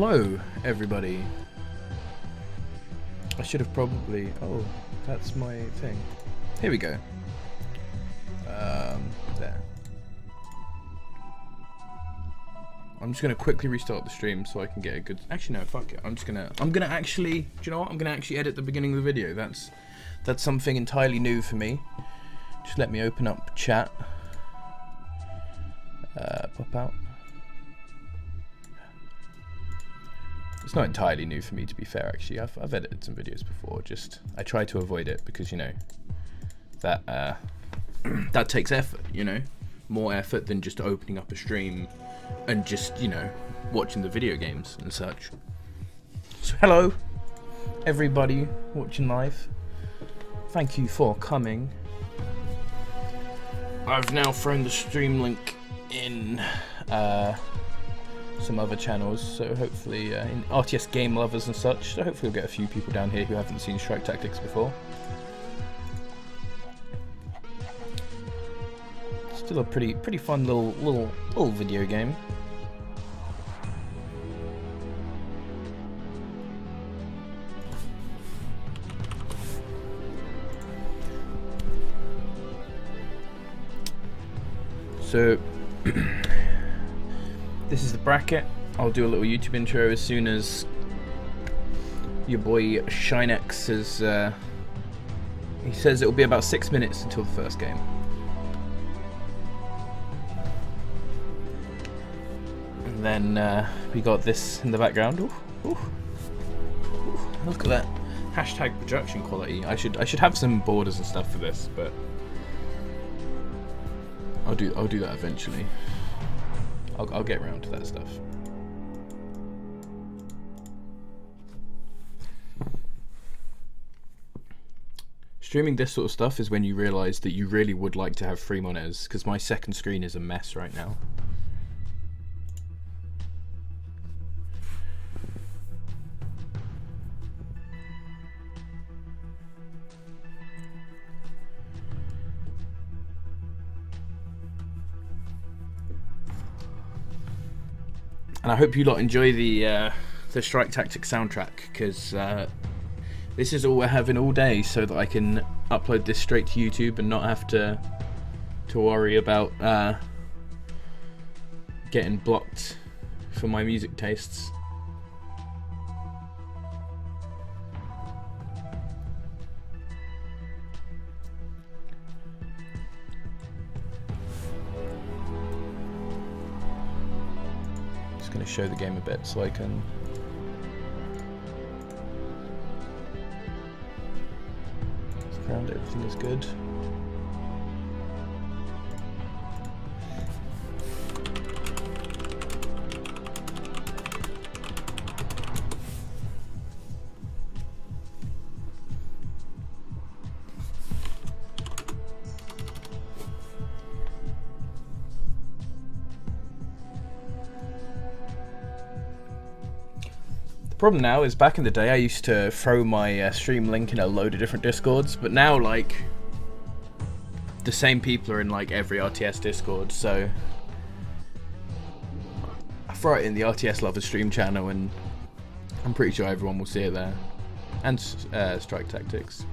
Hello, everybody. I should have probably... Oh, that's my thing. Here we go. There. I'm just gonna quickly restart the stream so I can get a good... Actually, no, fuck it. I'm gonna actually... Do you know what? I'm gonna actually edit the beginning of the video. That's something entirely new for me. Just let me open up chat. Pop out. It's not entirely new for me, to be fair. Actually, I've edited some videos before. Just I try to avoid it because, you know, that that takes effort. You know, more effort than just opening up a stream and just, you know, watching the video games and such. So hello, everybody watching live. Thank you for coming. I've now thrown the stream link in some other channels, so hopefully in RTS game lovers and such, so hopefully we'll get a few people down here who haven't seen Strike Tactics before. Still a pretty fun little video game. So this is the bracket. I'll do a little YouTube intro as soon as your boy Shin X has. He says it will be about 6 minutes until the first game. And then we got this in the background. Ooh, ooh, ooh, look at that hashtag production quality. I should have some borders and stuff for this, but I'll do that eventually. I'll get around to that stuff. Streaming this sort of stuff is when you realise that you really would like to have 3 monitors, because my second screen is a mess right now. And I hope you lot enjoy the Strike Tactics soundtrack, because this is all we're having all day, so that I can upload this straight to YouTube and not have to worry about getting blocked for my music tastes. Going to show the game a bit so I can look around. Everything is good. Problem now is, back in the day I used to throw my stream link in a load of different discords, but now like the same people are in like every RTS discord, so I throw it in the RTS lovers stream channel and I'm pretty sure everyone will see it there, and Strike Tactics.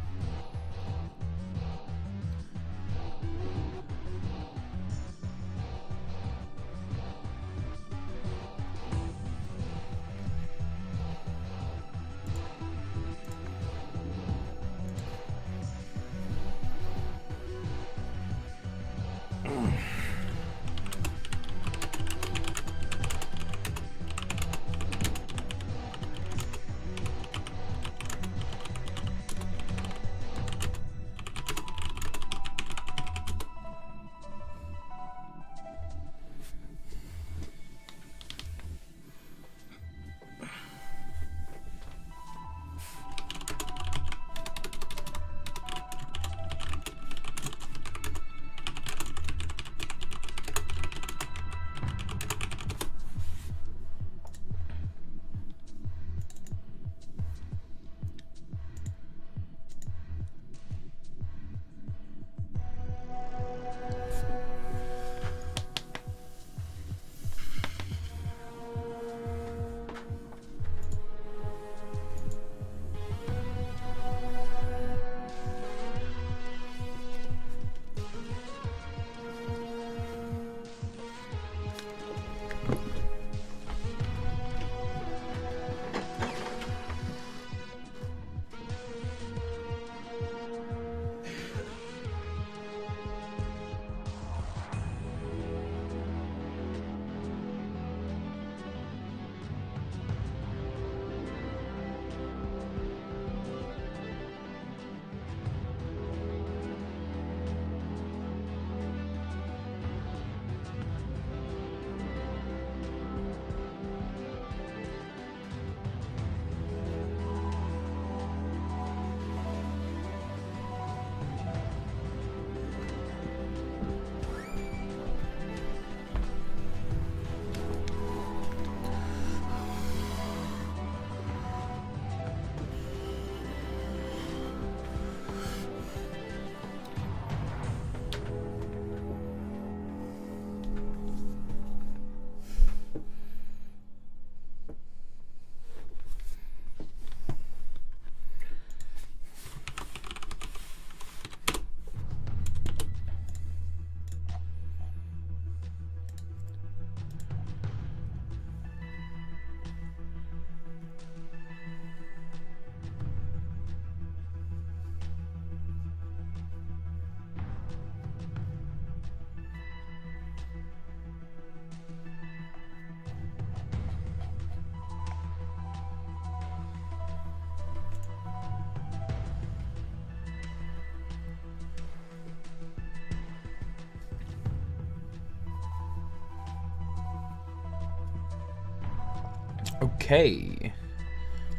Okay.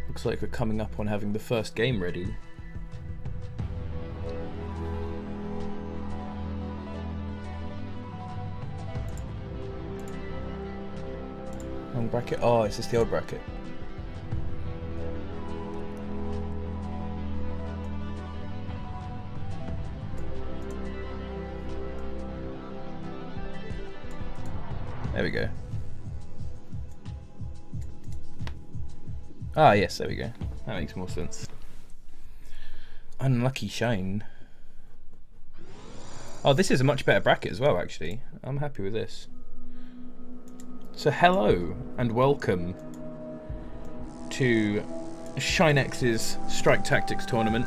Looks like we're coming up on having the first game ready. Wrong bracket? Oh, is this the old bracket? There we go. Ah, yes, there we go. That makes more sense. Unlucky Shine. Oh, this is a much better bracket as well, actually. I'm happy with this. So, hello and welcome to ShinX's Strike Tactics Tournament.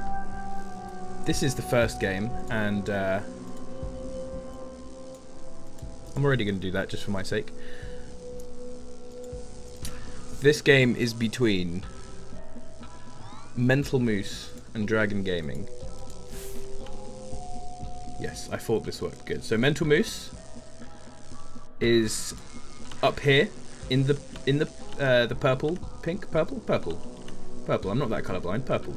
This is the first game, and I'm already going to do that just for my sake. This game is between Mental Moose and Dragon Gaming. Yes, I thought this worked good. So Mental Moose is up here in the purple, purple. I'm not that colorblind. Purple.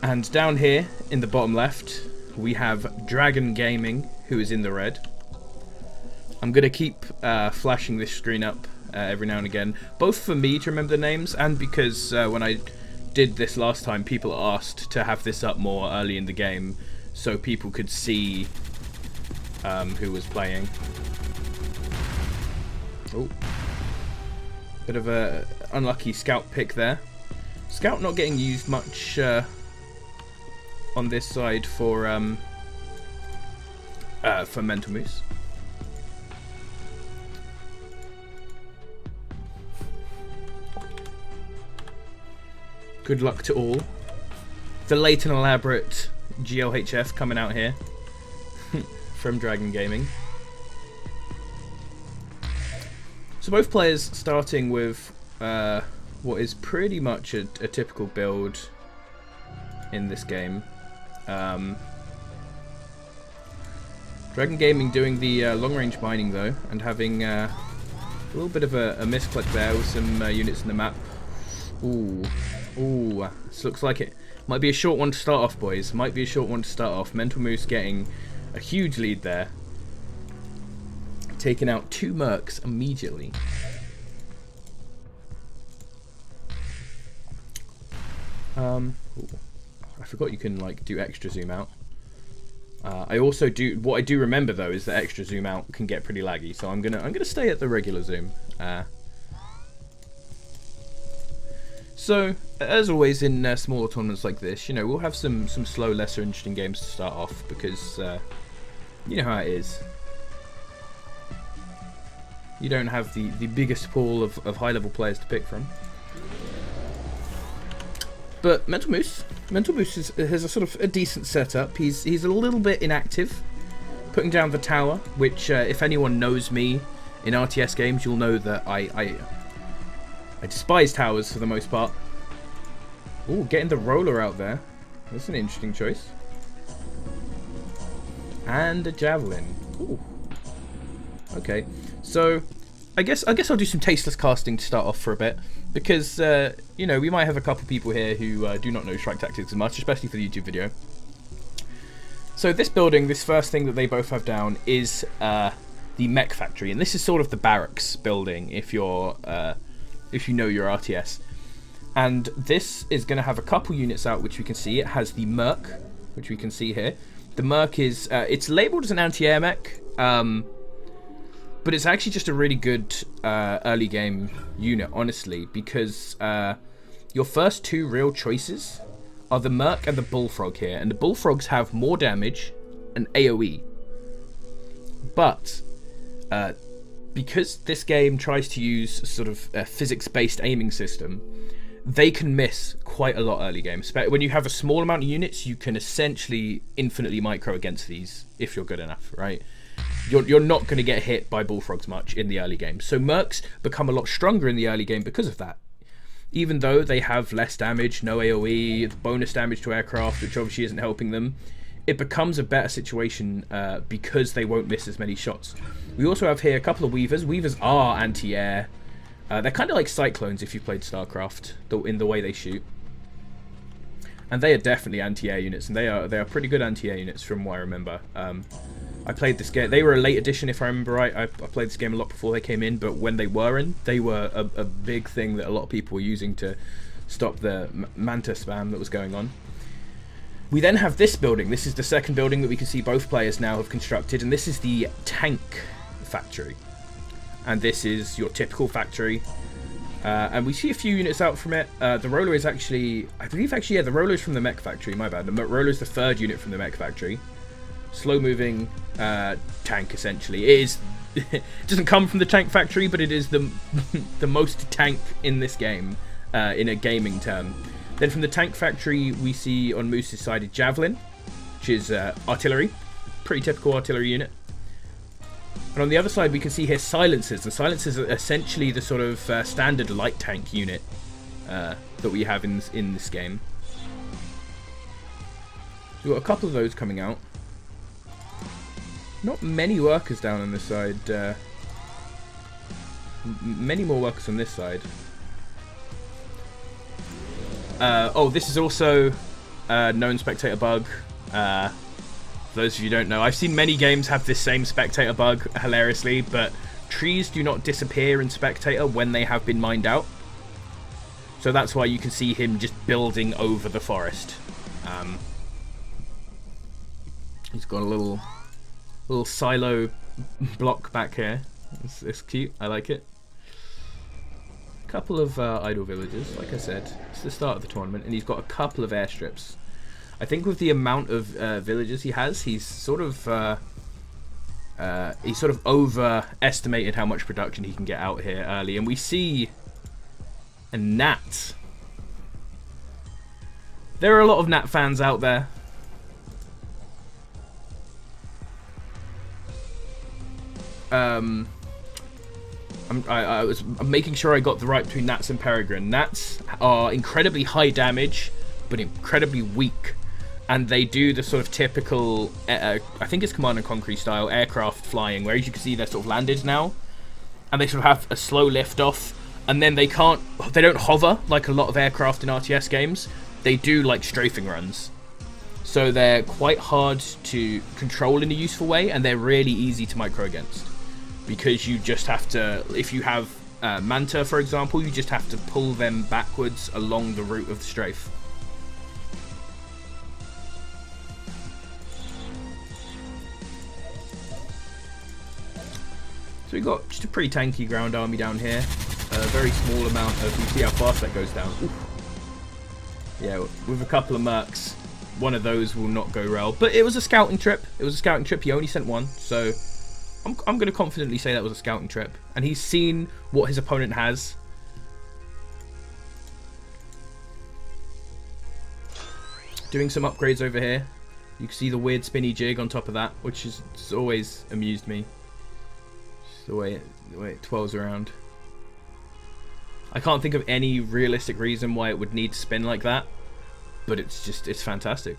And down here in the bottom left, we have Dragon Gaming, who is in the red. I'm gonna keep flashing this screen up every now and again, both for me to remember the names and because when I did this last time, people asked to have this up more early in the game so people could see who was playing. Oh, bit of a unlucky scout pick there. Scout not getting used much on this side for Mental Moose. Good luck to all. The late and elaborate GLHF coming out here from Dragon Gaming. So both players starting with what is pretty much a typical build in this game. Dragon Gaming doing the long-range mining though, and having a little bit of a misclick there with some units in the map. Ooh. Ooh, this looks like it might be a short one to start off, boys. Might be a short one to start off. Mental Moose getting a huge lead there. Taking out 2 mercs immediately. Ooh, I forgot you can like do extra zoom out. I also do. What I do remember though is that extra zoom out can get pretty laggy, so I'm gonna stay at the regular zoom. So, as always in smaller tournaments like this, you know, we'll have some slow, lesser interesting games to start off because you know how it is. You don't have the biggest pool of high-level players to pick from. But Mental Moose has a sort of a decent setup. He's a little bit inactive, putting down the tower, which if anyone knows me in RTS games, you'll know that I despise towers for the most part. Ooh, getting the roller out there. That's an interesting choice. And a javelin. Ooh. Okay, so I guess I'll do some tasteless casting to start off for a bit, because you know, we might have a couple people here who do not know Strike Tactics as much, especially for the YouTube video. So this building, this first thing that they both have down is the mech factory, and this is sort of the barracks building if you're if you know your RTS. And this is going to have a couple units out, which we can see. It has the Merc, which we can see here. The Merc is it's labeled as an anti-air mech, but it's actually just a really good early game unit, honestly, because your first 2 real choices are the Merc and the Bullfrog here, and the Bullfrogs have more damage and AoE. But because this game tries to use sort of a physics-based aiming system, they can miss quite a lot early game. When you have a small amount of units, you can essentially infinitely micro against these if you're good enough, right? You're not going to get hit by Bullfrogs much in the early game. So Mercs become a lot stronger in the early game because of that. Even though they have less damage, no AoE, bonus damage to aircraft, which obviously isn't helping them, it becomes a better situation because they won't miss as many shots. We also have here a couple of Weavers. Weavers are anti-air, They're kind of like Cyclones if you've played StarCraft, in the way they shoot. And they are definitely anti-air units, and they are pretty good anti-air units from what I remember. I played this game. They were a late edition, if I remember right. I played this game a lot before they came in, but when they were in, they were a big thing that a lot of people were using to stop the Manta spam that was going on. We then have this building. This is the second building that we can see both players now have constructed, and this is the tank factory. And this is your typical factory. And we see a few units out from it. The roller is actually, I believe actually, yeah, the roller is from the mech factory, my bad. The roller is the third unit from the mech factory. Slow moving tank, essentially. It is, it doesn't come from the tank factory, but it is the most tank in this game, in a gaming term. Then from the tank factory, we see on Moose's side a Javelin, which is artillery. Pretty typical artillery unit. And on the other side, we can see here silencers. The silencers are essentially the sort of standard light tank unit that we have in this game. So we've got a couple of those coming out. Not many workers down on this side. Many more workers on this side. Oh, this is also a known spectator bug. For those of you who don't know, I've seen many games have this same spectator bug, hilariously, but trees do not disappear in spectator when they have been mined out. So that's why you can see him just building over the forest. He's got a little silo block back here. It's cute, I like it. Couple of idle villages, like I said. It's the start of the tournament, and he's got a couple of airstrips. I think with the amount of villages he has, he's sort of overestimated how much production he can get out here early. And we see a gnat. There are a lot of gnat fans out there. I'm making sure I got the right between gnats and peregrine. Gnats are incredibly high damage, but incredibly weak. And they do the sort of typical, I think it's Command & Conquer style aircraft flying, where as you can see they're sort of landed now, and they sort of have a slow lift off, and then they don't hover like a lot of aircraft in RTS games. They do like strafing runs. So they're quite hard to control in a useful way, and they're really easy to micro against. Because you just have to, if you have Manta, for example, you just have to pull them backwards along the route of the strafe. So we've got just a pretty tanky ground army down here. A very small amount of, you see how fast that goes down. Oof. Yeah, with a couple of mercs, one of those will not go well. But it was a scouting trip. It was a scouting trip. He only sent one. So I'm going to confidently say that was a scouting trip. And he's seen what his opponent has. Doing some upgrades over here. You can see the weird spinny jig on top of that, which has always amused me. The way it twirls around. I can't think of any realistic reason why it would need to spin like that, but it's fantastic.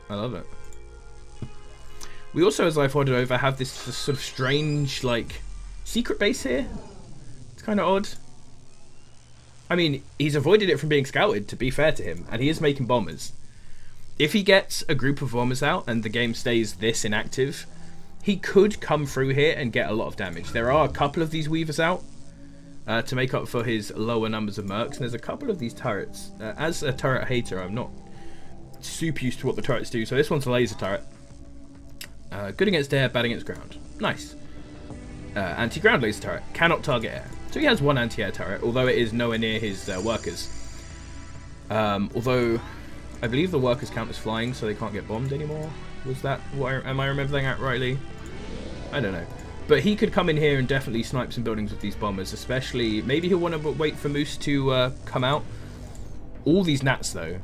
I love it. We also, as I've hodded over, have this sort of strange, like, secret base here. It's kind of odd. I mean, he's avoided it from being scouted, to be fair to him, and he is making bombers. If he gets a group of bombers out and the game stays this inactive, he could come through here and get a lot of damage. There are a couple of these weavers out to make up for his lower numbers of mercs, and there's a couple of these turrets. As a turret hater, I'm not super used to what the turrets do, so this one's a laser turret. Good against air, bad against ground. Nice. Anti-ground laser turret. Cannot target air. So he has one anti-air turret, although it is nowhere near his workers. Although, I believe the workers count as flying, so they can't get bombed anymore. Was that what am I remembering that rightly? I don't know. But he could come in here and definitely snipe some buildings with these bombers, especially, maybe he'll want to wait for Moose to come out. All these gnats though.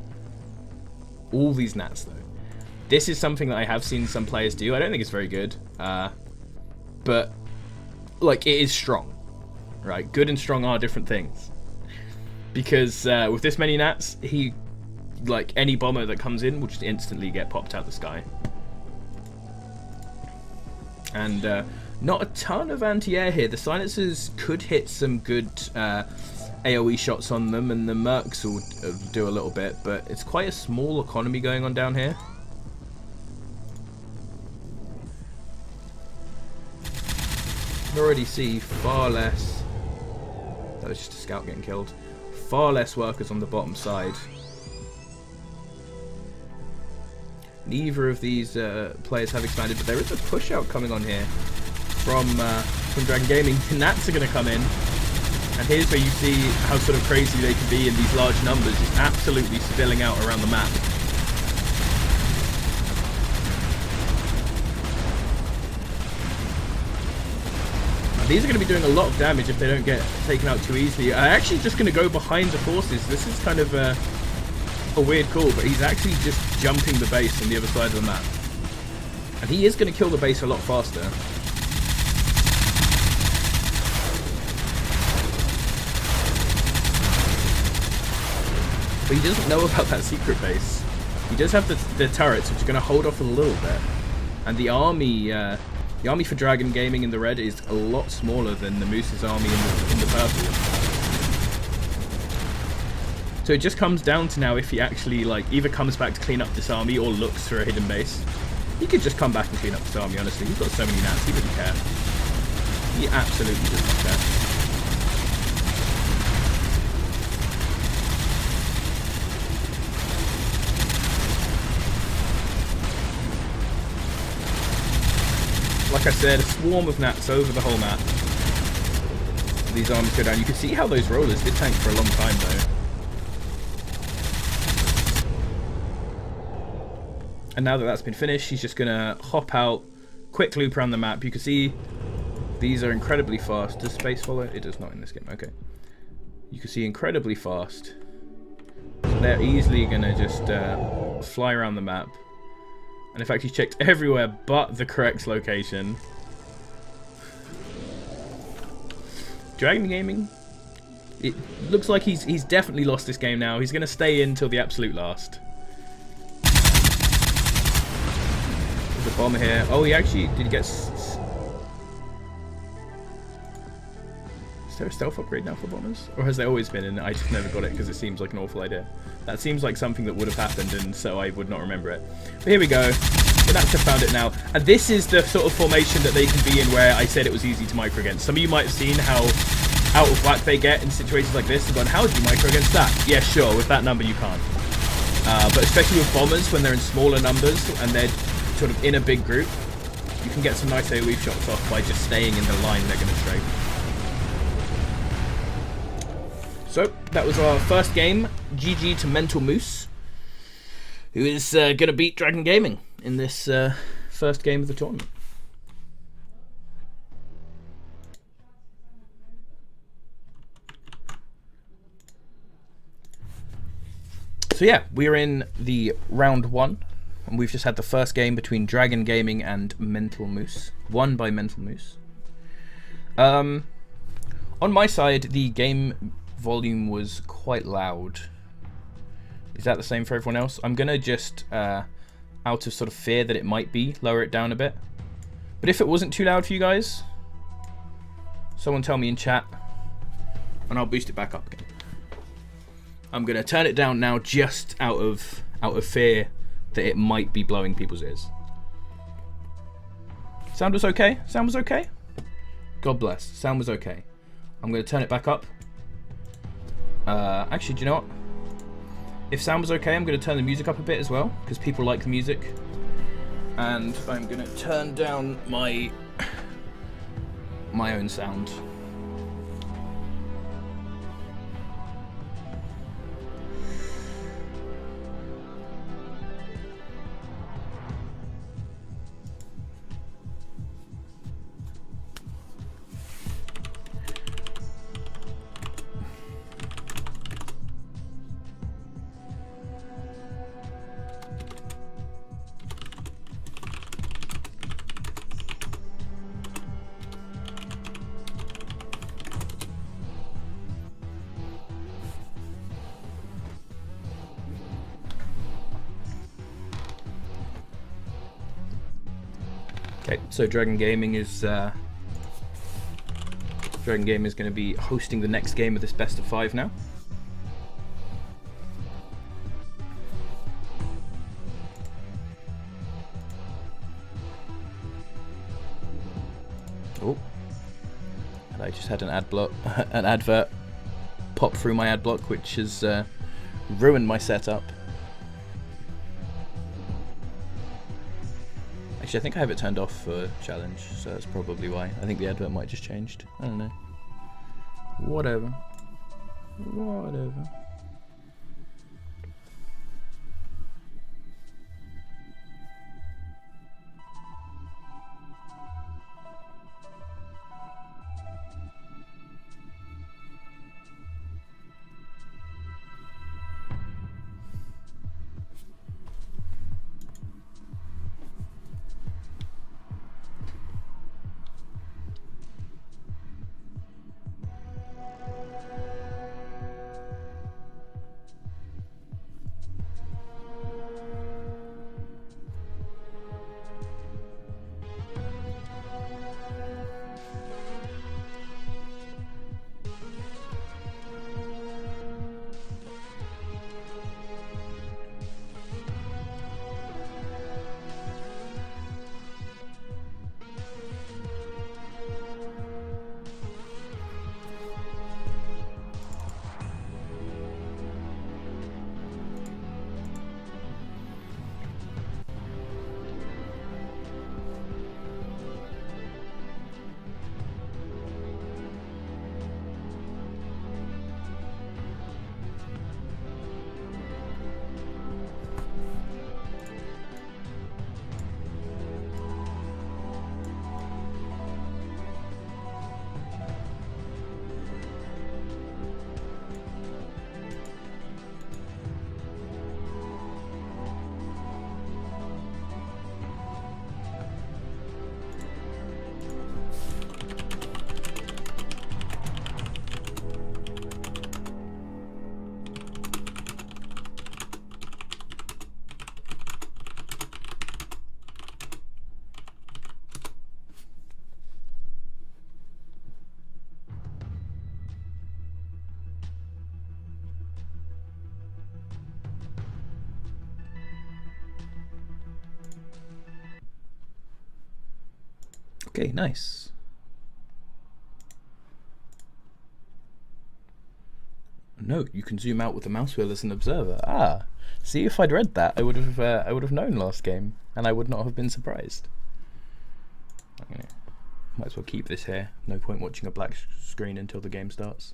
This is something that I have seen some players do. I don't think it's very good. But, like, it is strong. Right? Good and strong are different things. Because with this many gnats, like, any bomber that comes in will just instantly get popped out the sky. And Not a ton of anti-air here. The silencers could hit some good AoE shots on them, and the mercs will do a little bit, but it's quite a small economy going on down here. You can already see far less. That was just a scout getting killed. Far less workers on the bottom side. Neither of these players have expanded, but there is a push out coming on here from Dragon Gaming. Nats are going to come in, and here's where you see how sort of crazy they can be in these large numbers, just absolutely spilling out around the map. Now, these are going to be doing a lot of damage if they don't get taken out too easily. I'm actually just going to go behind the forces. This is kind of a weird call, but he's actually just jumping the base on the other side of the map. And he is going to kill the base a lot faster. But he doesn't know about that secret base. He does have the turrets, which are going to hold off a little bit. And the army for Dragon Gaming in the red is a lot smaller than the Moose's army in the purple. So it just comes down to now if he actually either comes back to clean up this army or looks for a hidden base. He could just come back and clean up this army, honestly. He's got so many nats, he doesn't care. He absolutely does not care. Like I said, a swarm of nats over the whole map. These armies go down. You can see how those rollers did tank for a long time though. And now that that's been finished, he's just gonna hop out, quick loop around the map. You can see these are incredibly fast. Does space follow? It does not in this game. Okay. You can see incredibly fast. So they're easily gonna just fly around the map. And in fact, he's checked everywhere but the correct location. Dragon Gaming, it looks like he's definitely lost this game now. He's going to stay in until the absolute last. There's a bomber here. Oh, he actually did get... Is there a stealth upgrade now for bombers? Or has there always been and I just never got it because it seems like an awful idea? That seems like something that would have happened, and so I would not remember it. But here we go. The Nats have found it now. And this is the sort of formation that they can be in where I said it was easy to micro against. Some of you might have seen how out of whack they get in situations like this and gone, how do you micro against that? Yeah, sure, with that number you can't. But especially with bombers, when they're in smaller numbers and they're sort of in a big group, you can get some nice AoE shots off by just staying in the line they're going to strafe. So, that was our first game. GG to Mental Moose, who is going to beat Dragon Gaming in this first game of the tournament. So yeah, we're in the round one, and we've just had the first game between Dragon Gaming and Mental Moose, won by Mental Moose. On my side, the game volume was quite loud. Is that the same for everyone else? I'm gonna just out of sort of fear that it might be, lower it down a bit. But if it wasn't too loud for you guys, someone tell me in chat and I'll boost it back up again. I'm gonna turn it down now just out of fear that it might be blowing people's ears. Sound was okay? Sound was okay? God bless. Sound was okay. I'm gonna turn it back up. Actually, do you know what? If sound was okay, I'm going to turn the music up a bit as well, because people like the music. And I'm going to turn down my own sound. Okay, so Dragon Gaming is Dragon Game is going to be hosting the next game of this best of 5 now. Oh, and I just had an advert pop through my ad block, which has ruined my setup. Actually, I think I have it turned off for challenge, so that's probably why. I think the advert might just changed. I don't know. Whatever. Whatever. Okay, nice. Note, you can zoom out with the mouse wheel as an observer. Ah, see, if I'd read that, I would have known last game, and I would not have been surprised. Okay. Might as well keep this here. No point watching a black screen until the game starts.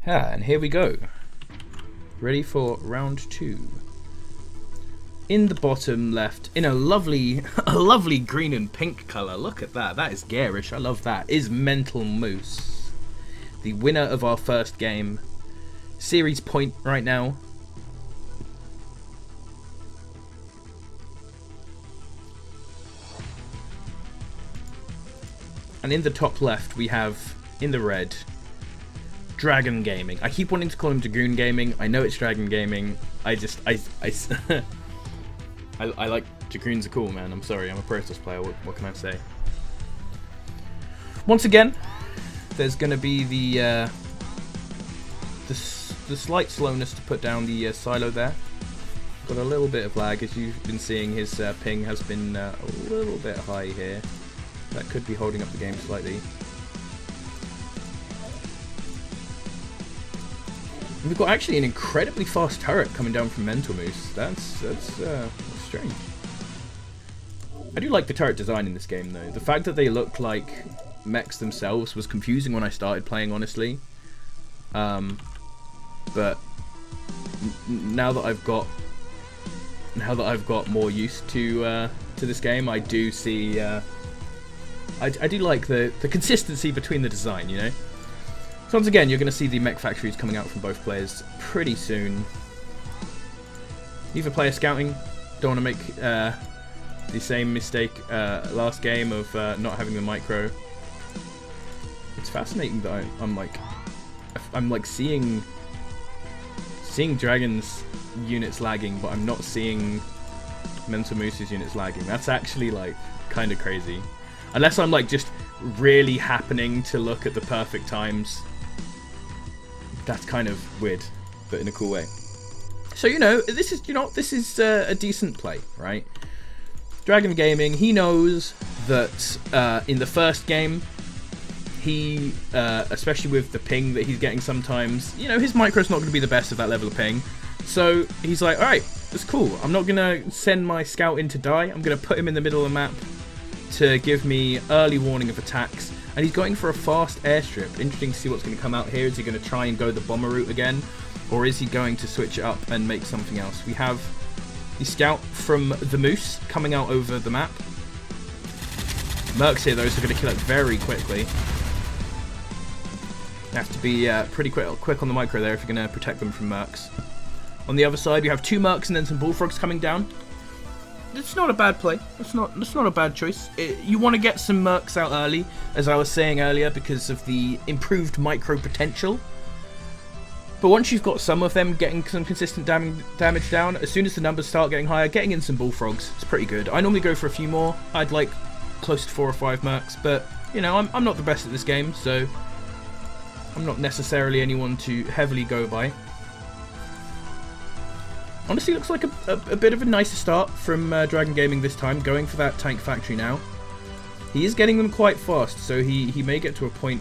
And here we go. Ready for round 2. In the bottom left, in a lovely green and pink colour. Look at that. That is garish. I love that. Is Mental Moose, the winner of our first game. Series point right now. And in the top left, we have, in the red, Dragon Gaming. I keep wanting to call him Dragoon Gaming. I know it's Dragon Gaming. I like Dragoons are cool, man. I'm sorry, I'm a Protoss player. What can I say? Once again, there's going to be the slight slowness to put down the silo there. Got a little bit of lag, as you've been seeing. His ping has been a little bit high here. That could be holding up the game slightly. We've got actually an incredibly fast turret coming down from Mental Moose. That's strange. I do like the turret design in this game, though. The fact that they look like mechs themselves was confusing when I started playing, honestly. But now that I've got more used to this game, I do see I do like the consistency between the design, you know. So once again, you're going to see the mech factories coming out from both players pretty soon. Neither player scouting. Don't want to make the same mistake last game of not having the micro. It's fascinating that I'm like seeing Dragon's units lagging, but I'm not seeing Mental Moose's units lagging. That's actually like kind of crazy. Unless I'm like just really happening to look at the perfect times. That's kind of weird, but in a cool way. So this is a decent play, right? Dragon Gaming, he knows that in the first game, he, especially with the ping that he's getting sometimes, his micro's not going to be the best of that level of ping. So he's like, alright, that's cool. I'm not going to send my scout in to die. I'm going to put him in the middle of the map to give me early warning of attacks. And he's going for a fast airstrip. Interesting to see what's going to come out here. Is he going to try and go the bomber route again? Or is he going to switch it up and make something else? We have the scout from the Moose coming out over the map. Mercs here, though, so going to kill it very quickly. You have to be pretty quick on the micro there if you're going to protect them from Mercs. On the other side, we have 2 Mercs and then some Bullfrogs coming down. It's not a bad play. It's not a bad choice. You want to get some Mercs out early, as I was saying earlier, because of the improved micro potential. But once you've got some of them getting some consistent damage down, as soon as the numbers start getting higher, getting in some Bullfrogs, it's pretty good. I normally go for a few more. I'd like close to 4 or 5 Mercs, but, I'm not the best at this game, so I'm not necessarily anyone to heavily go by. Honestly, looks like a bit of a nicer start from Dragon Gaming this time, going for that tank factory now. He is getting them quite fast, so he may get to a point...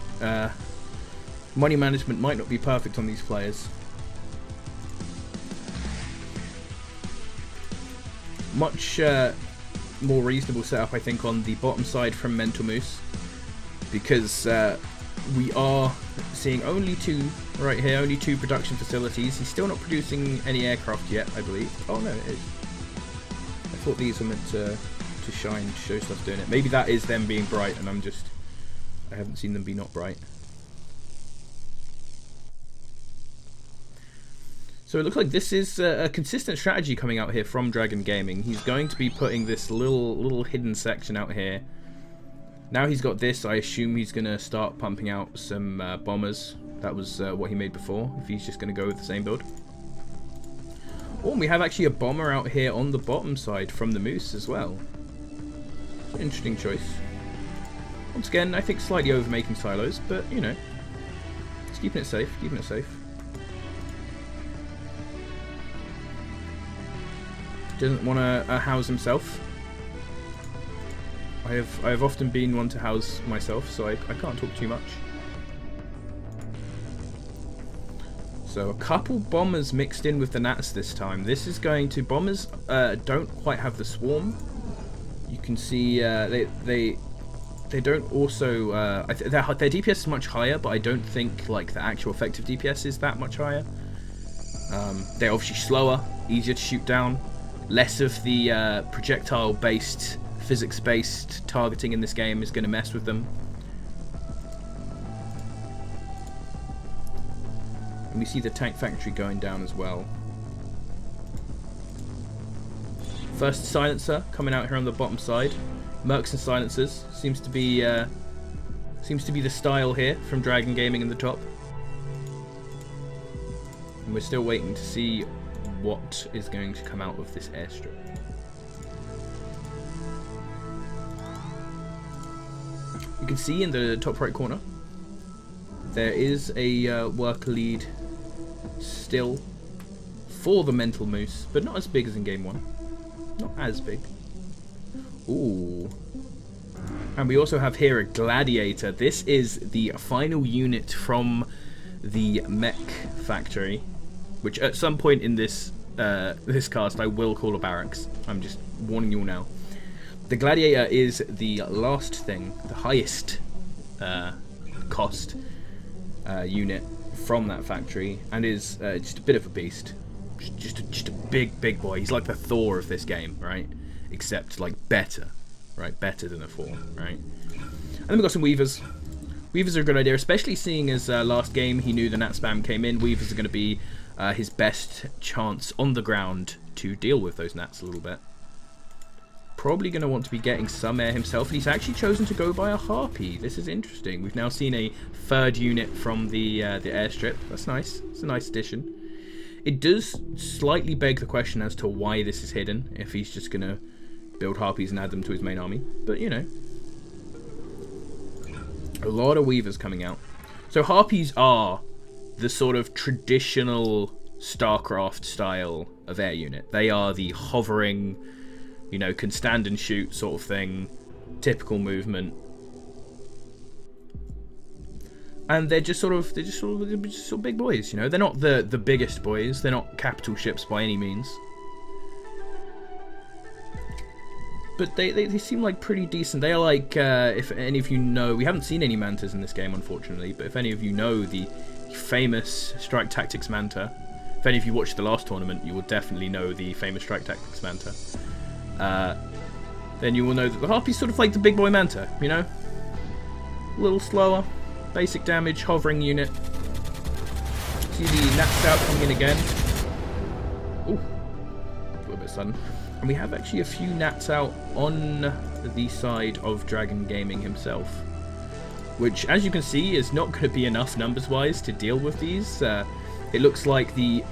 money management might not be perfect on these players. Much more reasonable setup, I think, on the bottom side from Mental Moose, because we are seeing only 2 right here, only 2 production facilities. He's still not producing any aircraft yet, I believe. Oh no, it is. I thought these were meant to shine, show stuff doing it. Maybe that is them being bright, and I haven't seen them be not bright. So it looks like this is a consistent strategy coming out here from Dragon Gaming. He's going to be putting this little hidden section out here. Now he's got this, I assume he's going to start pumping out some bombers. That was what he made before, if he's just going to go with the same build. Oh, and we have actually a bomber out here on the bottom side from the Moose as well. Interesting choice. Once again, I think slightly over making silos, but, just keeping it safe, Doesn't want to house himself. I have often been one to house myself, so I can't talk too much. So a couple bombers mixed in with the gnats this time. This is going to... Bombers don't quite have the swarm. You can see they don't also... their DPS is much higher, but I don't think like the actual effective DPS is that much higher. They're obviously slower, easier to shoot down. Less of the projectile-based, physics-based targeting in this game is going to mess with them. And we see the tank factory going down as well. First silencer coming out here on the bottom side. Mercs and silencers seems to be the style here from Dragon Gaming in the top. And we're still waiting to see what is going to come out of this airstrip. You can see in the top right corner there is a worker lead still for the Mental Moose, but not as big as in game 1. Not as big. Ooh. And we also have here a Gladiator. This is the final unit from the mech factory, which at some point in this this cast I will call a barracks. I'm just warning you all now. The Gladiator is the last thing, the highest cost unit from that factory, and is just a bit of a beast. Just a big boy. He's like the Thor of this game, right? Except like better, right? Better than a Thor, right? And then we've got some Weavers. Weavers are a good idea, especially seeing as last game he knew the Nat spam came in. Weavers are going to be his best chance on the ground to deal with those Nats a little bit. probably going to want to be getting some air himself, and he's actually chosen to go by a Harpy. This is interesting. We've now seen a third unit from the airstrip. That's nice. It's a nice addition. It does slightly beg the question as to why this is hidden, if he's just going to build Harpies and add them to his main army. But, you know. A lot of Weavers coming out. So Harpies are the sort of traditional StarCraft style of air unit. They are the hovering, you know, can stand and shoot sort of thing. Typical movement. And they're just sort of big boys, you know. They're not the biggest boys. They're not capital ships by any means. But they seem like pretty decent. They are like, if any of you know, we haven't seen any Mantas in this game, unfortunately. But if any of you know the famous Strike Tactics Manta, if any of you watched the last tournament, you will definitely know the famous Strike Tactics Manta. Then you will know that the Harpy's sort of like the big boy Manta, you know? A little slower. Basic damage, hovering unit. See the Nats out coming in again. Ooh, a little bit sudden. And we have actually a few Nats out on the side of Dragon Gaming himself. Which, as you can see, is not going to be enough numbers-wise to deal with these. It looks like the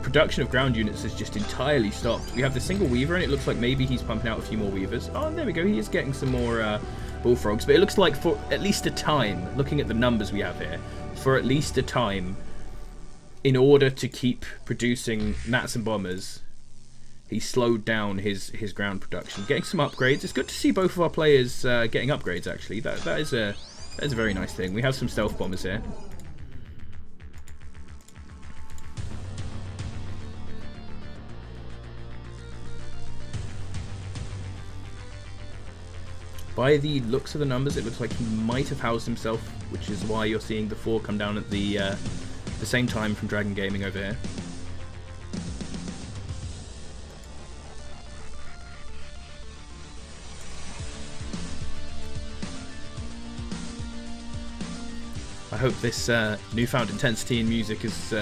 production of ground units has just entirely stopped. We have the single Weaver, and it looks like maybe he's pumping out a few more Weavers. Oh, there we go. He is getting some more Bullfrogs, but it looks like for at least a time, looking at the numbers we have here, for at least a time, in order to keep producing Nats and Bombers, he slowed down his ground production. Getting some upgrades. It's good to see both of our players getting upgrades, actually. That is a very nice thing. We have some Stealth Bombers here. By the looks of the numbers, it looks like he might have housed himself, which is why you're seeing the 4 come down at the same time from Dragon Gaming over here. I hope this newfound intensity in music is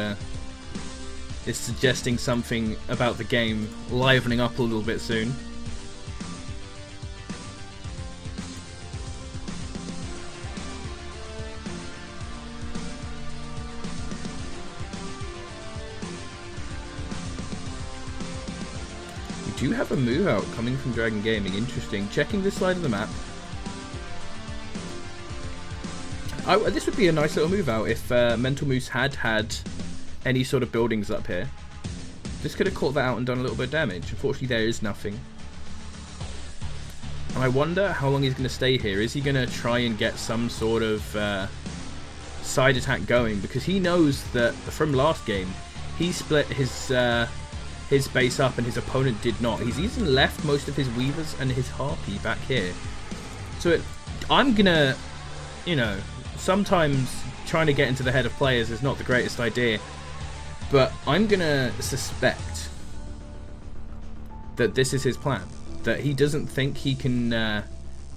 suggesting something about the game livening up a little bit soon. Do have a move out coming from Dragon Gaming. Interesting. Checking this side of the map. This would be a nice little move out if Mental Moose had any sort of buildings up here. This could have caught that out and done a little bit of damage. Unfortunately, there is nothing. And I wonder how long he's going to stay here. Is he going to try and get some sort of side attack going? Because he knows that from last game, he split his base up and his opponent did not. He's even left most of his Weavers and his Harpy back here. So I'm gonna, you know, sometimes trying to get into the head of players is not the greatest idea, but I'm gonna suspect that this is his plan. That he doesn't think he can...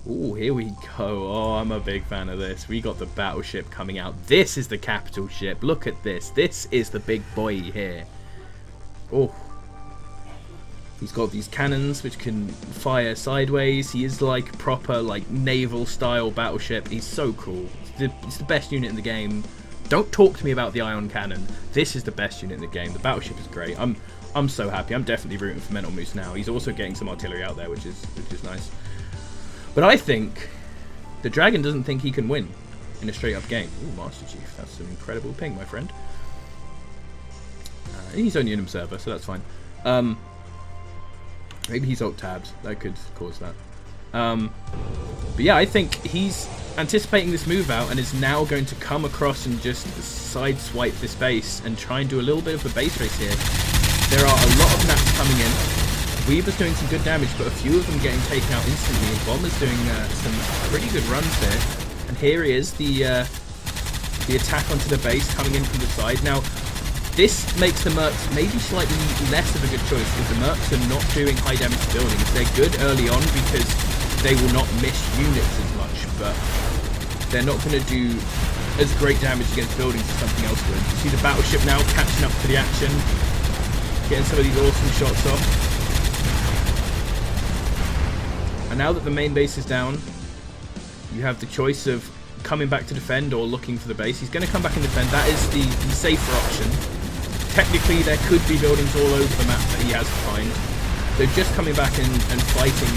Ooh, here we go. Oh, I'm a big fan of this. We got the battleship coming out. This is the capital ship. Look at this. This is the big boy here. Oh. He's got these cannons which can fire sideways. He is like proper like naval style battleship. He's so cool. It's the best unit in the game. Don't talk to me about the ion cannon. This is the best unit in the game. The battleship is great. I'm so happy. I'm definitely rooting for Mental Moose now. He's also getting some artillery out there, which is nice. But I think the Dragon doesn't think he can win in a straight up game. Ooh, Master Chief. That's some incredible ping, my friend. He's only an observer, so that's fine. Maybe he's alt-tabbed. That could cause that. But yeah, I think he's anticipating this move out and is now going to come across and just sideswipe this base and try and do a little bit of a base race here. There are a lot of Nats coming in. Weaver's doing some good damage, but a few of them getting taken out instantly. And Bomber's doing some pretty good runs there. And here he is, the attack onto the base coming in from the side. Now, this makes the Mercs maybe slightly less of a good choice because the Mercs are not doing high damage to buildings. They're good early on because they will not miss units as much, but they're not going to do as great damage against buildings as something else would. You see the battleship now catching up to the action, getting some of these awesome shots off. now that the main base is down, you have the choice of coming back to defend or looking for the base. He's going to come back and defend. That is the safer option. Technically, there could be buildings all over the map that he has to find. So just coming back and fighting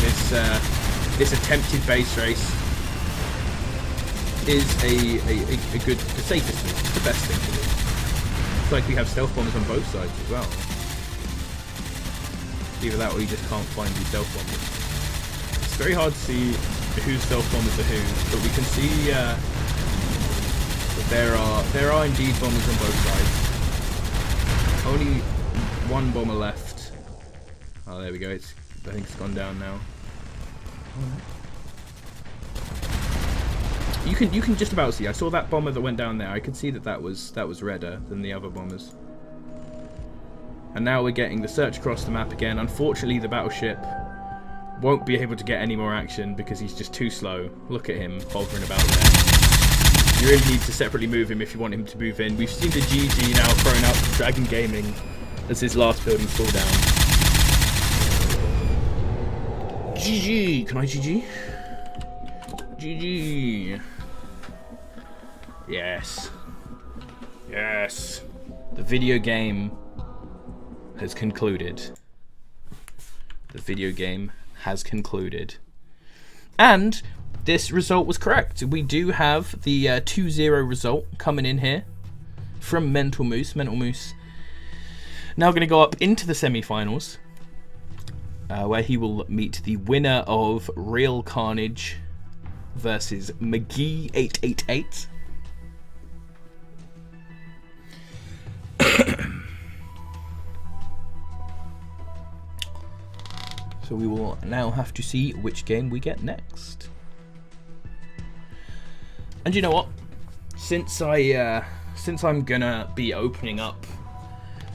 this attempted base race is a good, the safest thing, the best thing to do. It's like we have stealth bombers on both sides as well. Either that or you just can't find these stealth bombers. It's very hard to see whose stealth bombers are who, but we can see that there are indeed bombers on both sides. Only one bomber left. Oh, there we go. I think it's gone down now. You can just about see. I saw that bomber that went down there. I could see that was redder than the other bombers. And now we're getting the search across the map again. Unfortunately, the battleship won't be able to get any more action because he's just too slow. Look at him hovering about there. You really need to separately move him if you want him to move in. We've seen the GG now thrown out to Dragon Gaming as his last building fall down. GG! Can I GG? GG! Yes. Yes. The video game has concluded. The video game has concluded. And this result was correct. We do have the 2-0 result coming in here from Mental Moose. Mental Moose now going to go up into the semi-finals, where he will meet the winner of Real Carnage versus McGee888. So we will now have to see which game we get next. And you know what? Since I'm gonna be opening up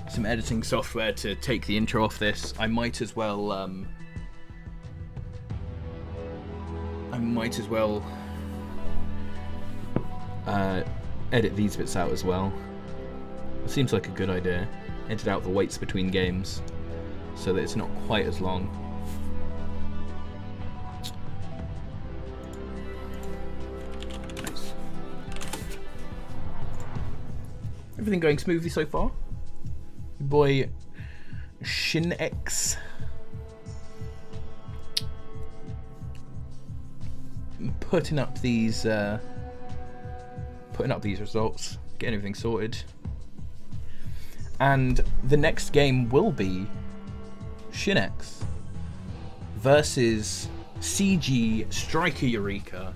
some editing software to take the intro off this, I might as well edit these bits out as well. It seems like a good idea. Edit out the waits between games so that it's not quite as long. Nice. Everything going smoothly so far? Your boy Shin X putting up these results, getting everything sorted. And the next game will be ShinX versus CG Striker Eureka.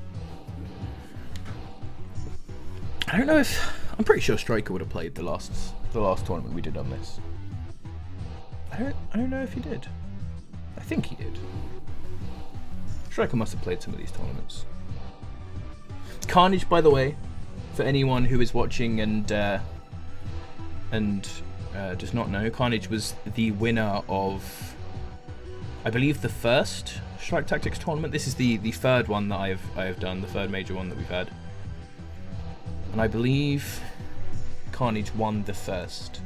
I don't know if, I'm pretty sure Striker would have played the last tournament we did on this. I don't know if he did. I think he did. Striker must have played some of these tournaments. Carnage, by the way, for anyone who is watching and does not know, Carnage was the winner of, I believe, the first Strike Tactics Tournament. This is the third one that I have done, the third major one that we've had. And I believe Carnage won the first.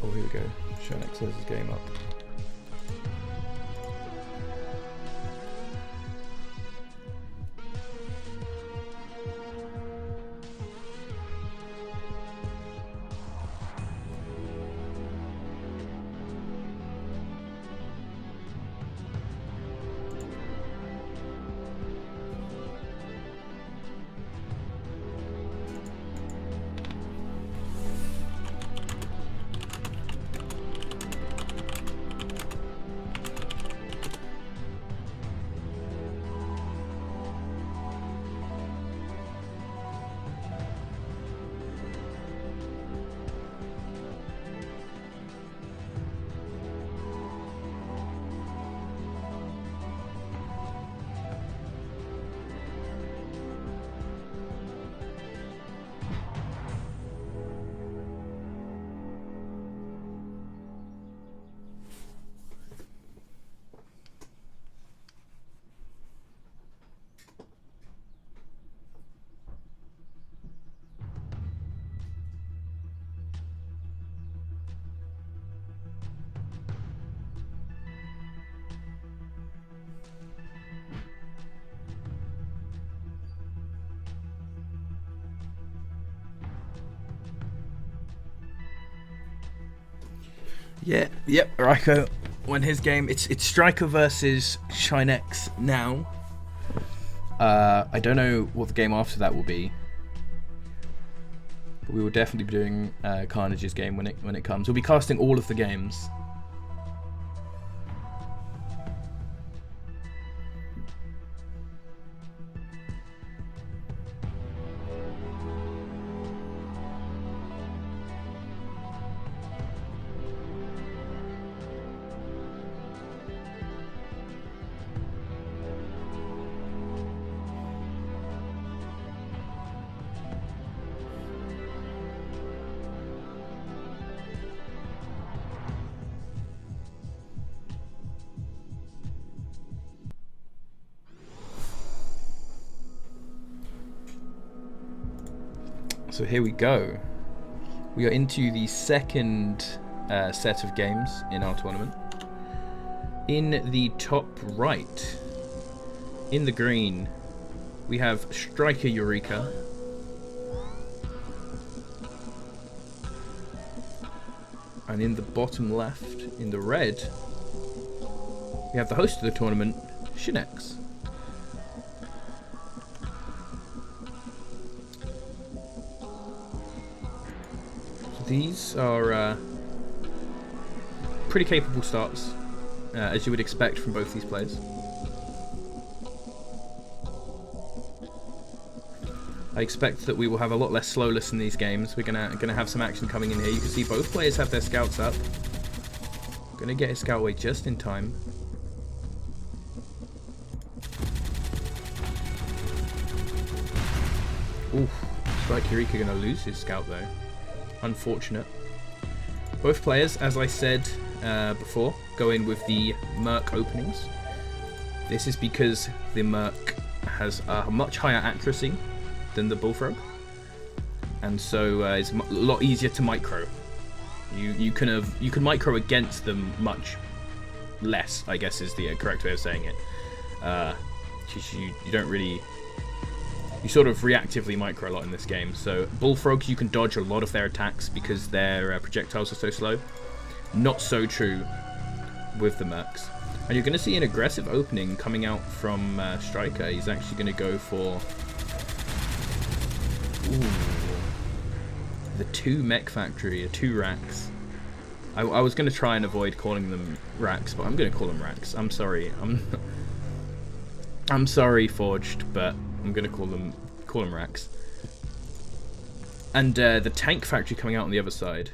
Oh, here we go. Shin X has his game up. Yep, Raiko won his game. It's Striker versus Shin X now. I don't know what the game after that will be, but we will definitely be doing Carnage's game when it comes. We'll be casting all of the games. So here we go. We are into the second set of games in our tournament. In the top right, in the green, we have Striker Eureka. And in the bottom left, in the red, we have the host of the tournament, Shin X. These are pretty capable starts, as you would expect from both these players. I expect that we will have a lot less slowness in these games. We're gonna have some action coming in here. You can see both players have their scouts up. Gonna get his scout away just in time. Oof, Strike Eureka gonna lose his scout though. Unfortunate. Both players, as I said before, go in with the Merc openings. This is because the Merc has a much higher accuracy than the Bullfrog, and so it's a lot easier to micro. You can micro against them much less, I guess is the correct way of saying it. You don't really. You sort of reactively micro a lot in this game. So Bullfrogs, you can dodge a lot of their attacks because their projectiles are so slow. Not so true with the Mercs. And you're going to see an aggressive opening coming out from Striker. He's actually going to go for the 2 mech factory, or 2 racks. I was going to try and avoid calling them racks, but I'm going to call them racks. I'm sorry. I'm sorry, Forged, but I'm gonna call them racks. And the tank factory coming out on the other side.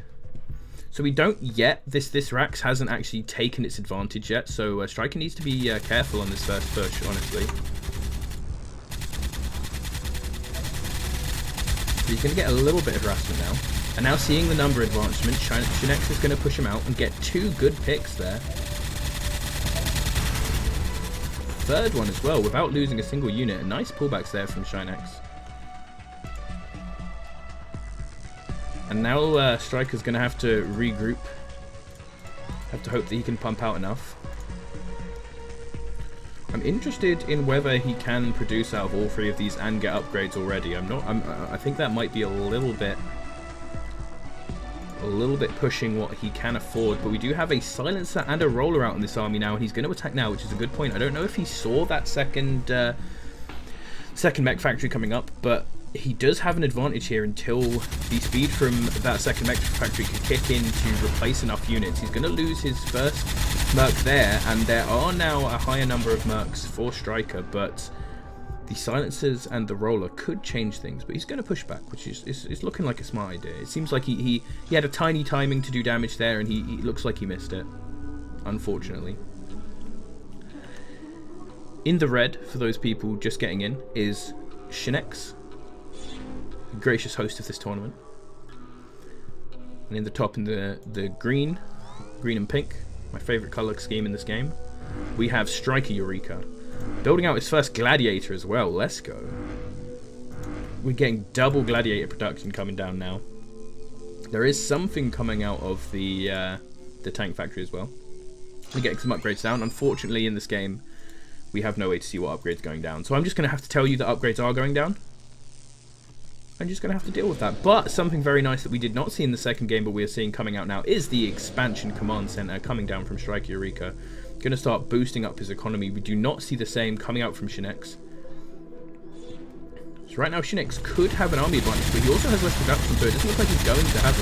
So we don't yet. This racks hasn't actually taken its advantage yet. So Striker needs to be careful on this first push, honestly. So he's gonna get a little bit of harassment now. And now seeing the number advancement, Shin X is gonna push him out and get 2 good picks there. Third one as well, without losing a single unit. A nice pullbacks there from Shin X. And now Striker's going to have to regroup. Have to hope that he can pump out enough. I'm interested in whether he can produce out of all 3 of these and get upgrades already. I think that might be a little bit pushing what he can afford, but we do have a silencer and a roller out in this army now, and he's going to attack now, which is a good point. I don't know if he saw that second mech factory coming up, but he does have an advantage here until the speed from that second mech factory can kick in to replace enough units. He's going to lose his first Merc there, and there are now a higher number of Mercs for Striker, but the silencers and the roller could change things, but he's going to push back, which is looking like a smart idea. It seems like he had a tiny timing to do damage there, and he looks like he missed it, unfortunately. In the red, for those people just getting in, is Shin X, gracious host of this tournament. And in the top, in the green and pink, my favourite colour scheme in this game, we have Striker Eureka. Building out his first Gladiator as well. Let's go. We're getting double Gladiator production coming down now. There is something coming out of the tank factory as well. We're getting some upgrades down. Unfortunately, in this game, we have no way to see what upgrades are going down. So I'm just going to have to tell you that upgrades are going down. I'm just going to have to deal with that. But something very nice that we did not see in the second game, but we are seeing coming out now, is the expansion command center coming down from Striker Eureka. Going to start boosting up his economy. We do not see the same coming out from ShinX. So right now ShinX could have an army advantage, but he also has less production, so it doesn't look like he's going to have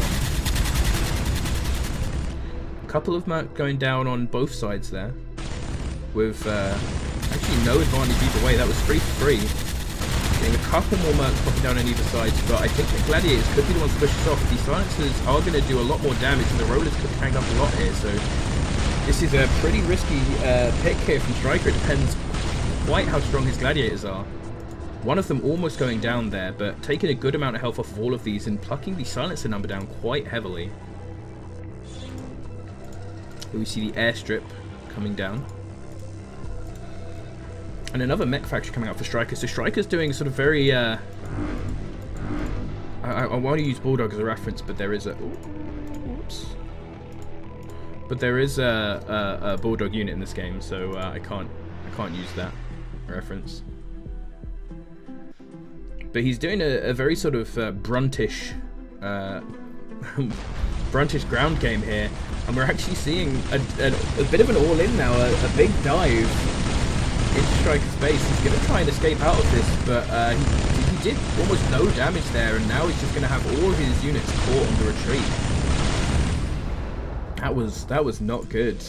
one. A couple of merc going down on both sides there, with actually no advantage either way. That was 3 for 3. Getting a couple more mercs popping down on either side, but I think the Gladiators could be the ones to push this off. These silencers are going to do a lot more damage, and the rollers could hang up a lot here, so this is a pretty risky pick here from Striker. It depends quite how strong his Gladiators are. One of them almost going down there, but taking a good amount of health off of all of these and plucking the silencer number down quite heavily. Here we see the airstrip coming down. And another mech factory coming out for Striker. So Striker's doing sort of very... I want to use Bulldog as a reference, but there is a... Oops. But there is a Bulldog unit in this game, so I can't use that reference. But he's doing a very sort of bruntish bruntish ground game here, and we're actually seeing a bit of an all-in now, a big dive into Striker's base. He's going to try and escape out of this, but he did almost no damage there, and now he's just going to have all his units caught on the retreat. That was not good.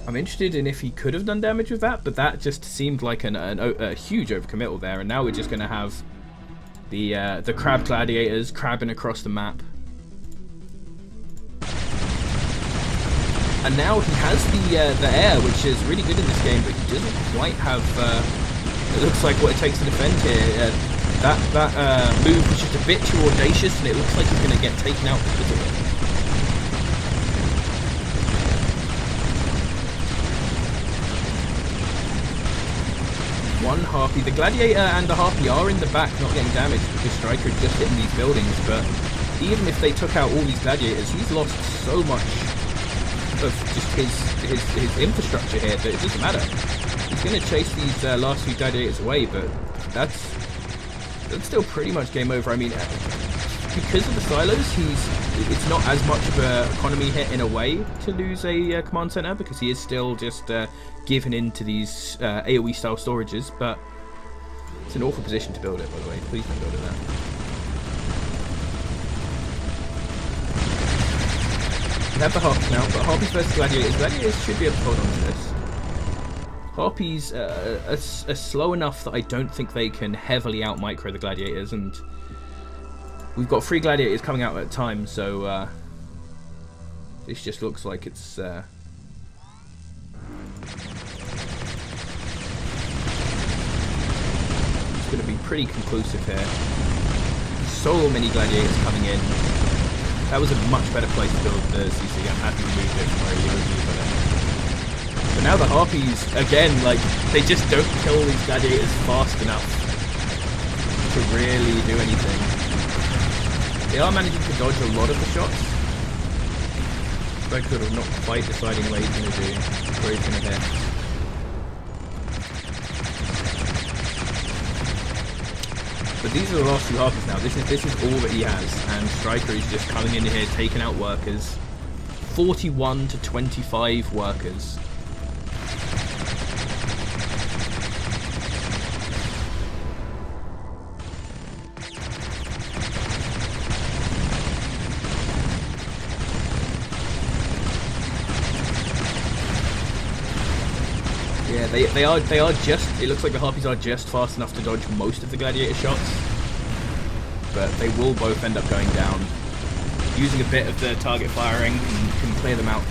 I'm interested in if he could have done damage with that, but that just seemed like a huge overcommittal there, and now we're just going to have the crab gladiators crabbing across the map. And now he has the air, which is really good in this game, but he doesn't quite have, it looks like, what it takes to defend here. That move was just a bit too audacious, and it looks like he's going to get taken out because of it. One Harpy. The Gladiator and the Harpy are in the back, not getting damaged because Striker is just hitting these buildings, but even if they took out all these Gladiators, he's lost so much of just his infrastructure here that it doesn't matter. He's going to chase these last few Gladiators away, but that's still pretty much game over. I mean, because of the silos, it's not as much of an economy hit in a way to lose a command center, because he is still just given into these AoE style storages, but it's an awful position to build it, by the way. Please don't build it there. We have the Harpies now, but Harpies versus Gladiators. Gladiators should be able to hold on to this. Harpies are slow enough that I don't think they can heavily out-micro the Gladiators, and we've got 3 Gladiators coming out at a time, so this just looks like it's going to be pretty conclusive here. So many Gladiators coming in. That was a much better place to build the CC. I'm happy we moved it from where he was. But now the Harpies, again, like, they just don't kill these Gladiators fast enough to really do anything. They are managing to dodge a lot of the shots. Like, sort of not quite deciding what he's going to do, where he's going to hit. But these are the last 2 Harpies now. This is all that he has, and Striker is just coming in here, taking out workers. 41 to 25 workers. Yeah, they are just, it looks like the Harpies are just fast enough to dodge most of the Gladiator shots, but they will both end up going down. Using a bit of the target firing can clear them out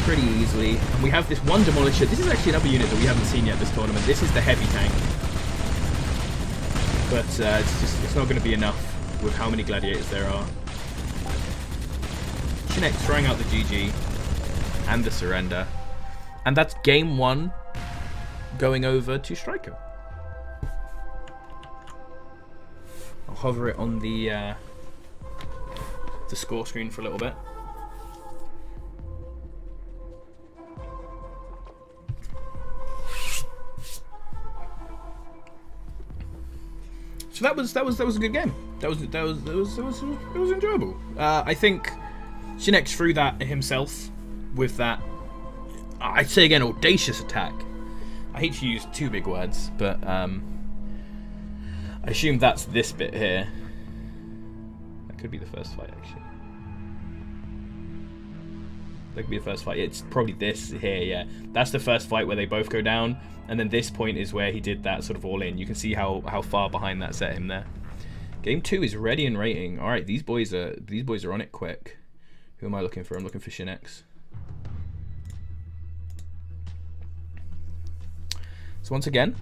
pretty easily. And we have this one Demolisher. This is actually another unit that we haven't seen yet this tournament. This is the heavy tank, but it's not going to be enough with how many Gladiators there are. ShinX throwing out the GG and the surrender, and that's game 1 going over to Striker. I'll hover it on the score screen for a little bit. So that was a good game. It was enjoyable. I think Shin X threw that himself with that, I'd say again, audacious attack. I hate to use two big words, but I assume that's this bit here. That could be the first fight, actually. That could be the first fight. It's probably this here, yeah. That's the first fight where they both go down, and then this point is where he did that sort of all in. You can see how far behind that set him there. Game 2 is ready and rating. All right, these boys are on it quick. Who am I looking for? I'm looking for Shin X. So once again,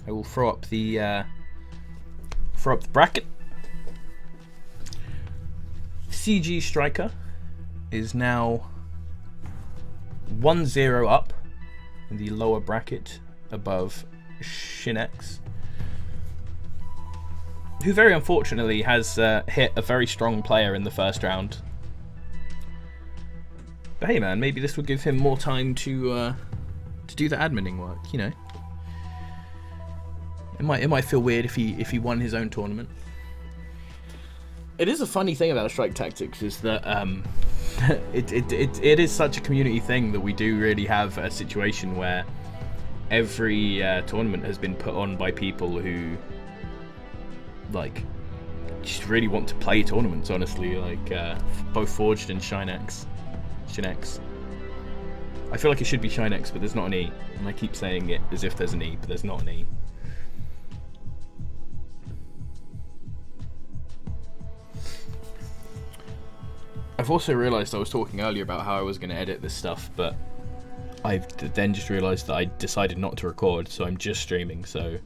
I will throw up the bracket. CG Striker is now 1-0 up in the lower bracket above Shin X, who very unfortunately has hit a very strong player in the first round. But hey man, maybe this would give him more time to do the adminning work, you know. It might feel weird if he won his own tournament. It is a funny thing about Strike Tactics is that it is such a community thing that we do really have a situation where every tournament has been put on by people who like just really want to play tournaments. Honestly, like both Forged and Shin X. I feel like it should be Shin X, but there's not an E, and I keep saying it as if there's an E, but there's not an E. I've also realised I was talking earlier about how I was going to edit this stuff, but I've then just realised that I decided not to record, so I'm just streaming, so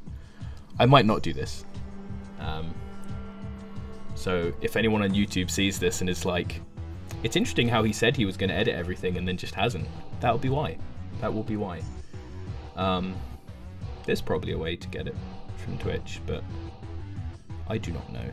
I might not do this. So if anyone on YouTube sees this and is like, it's interesting how he said he was going to edit everything and then just hasn't, that will be why. That will be why. There's probably a way to get it from Twitch, but I do not know.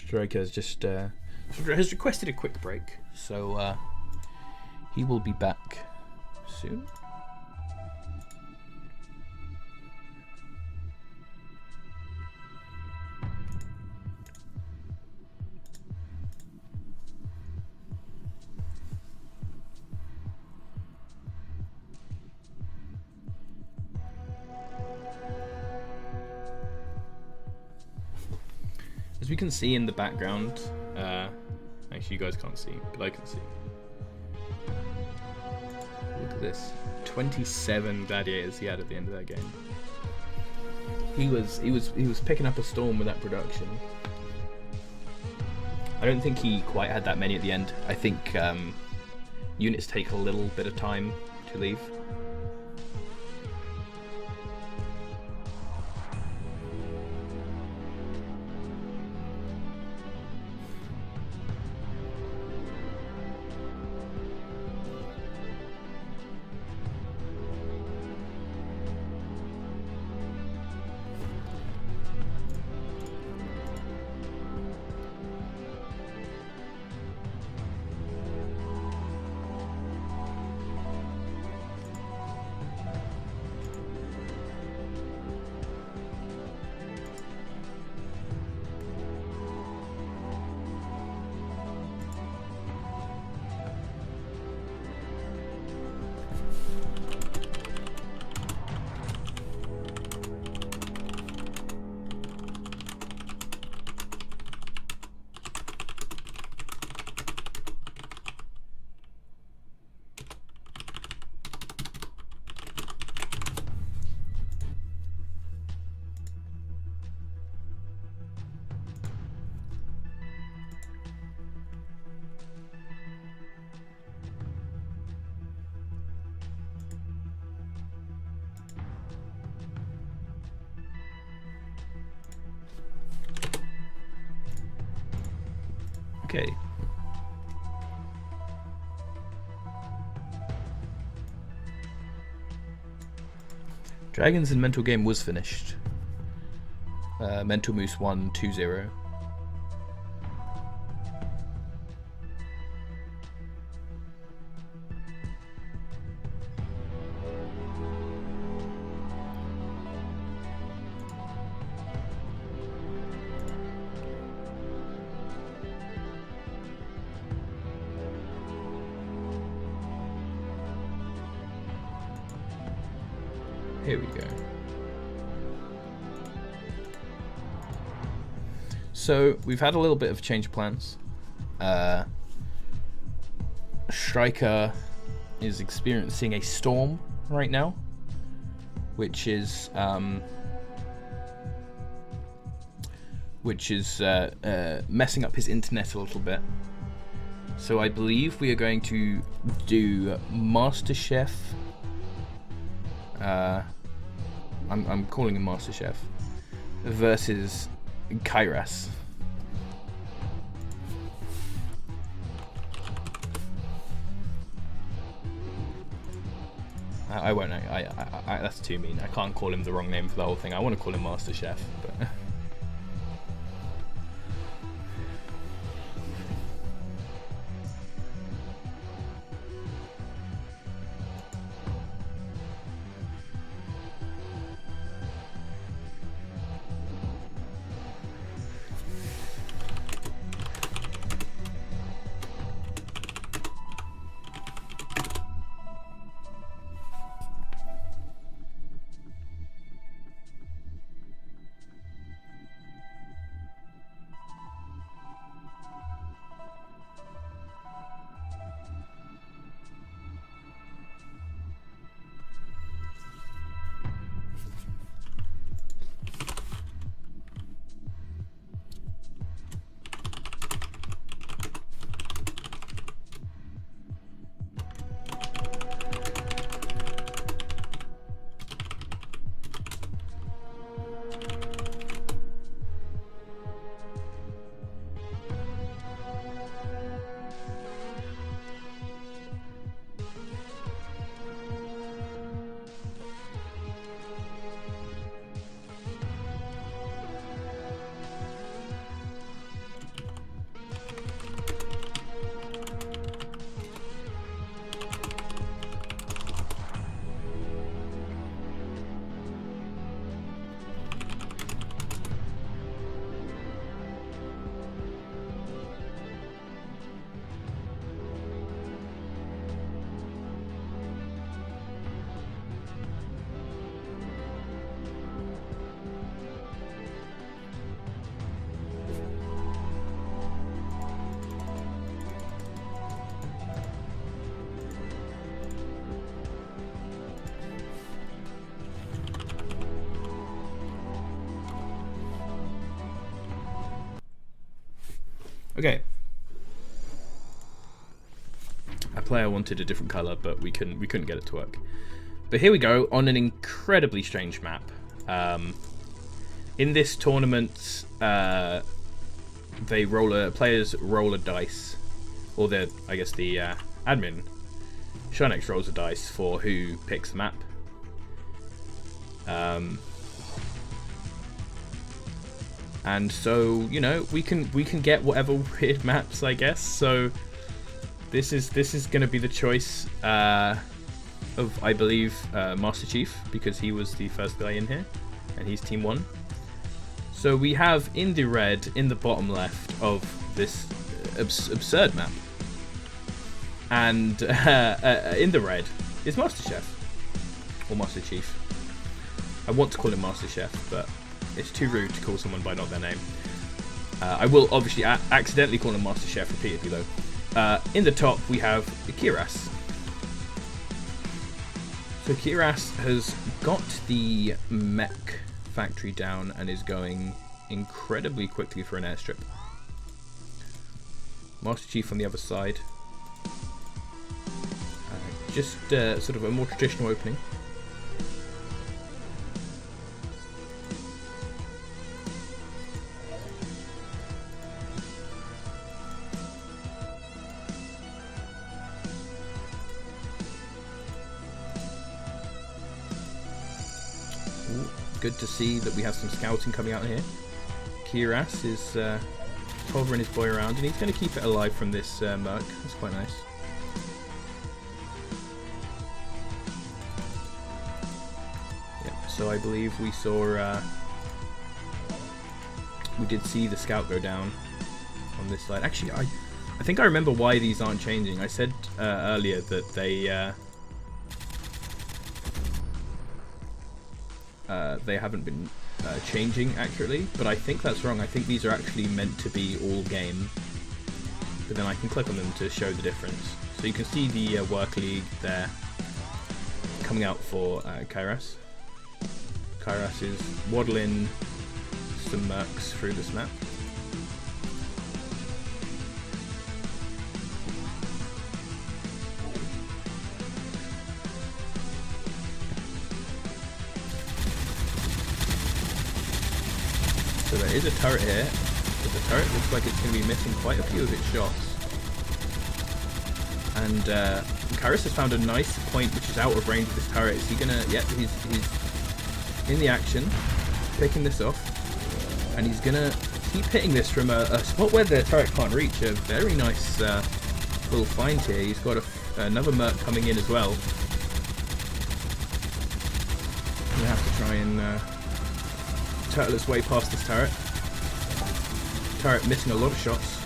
Striker has just has requested a quick break, so he will be back soon. As we can see in the background, actually you guys can't see, but I can see. Look at this, 27 gladiators he had at the end of that game. He was picking up a storm with that production. I don't think he quite had that many at the end. I think units take a little bit of time to leave. Okay. Dragons and Mental game was finished. Mental Moose won 2-0. Here we go. So we've had a little bit of change of plans. Striker is experiencing a storm right now, which is messing up his internet a little bit. So I believe we are going to do MasterChef. I'm calling him MasterChef versus Kairas. I won't. That's too mean. I can't call him the wrong name for the whole thing. I want to call him MasterChef, but. Okay. Our player wanted a different color, but we couldn't get it to work. But here we go on an incredibly strange map. In this tournament, players roll a dice, or I guess the admin, ShinX rolls a dice for who picks the map. And so, you know, we can get whatever weird maps, I guess. So this is going to be the choice of, I believe, Master Chief, because he was the first guy in here, and he's Team 1. So we have in the red, in the bottom left of this absurd map, and in the red is Master Chef or Master Chief. I want to call him Master Chef, but it's too rude to call someone by not their name. I will obviously accidentally call him Master Chef repeatedly though. In the top we have Kiras. So Kiras has got the mech factory down and is going incredibly quickly for an airstrip. Master Chief on the other side. Just sort of a more traditional opening. good to see that we have some scouting coming out here. Kiras is hovering his boy around, and he's going to keep it alive from this Merc. That's quite nice. Yep, so I believe we saw... we did see the scout go down on this side. Actually, I think I remember why these aren't changing. I said earlier that they haven't been changing accurately, but I think that's wrong. I think these are actually meant to be all game, but then I can click on them to show the difference. So you can see the work league there coming out for Kairas. Kairas is waddling some mercs through this map. So there is a turret here, but the turret looks like it's going to be missing quite a few of its shots. And Kairas has found a nice point which is out of range of this turret. Is he gonna... Yep, he's in the action, picking this off. And he's gonna keep hitting this from a spot where the turret can't reach. A very nice little find here. He's got another Merc coming in as well. I'm gonna have to try and turtle its way past this turret. Turret missing a lot of shots.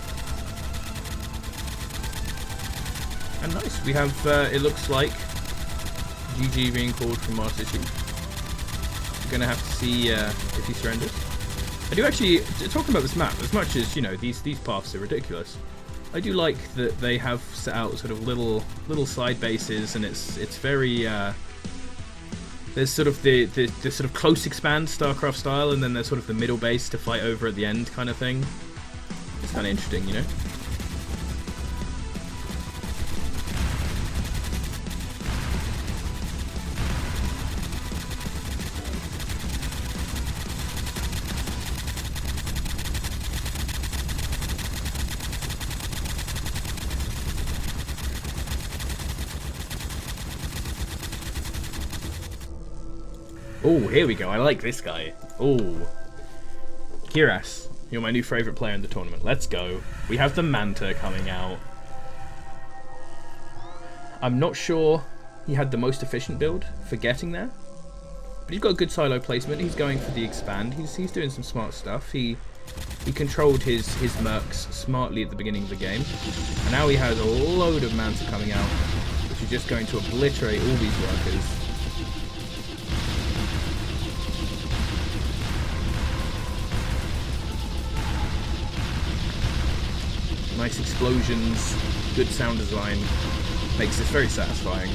And nice. We have, it looks like, GG being called from Master Chief. We're gonna have to see if he surrenders. I do actually, talking about this map, as much as, you know, these paths are ridiculous, I do like that they have set out sort of little side bases, and it's very, there's sort of the sort of close expand StarCraft style, and then there's sort of the middle base to fight over at the end kind of thing. It's kind of interesting, you know? Oh, here we go. I like this guy. Oh. Kiras, you're my new favourite player in the tournament. Let's go. We have the Manta coming out. I'm not sure he had the most efficient build for getting there, but he's got a good silo placement. He's going for the expand. He's doing some smart stuff. He controlled his mercs smartly at the beginning of the game, and now he has a load of Manta coming out, which is just going to obliterate all these workers. Nice explosions, good sound design, makes this very satisfying.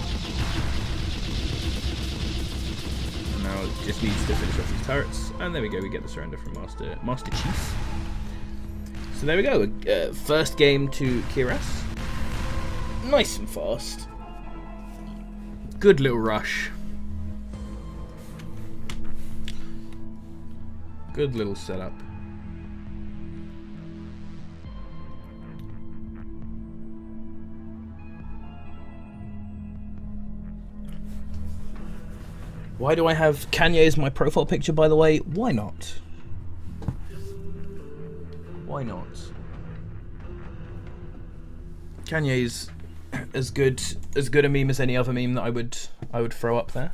And now it just needs to finish off these turrets, and there we go, we get the surrender from Master Chief. So there we go, first game to Kiras. Nice and fast. Good little rush. Good little setup. Why do I have Kanye as my profile picture, by the way? Why not? Why not? Kanye's as good a meme as any other meme that I would throw up there.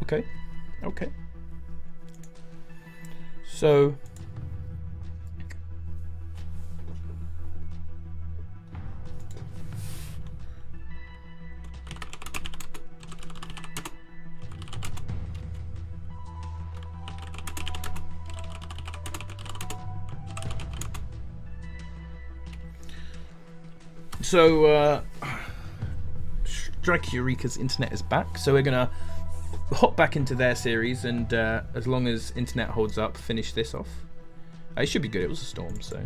Okay. Okay. So Strike Eureka's internet is back, so we're gonna hop back into their series, and as long as internet holds up, finish this off. It should be good. It was a storm, so.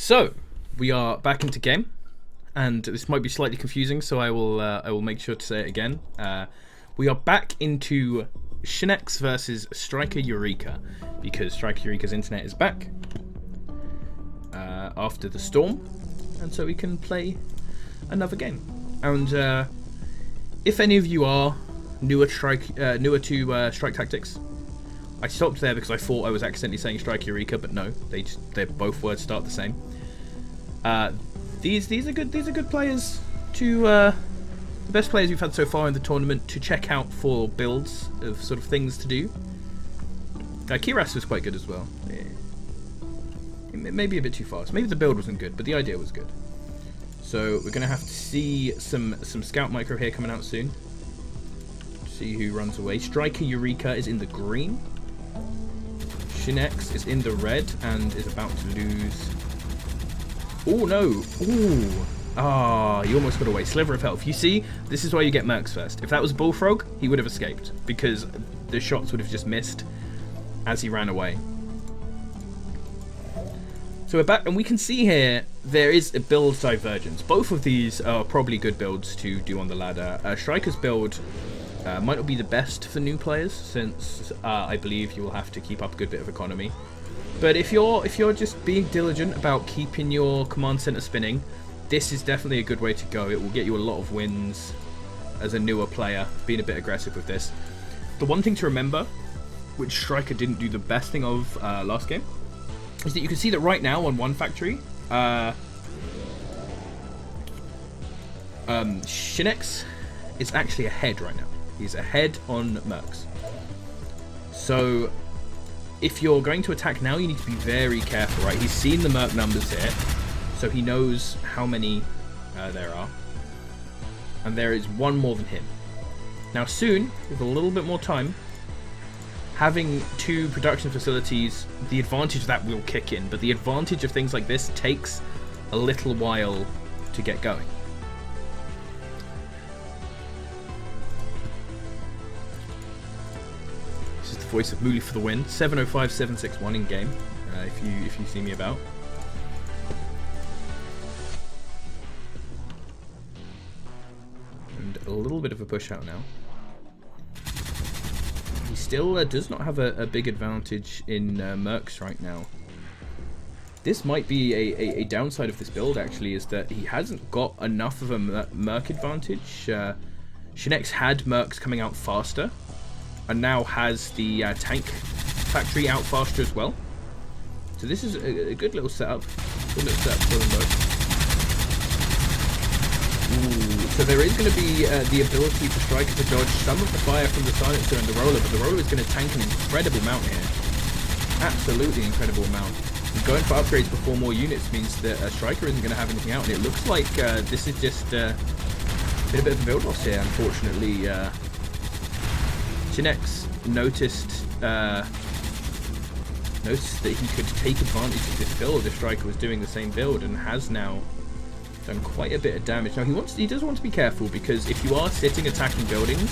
So we are back into game, and this might be slightly confusing, so I will make sure to say it again. We are back into Shin X versus Striker Eureka, because Striker Eureka's internet is back after the storm, and so we can play another game. And if any of you are newer to Strike Tactics, I stopped there because I thought I was accidentally saying Strike Eureka, but no, they both words start the same. These are good players to the best players we've had so far in the tournament to check out for builds of sort of things to do. Kiras was quite good as well. Maybe a bit too fast. Maybe the build wasn't good, but the idea was good. So we're gonna have to see some scout micro here coming out soon. See who runs away. Striker Eureka is in the green. Shin X is in the red and is about to lose. Oh no! Ooh! Ah, he almost got away. Sliver of health. You see, this is why you get mercs first. If that was Bullfrog, he would have escaped because the shots would have just missed as he ran away. So we're back, and we can see here there is a build divergence. Both of these are probably good builds to do on the ladder. Striker's build might not be the best for new players, since I believe you will have to keep up a good bit of economy. But if you're just being diligent about keeping your command center spinning, this is definitely a good way to go. It will get you a lot of wins as a newer player, being a bit aggressive with this. The one thing to remember, which Striker didn't do the best thing of last game, is that you can see that right now on one factory, Shin X is actually ahead right now. He's ahead on mercs. So if you're going to attack now, you need to be very careful, right? He's seen the merc numbers here, so he knows how many there are. And there is one more than him. Now soon, with a little bit more time, having two production facilities, the advantage of that will kick in, but the advantage of things like this takes a little while to get going. This is the voice of Mooley for the win. 705-761 in game, if you see me about. And a little bit of a push out now. He still does not have a big advantage in mercs right now. This might be a downside of this build, actually, is that he hasn't got enough of a merc advantage. Shin X had mercs coming out faster, and now has the tank factory out faster as well. So this is a good little setup. Good little setup for them both. Ooh, so there is going to be the ability for Striker to dodge some of the fire from the silencer and the roller, but the roller is going to tank an incredible amount here. Absolutely incredible amount. And going for upgrades before more units means that Striker isn't going to have anything out, and it looks like this is just a bit of a build loss here, unfortunately. Shin X noticed that he could take advantage of this build if Striker was doing the same build, and has now done quite a bit of damage. Now he does want to be careful, because if you are sitting attacking buildings,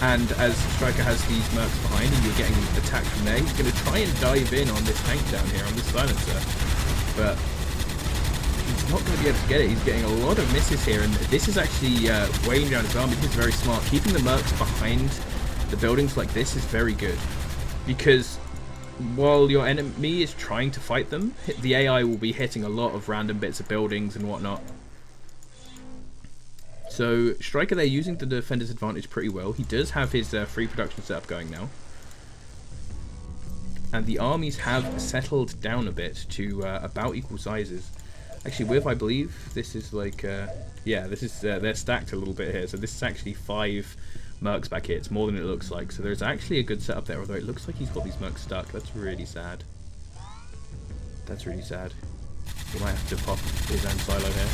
and as Striker has these mercs behind and you're getting attacked from there, he's going to try and dive in on this tank down here, on this silencer. But he's not going to be able to get it. He's getting a lot of misses here, and this is actually weighing down his army. He's very smart. Keeping the mercs behind the buildings like this is very good, because while your enemy is trying to fight them, the AI will be hitting a lot of random bits of buildings and whatnot. So Striker there using the defender's advantage pretty well. He does have his free production setup going now. And the armies have settled down a bit to about equal sizes. Actually, with, I believe, this is like, yeah, this is, they're stacked a little bit here. So this is actually 5 mercs back here. It's more than it looks like. So there's actually a good setup there, although it looks like he's got these mercs stuck. That's really sad. That's really sad. He might have to pop his own silo here.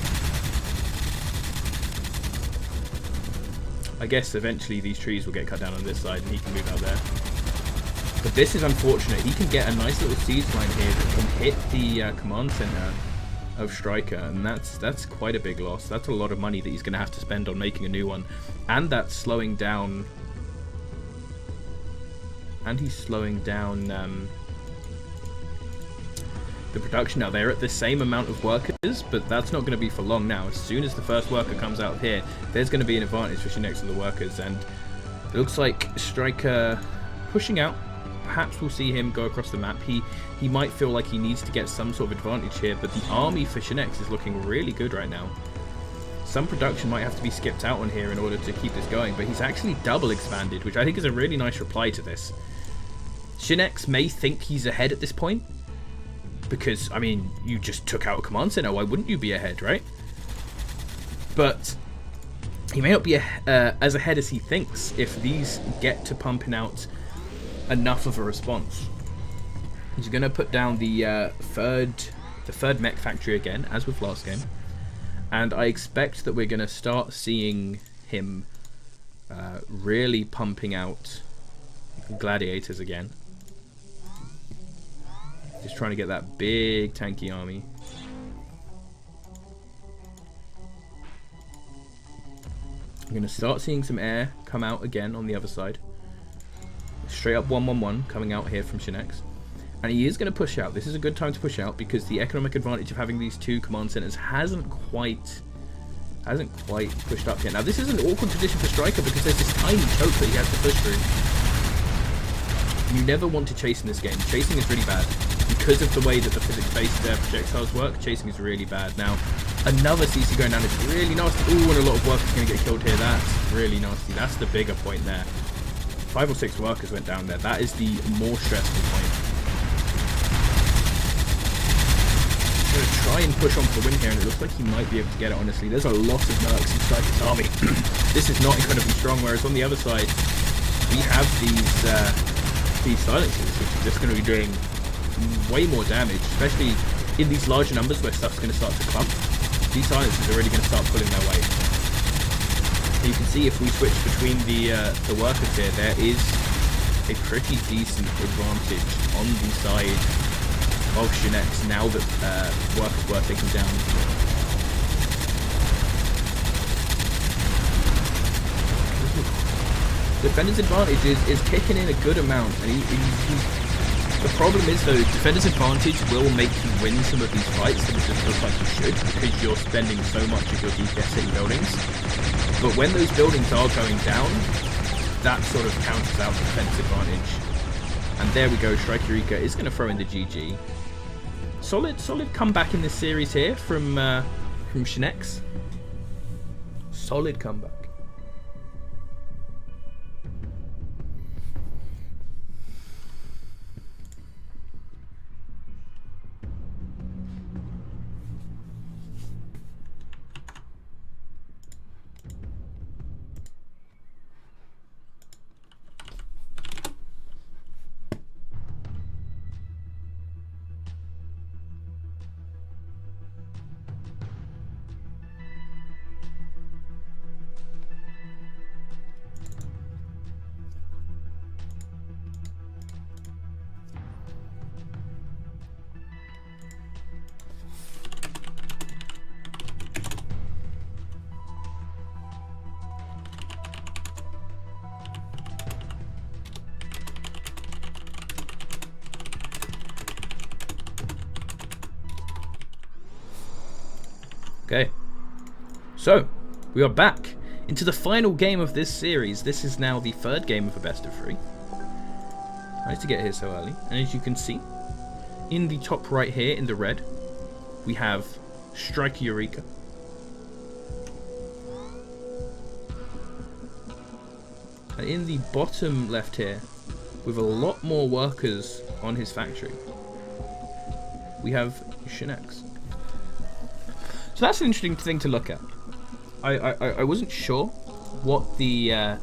I guess eventually these trees will get cut down on this side and he can move out there. But this is unfortunate. He can get a nice little siege line here that can hit the command center of Striker, and that's quite a big loss. That's a lot of money that he's going to have to spend on making a new one. And that's slowing down... And he's slowing down the production. Now they're at the same amount of workers, but that's not going to be for long now. As soon as the first worker comes out here, there's going to be an advantage for Shin X and the workers, and it looks like Striker pushing out. Perhaps we'll see him go across the map. He might feel like he needs to get some sort of advantage here, but the army for Shin X is looking really good right now. Some production might have to be skipped out on here in order to keep this going, but he's actually double expanded, which I think is a really nice reply to this. Shin X may think he's ahead at this point, because, I mean, you just took out a command center. Why wouldn't you be ahead, right? But he may not be as ahead as he thinks if these get to pumping out enough of a response. He's going to put down the third mech factory again, as with last game. And I expect that we're going to start seeing him really pumping out gladiators again. Just trying to get that big tanky army. I'm going to start seeing some air come out again on the other side. Straight up 1-1-1 coming out here from Shin X. And he is going to push out. This is a good time to push out because the economic advantage of having these two command centers hasn't quite pushed up yet. Now this is an awkward position for Striker because there's this tiny choke that he has to push through. You never want to chase in this game. Chasing is really bad. Because of the way that the physics-based projectiles work, chasing is really bad. Now, another CC going down is really nasty. Ooh, and a lot of workers going to get killed here. That's really nasty. That's the bigger point there. 5 or 6 workers went down there. That is the more stressful point. I'm going to try and push on for the win here, and it looks like he might be able to get it, honestly. There's a lot of mercs in Striker's army. This is not incredibly strong, whereas on the other side, we have these silencers, which are just going to be doing way more damage, especially in these larger numbers where stuff's going to start to clump. These silencers are really going to start pulling their weight. And you can see if we switch between the workers here, there is a pretty decent advantage on the side of Shin X now that workers were taken down. Defender's advantage is kicking in a good amount, and the problem is though, defender's advantage will make you win some of these fights that it just looks like you should, because you're spending so much of your DPS hitting buildings. But when those buildings are going down, that sort of counters out the defense advantage. And there we go, Striker is going to throw in the GG. Solid comeback in this series here from Shin X. Solid comeback. Okay, so we are back into the final game of this series. This is now the third game of a best of 3. Nice to get here so early. And as you can see, in the top right here in the red, we have Strike Eureka. And in the bottom left here, with a lot more workers on his factory, we have Shin X. So that's an interesting thing to look at. I wasn't sure what the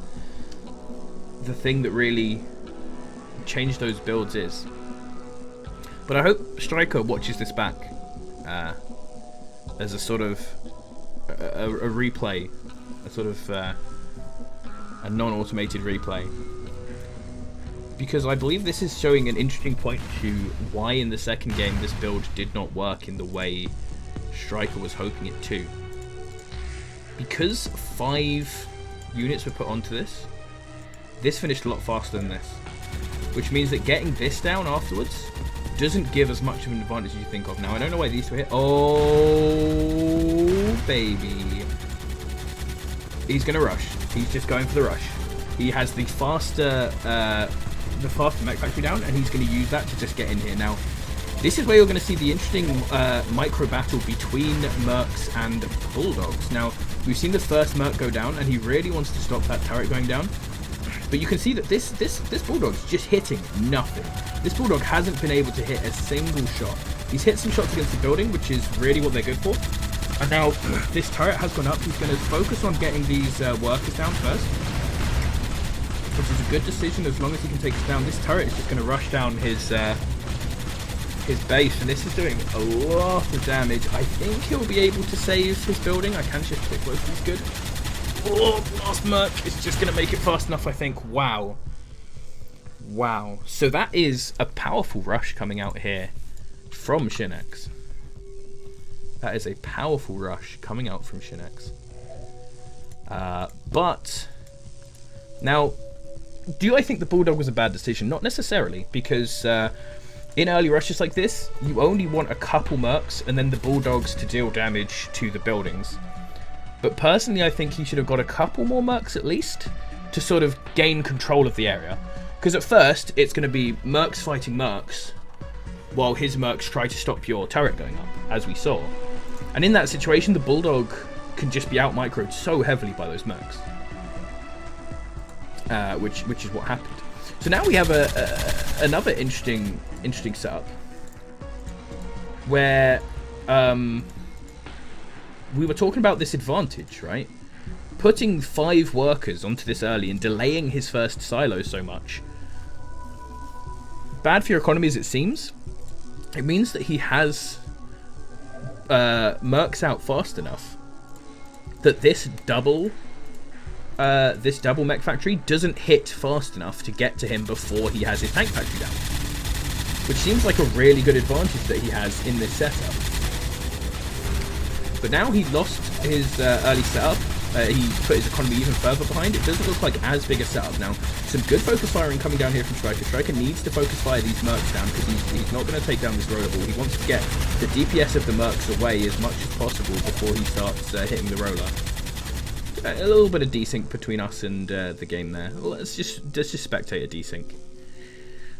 thing that really changed those builds is, but I hope Striker watches this back as a sort of a replay, a sort of a non-automated replay, because I believe this is showing an interesting point to why in the second game this build did not work in the way Striker was hoping it to. Because 5 units were put onto this finished a lot faster than this, which means that getting this down afterwards doesn't give as much of an advantage as you think of. Now, I don't know why these two hit. Oh, baby. He's going to rush. He's just going for the rush. He has the faster mech factory down, and he's going to use that to just get in here. Now, this is where you're going to see the interesting micro battle between mercs and bulldogs. Now, we've seen the first merc go down, and he really wants to stop that turret going down. But you can see that this bulldog's just hitting nothing. This bulldog hasn't been able to hit a single shot. He's hit some shots against the building, which is really what they're good for. And now this turret has gone up. He's going to focus on getting these workers down first, which is a good decision as long as he can take us down. This turret is just going to rush down his base, and this is doing a lot of damage. I think he'll be able to save his building. I can shift quick work. He's good. Oh, last merc is just going to make it fast enough, I think. Wow. Wow. So that is a powerful rush coming out here from ShinX. That is a powerful rush coming out from ShinX. But now, do I think the bulldog was a bad decision? Not necessarily, because in early rushes like this, you only want a couple mercs and then the bulldogs to deal damage to the buildings. But personally, I think he should have got a couple more mercs at least to sort of gain control of the area. Because at first, it's going to be mercs fighting mercs while his mercs try to stop your turret going up, as we saw. And in that situation, the bulldog can just be out-microed so heavily by those mercs. Which is what happened. So now we have another interesting setup where we were talking about this advantage, right? Putting 5 workers onto this early and delaying his first silo so much. Bad for your economy as it seems. It means that he has mercs out fast enough that this double mech factory doesn't hit fast enough to get to him before he has his tank factory down. Which seems like a really good advantage that he has in this setup. But now he's lost his early setup. He put his economy even further behind. It doesn't look like as big a setup now. Some good focus firing coming down here from Striker. Striker needs to focus fire these mercs down because he's not going to take down this rollerball. He wants to get the DPS of the mercs away as much as possible before he starts hitting the roller. A little bit of desync between us and the game there. Let's just spectate a desync.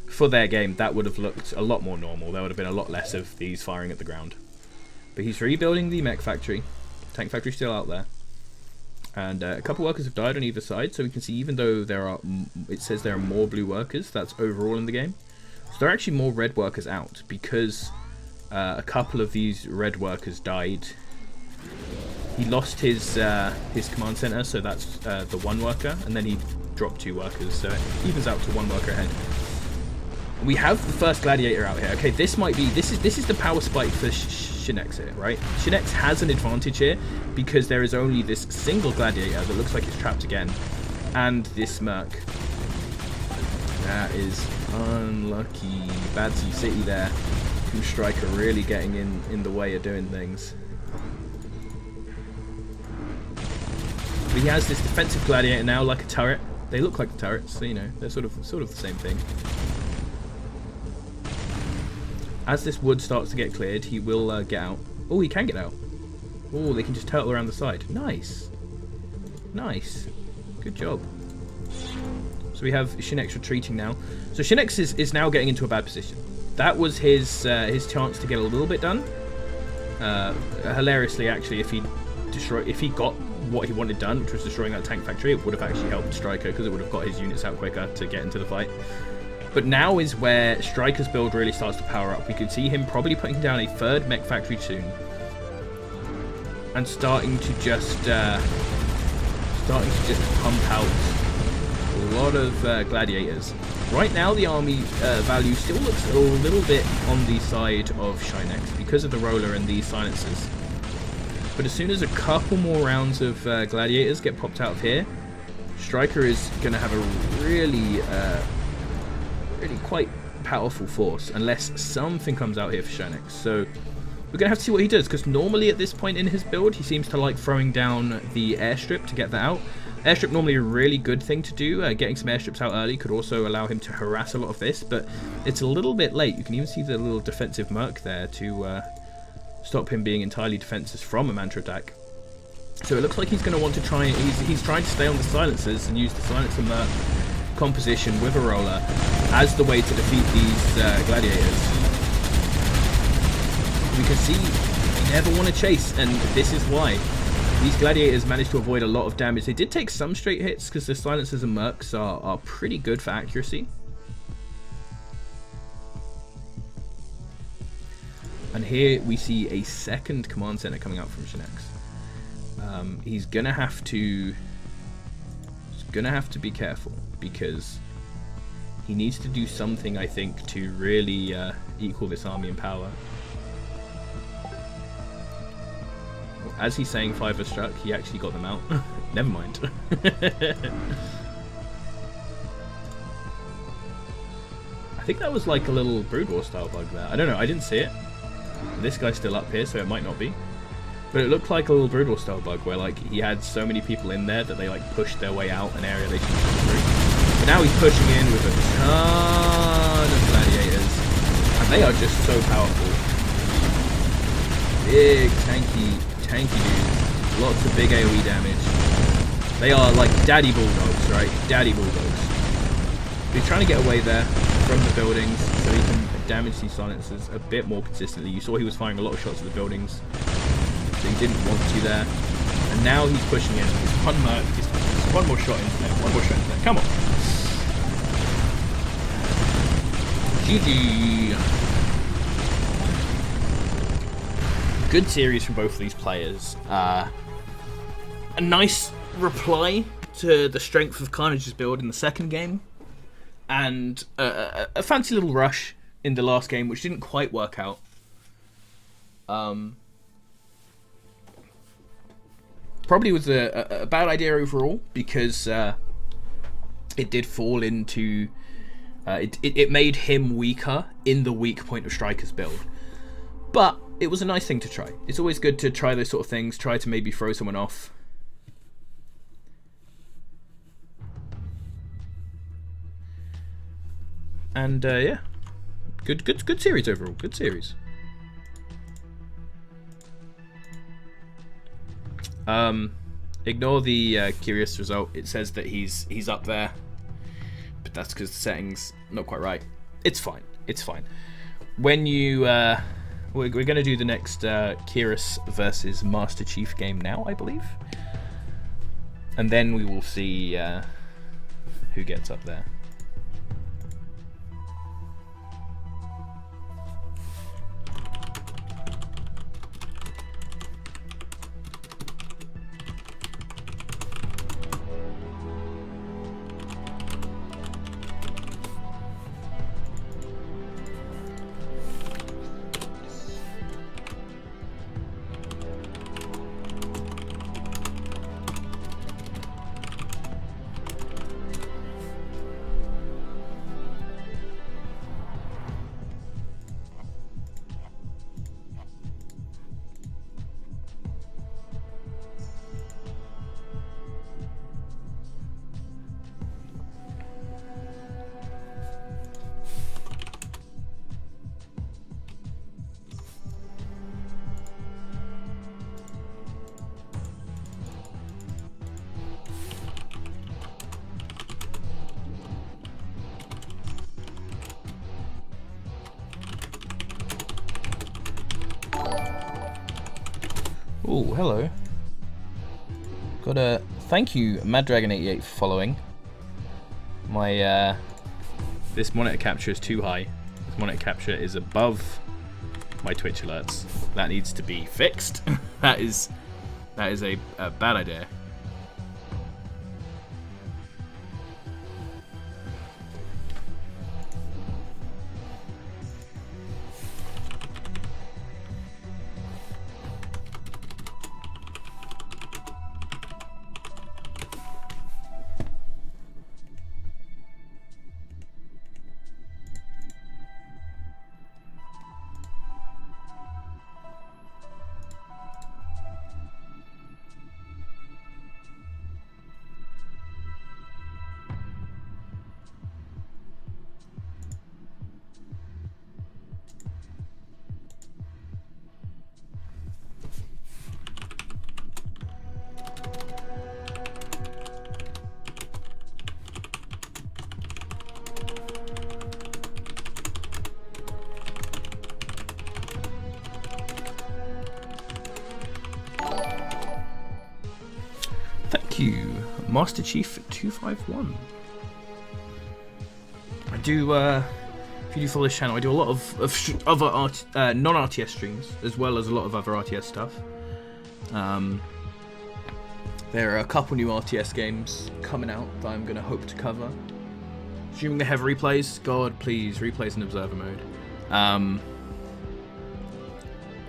For their game, that would have looked a lot more normal. There would have been a lot less of these firing at the ground. But he's rebuilding the mech factory. Tank factory still out there. And a couple workers have died on either side, so we can see even though it says there are more blue workers, that's overall in the game. So there are actually more red workers out because a couple of these red workers died. He lost his command center, so that's the 1 worker, and then he dropped 2 workers, so it evens out to 1 worker ahead. We have the first gladiator out here. Okay, this is the power spike for ShinX here, right? ShinX has an advantage here because there is only this single gladiator that looks like it's trapped again, and this merc. That is unlucky. Badsy City there. From Striker really getting in the way of doing things. But he has this defensive gladiator now, like a turret. They look like the turrets, so you know they're sort of the same thing. As this wood starts to get cleared, he will get out. Oh, he can get out. Oh, they can just turtle around the side. Nice. Nice. Good job. So we have ShinX retreating now. So ShinX is now getting into a bad position. That was his chance to get a little bit done. Hilariously, actually, if he got what he wanted done, which was destroying that tank factory, it would have actually helped Striker because it would have got his units out quicker to get into the fight. But now is where Striker's build really starts to power up. We could see him probably putting down a 3rd mech factory soon. And starting to just pump out a lot of gladiators. Right now the army value still looks a little bit on the side of ShinX because of the roller and these silencers. But as soon as a couple more rounds of gladiators get popped out of here, Striker is going to have a really quite powerful force, unless something comes out here for ShinX. So we're going to have to see what he does, because normally at this point in his build, he seems to like throwing down the airstrip to get that out. Airstrip normally a really good thing to do. Getting some airstrips out early could also allow him to harass a lot of this, but it's a little bit late. You can even see the little defensive merc there to stop him being entirely defenseless from a mantra attack. So it looks like he's going to want to try. He's trying to stay on the silencers and use the silencer merc composition with a roller as the way to defeat these gladiators. We can see they never want to chase, and this is why. These gladiators managed to avoid a lot of damage. They did take some straight hits because the silencers and mercs are pretty good for accuracy. And here we see a second command center coming out from ShinX. He's gonna have to be careful because he needs to do something, I think, to really equal this army in power. As he's saying 5 are struck, he actually got them out. Never mind. I think that was like a little Brood War style bug there. I don't know, I didn't see it. This guy's still up here, so it might not be. But it looked like a little Brood War style bug where like he had so many people in there that they like pushed their way out an area they shouldn't come through. But now he's pushing in with a ton of gladiators. And they are just so powerful. Big tanky dudes. Lots of big AoE damage. They are like daddy bulldogs, right? Daddy bulldogs. He's trying to get away there from the buildings so he can damage these silencers a bit more consistently. You saw he was firing a lot of shots at the buildings, so he didn't want to there. And now he's pushing in. There's one more shot into there. One more shot into there. Come on. GG. Good series from both of these players. A nice reply to the strength of Carnage's build in the second game, and a fancy little rush in the last game, which didn't quite work out. Probably was a bad idea overall because it did fall into... it made him weaker in the weak point of Striker's build. But it was a nice thing to try. It's always good to try those sort of things, try to maybe throw someone off. And yeah, good series overall. Good series. Ignore the curious result. It says that he's up there, but that's because the settings not quite right. It's fine. It's fine. When you we're going to do the next Kyrus versus Master Chief game now, I believe, and then we will see who gets up there. Oh, hello. Got a thank you, MadDragon88, for following. My this monitor capture is too high. This monitor capture is above my Twitch alerts. That needs to be fixed. that is a bad idea. Thank you, Master Chief 251. I do. If you do follow this channel, I do a lot of other non-RTS streams as well as a lot of other RTS stuff. There are a couple new RTS games coming out that I'm going to hope to cover. Assuming they have replays, God, please, replays in Observer mode.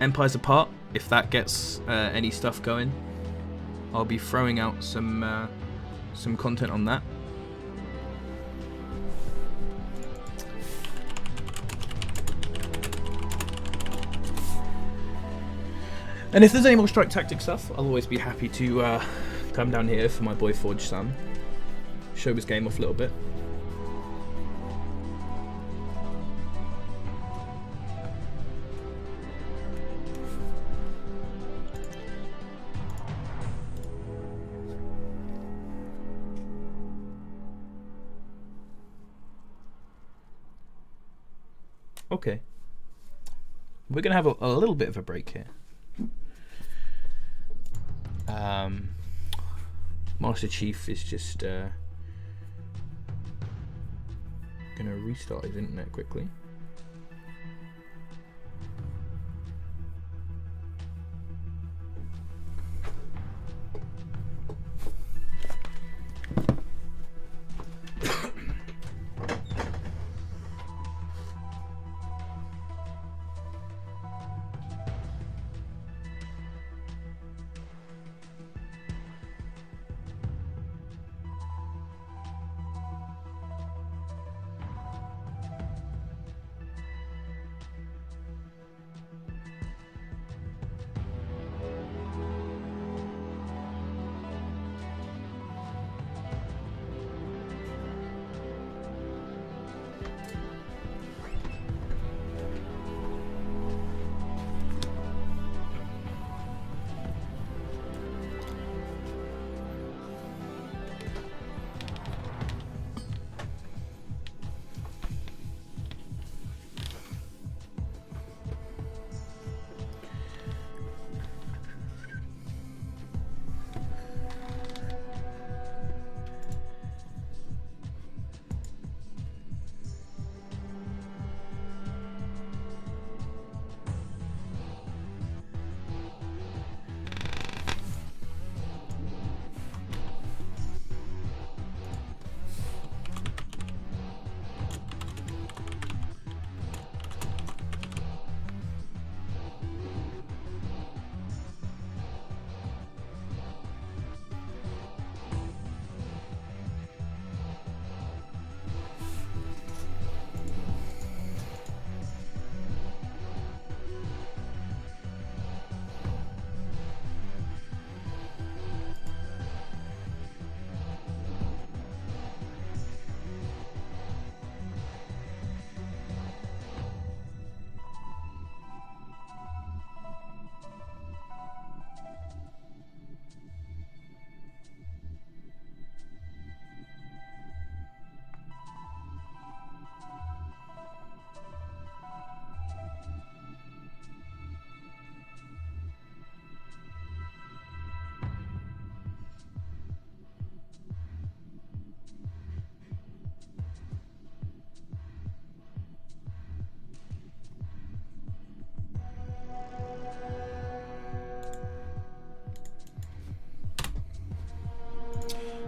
Empires Apart, if that gets any stuff going, I'll be throwing out some content on that. And if there's any more Strike Tactics stuff, I'll always be happy to come down here for my boy Forge Sun, show his game off a little bit. Okay, we're gonna have a little bit of a break here. Master Chief is just gonna restart his internet quickly.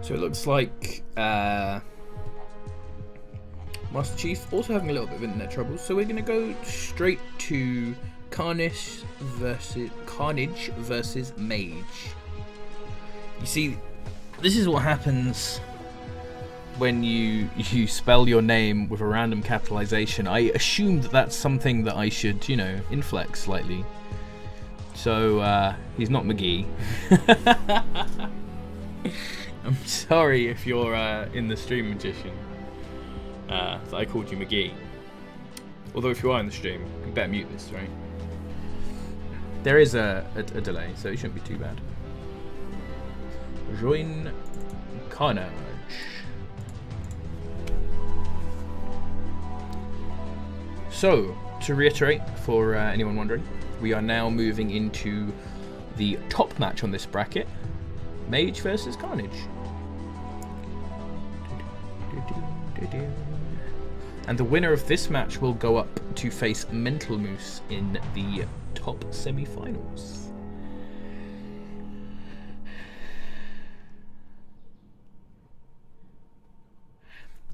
So it looks like Master Chief also having a little bit of internet trouble. So we're gonna go straight to Carnage versus Mage. You see, this is what happens when you spell your name with a random capitalization. I assumed that that's something that I should, you know, inflect slightly. So he's not McGee. I'm sorry if you're in the stream, Magician, that I called you McGee. Although if you are in the stream, you better mute this, right? There is a delay, so it shouldn't be too bad. Join Carnage. So, to reiterate, for anyone wondering, we are now moving into the top match on this bracket, Mage versus Carnage. And the winner of this match will go up to face Mental Moose in the top semi-finals.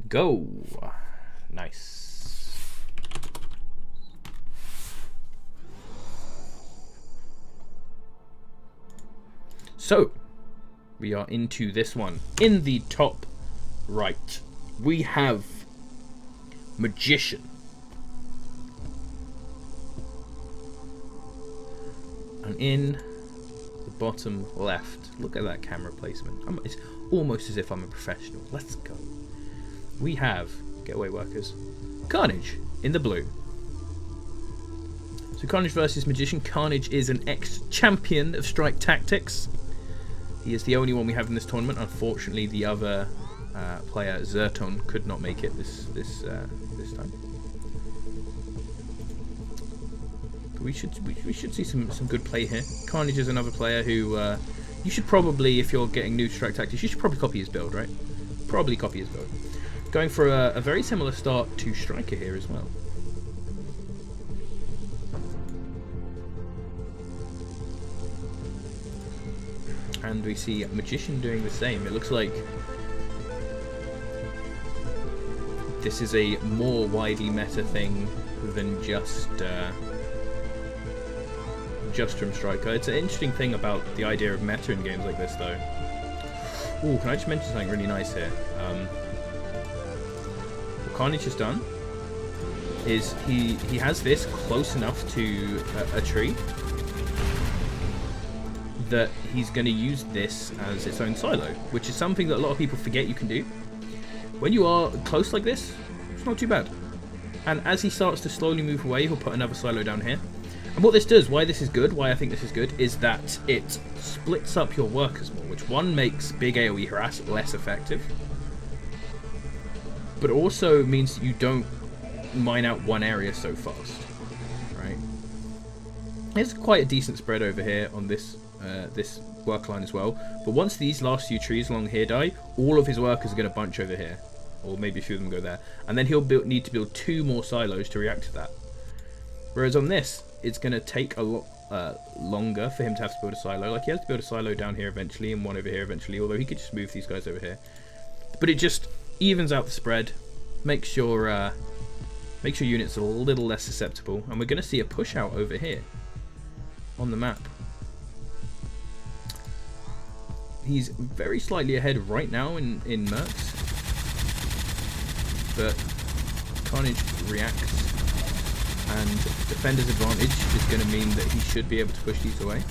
Go! Nice. So, we are into this one. In the top right, we have Magician. And in the bottom left, look at that camera placement. It's almost as if I'm a professional. Let's go. We have, getaway workers, Carnage in the blue. So Carnage versus Magician. Carnage is an ex-champion of Strike Tactics. He is the only one we have in this tournament. Unfortunately, the other player, Zerton, could not make it this time. But we should see some good play here. Carnage is another player who you should probably, if you're getting new Strike Tactics, you should probably copy his build, right? Probably copy his build. Going for a very similar start to Striker here as well. And we see Magician doing the same. It looks like this is a more widely meta thing than just from Striker. It's an interesting thing about the idea of meta in games like this, though. Oh, can I just mention something really nice here? What Carnage has done is he has this close enough to a tree that he's going to use this as its own silo, which is something that a lot of people forget you can do. When you are close like this, it's not too bad. And as he starts to slowly move away, he'll put another silo down here. And what this does, why this is good, why I think this is good, is that it splits up your workers more, which one makes big AoE harass less effective, but also means that you don't mine out one area so fast, right? There's quite a decent spread over here on this this work line as well, but once these last few trees along here die, all of his workers are going to bunch over here, or maybe a few of them go there, and then he'll need to build 2 more silos to react to that. Whereas on this, it's going to take a lot longer for him to have to build a silo. Like, he has to build a silo down here eventually, and one over here eventually, although he could just move these guys over here. But it just evens out the spread, makes your units a little less susceptible, and we're going to see a push out over here on the map. He's very slightly ahead right now in Mercs, but Carnage reacts, and Defender's advantage is going to mean that he should be able to push these away.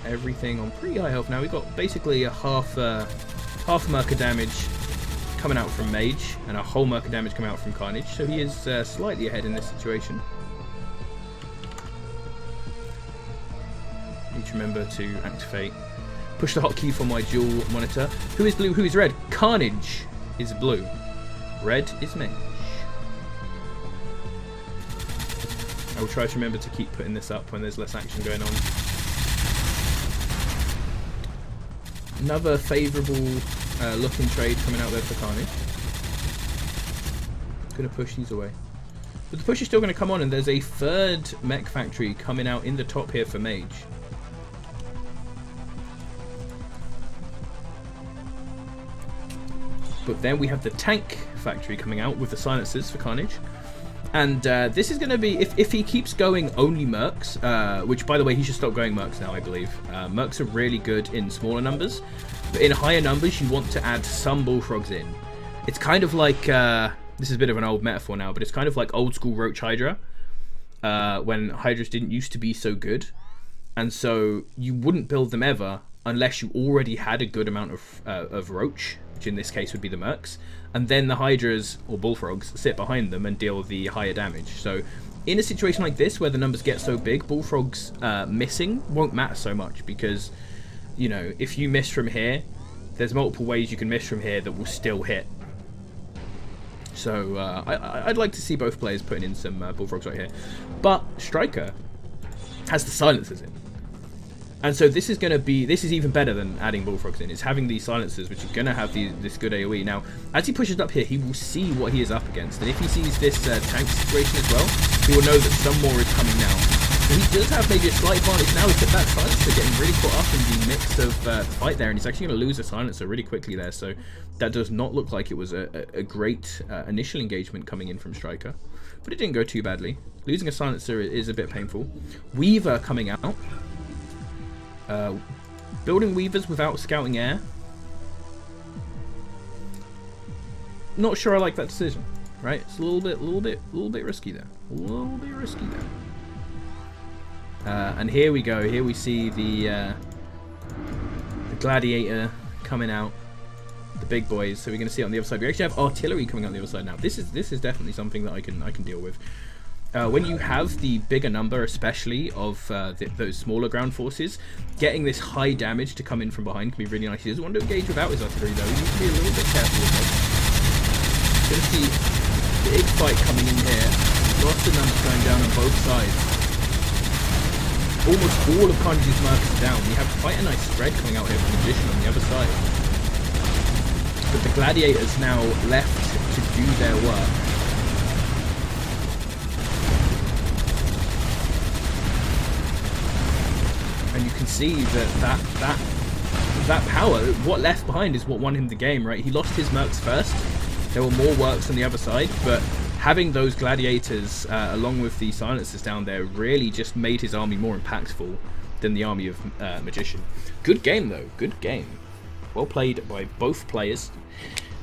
Everything on pretty high health now. We've got basically a half Merca damage coming out from Mage, and a whole Merca damage coming out from Carnage, so he is slightly ahead in this situation. Need to remember to activate, push the hotkey for my dual monitor. Who is blue? Who is red? Carnage is blue. Red is Mage. I will try to remember to keep putting this up when there's less action going on. Another favourable looking trade coming out there for Carnage. Going to push these away. But the push is still going to come on, and there's a third mech factory coming out in the top here for Mage. But then we have the tank factory coming out with the silencers for Carnage. And this is going to be, if he keeps going only Mercs, which by the way, he should stop going Mercs now, I believe. Mercs are really good in smaller numbers, but in higher numbers, you want to add some Bullfrogs in. It's kind of like, this is a bit of an old metaphor now, but it's kind of like old school Roach Hydra, when Hydras didn't used to be so good. And so you wouldn't build them ever unless you already had a good amount of Roach, which in this case would be the Mercs, and then the Hydras or Bullfrogs sit behind them and deal the higher damage. So in a situation like this where the numbers get so big, Bullfrogs missing won't matter so much, because, you know, if you miss from here, there's multiple ways you can miss from here that will still hit. So I'd like to see both players putting in some Bullfrogs right here. But Striker has the silencers in. And so this is going to be, this is even better than adding bullfrogs in. It's having these silencers, which are going to have this good AoE. Now, as he pushes up here, he will see what he is up against. And if he sees this tank situation as well, he will know that some more is coming now. So he does have maybe a slight advantage now. Look at that silencer getting really caught up in the mix of the fight there. And he's actually going to lose a silencer really quickly there. So that does not look like it was a great initial engagement coming in from Striker. But it didn't go too badly. Losing a silencer is a bit painful. Weaver coming out. Building Weavers without scouting air. Not sure I like that decision, right? It's a little bit risky there. A little bit risky there. And here we go. Here we see the Gladiator coming out. The big boys. So we're going to see it on the other side. We actually have artillery coming out on the other side now. This is definitely something that I can deal with. When you have the bigger number, especially of those smaller ground forces, getting this high damage to come in from behind can be really nice. He doesn't want to engage without his artillery though. He needs to be a little bit careful with this. Going to see big fight coming in here. Lots of numbers going down on both sides. Almost all of Carnage's mercs are down. We have quite a nice spread coming out here from Magician on the other side. But the Gladiators now left to do their work. And you can see that power, what left behind is what won him the game, right? He lost his mercs first. There were more works on the other side, but having those gladiators along with the silencers down there really just made his army more impactful than the army of Magician. Good game though, good game. Well played by both players.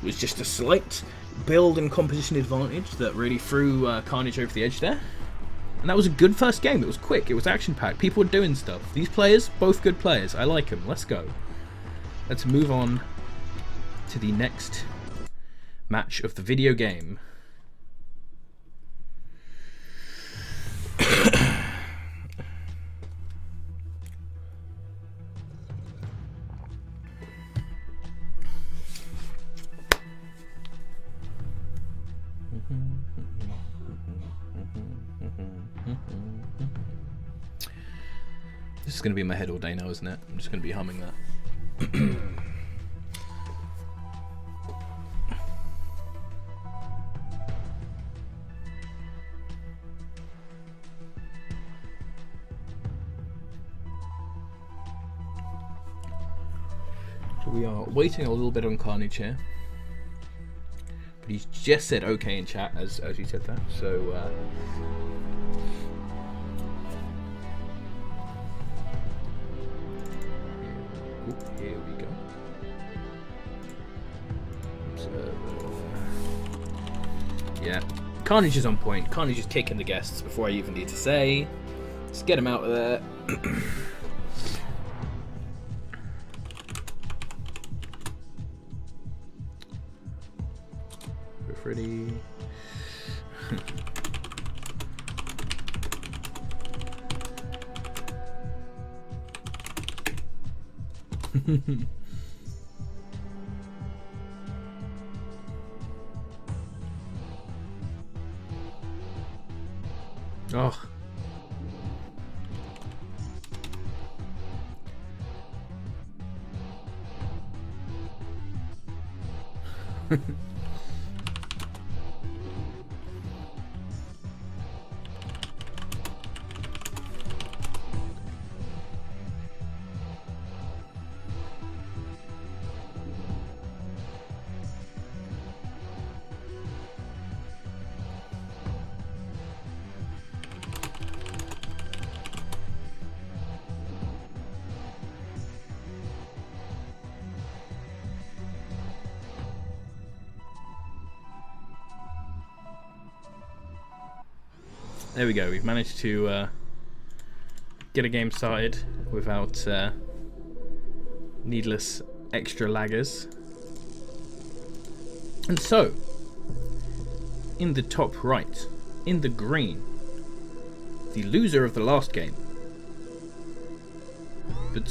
It was just a slight build and composition advantage that really threw Carnage over the edge there. And that was a good first game. It was quick. It was action-packed. People were doing stuff. These players, both good players. I like them. Let's go. Let's move on to the next match of the video game. This is going to be in my head all day now, isn't it? I'm just going to be humming that. So we are waiting a little bit on Carnage here. But he's just said okay in chat as he said that. So here we go. Yeah, Carnage is on point. Carnage is kicking the guests before I even need to say. Let's get him out of there. Go Freddy. Oh. There we go, we've managed to get a game started without needless extra laggers. And so, in the top right, in the green, the loser of the last game. But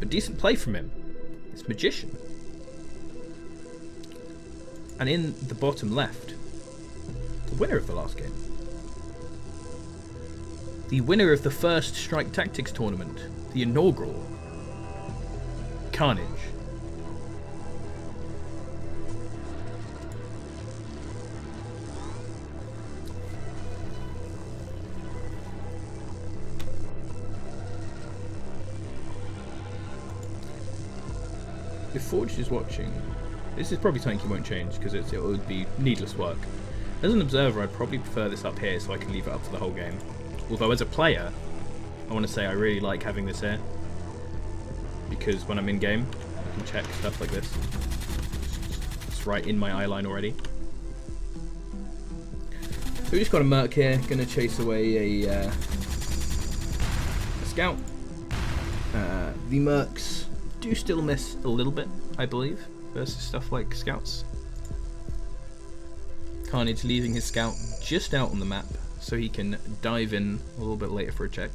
decent play from him. It's Magician. And in the bottom left, the winner of the last game. the winner of the first Strike Tactics Tournament, the inaugural Carnage. If Forge is watching, this is probably something he won't change because it would be needless work. As an observer, I'd probably prefer this up here so I can leave it up for the whole game. Although as a player, I want to say I really like having this here because when I'm in game, I can check stuff like this. It's right in my eye line already. So we just got a Merc here, gonna chase away a scout. The Mercs do still miss a little bit, I believe, versus stuff like scouts. Carnage leaving his scout just out on the map so he can dive in a little bit later for a check.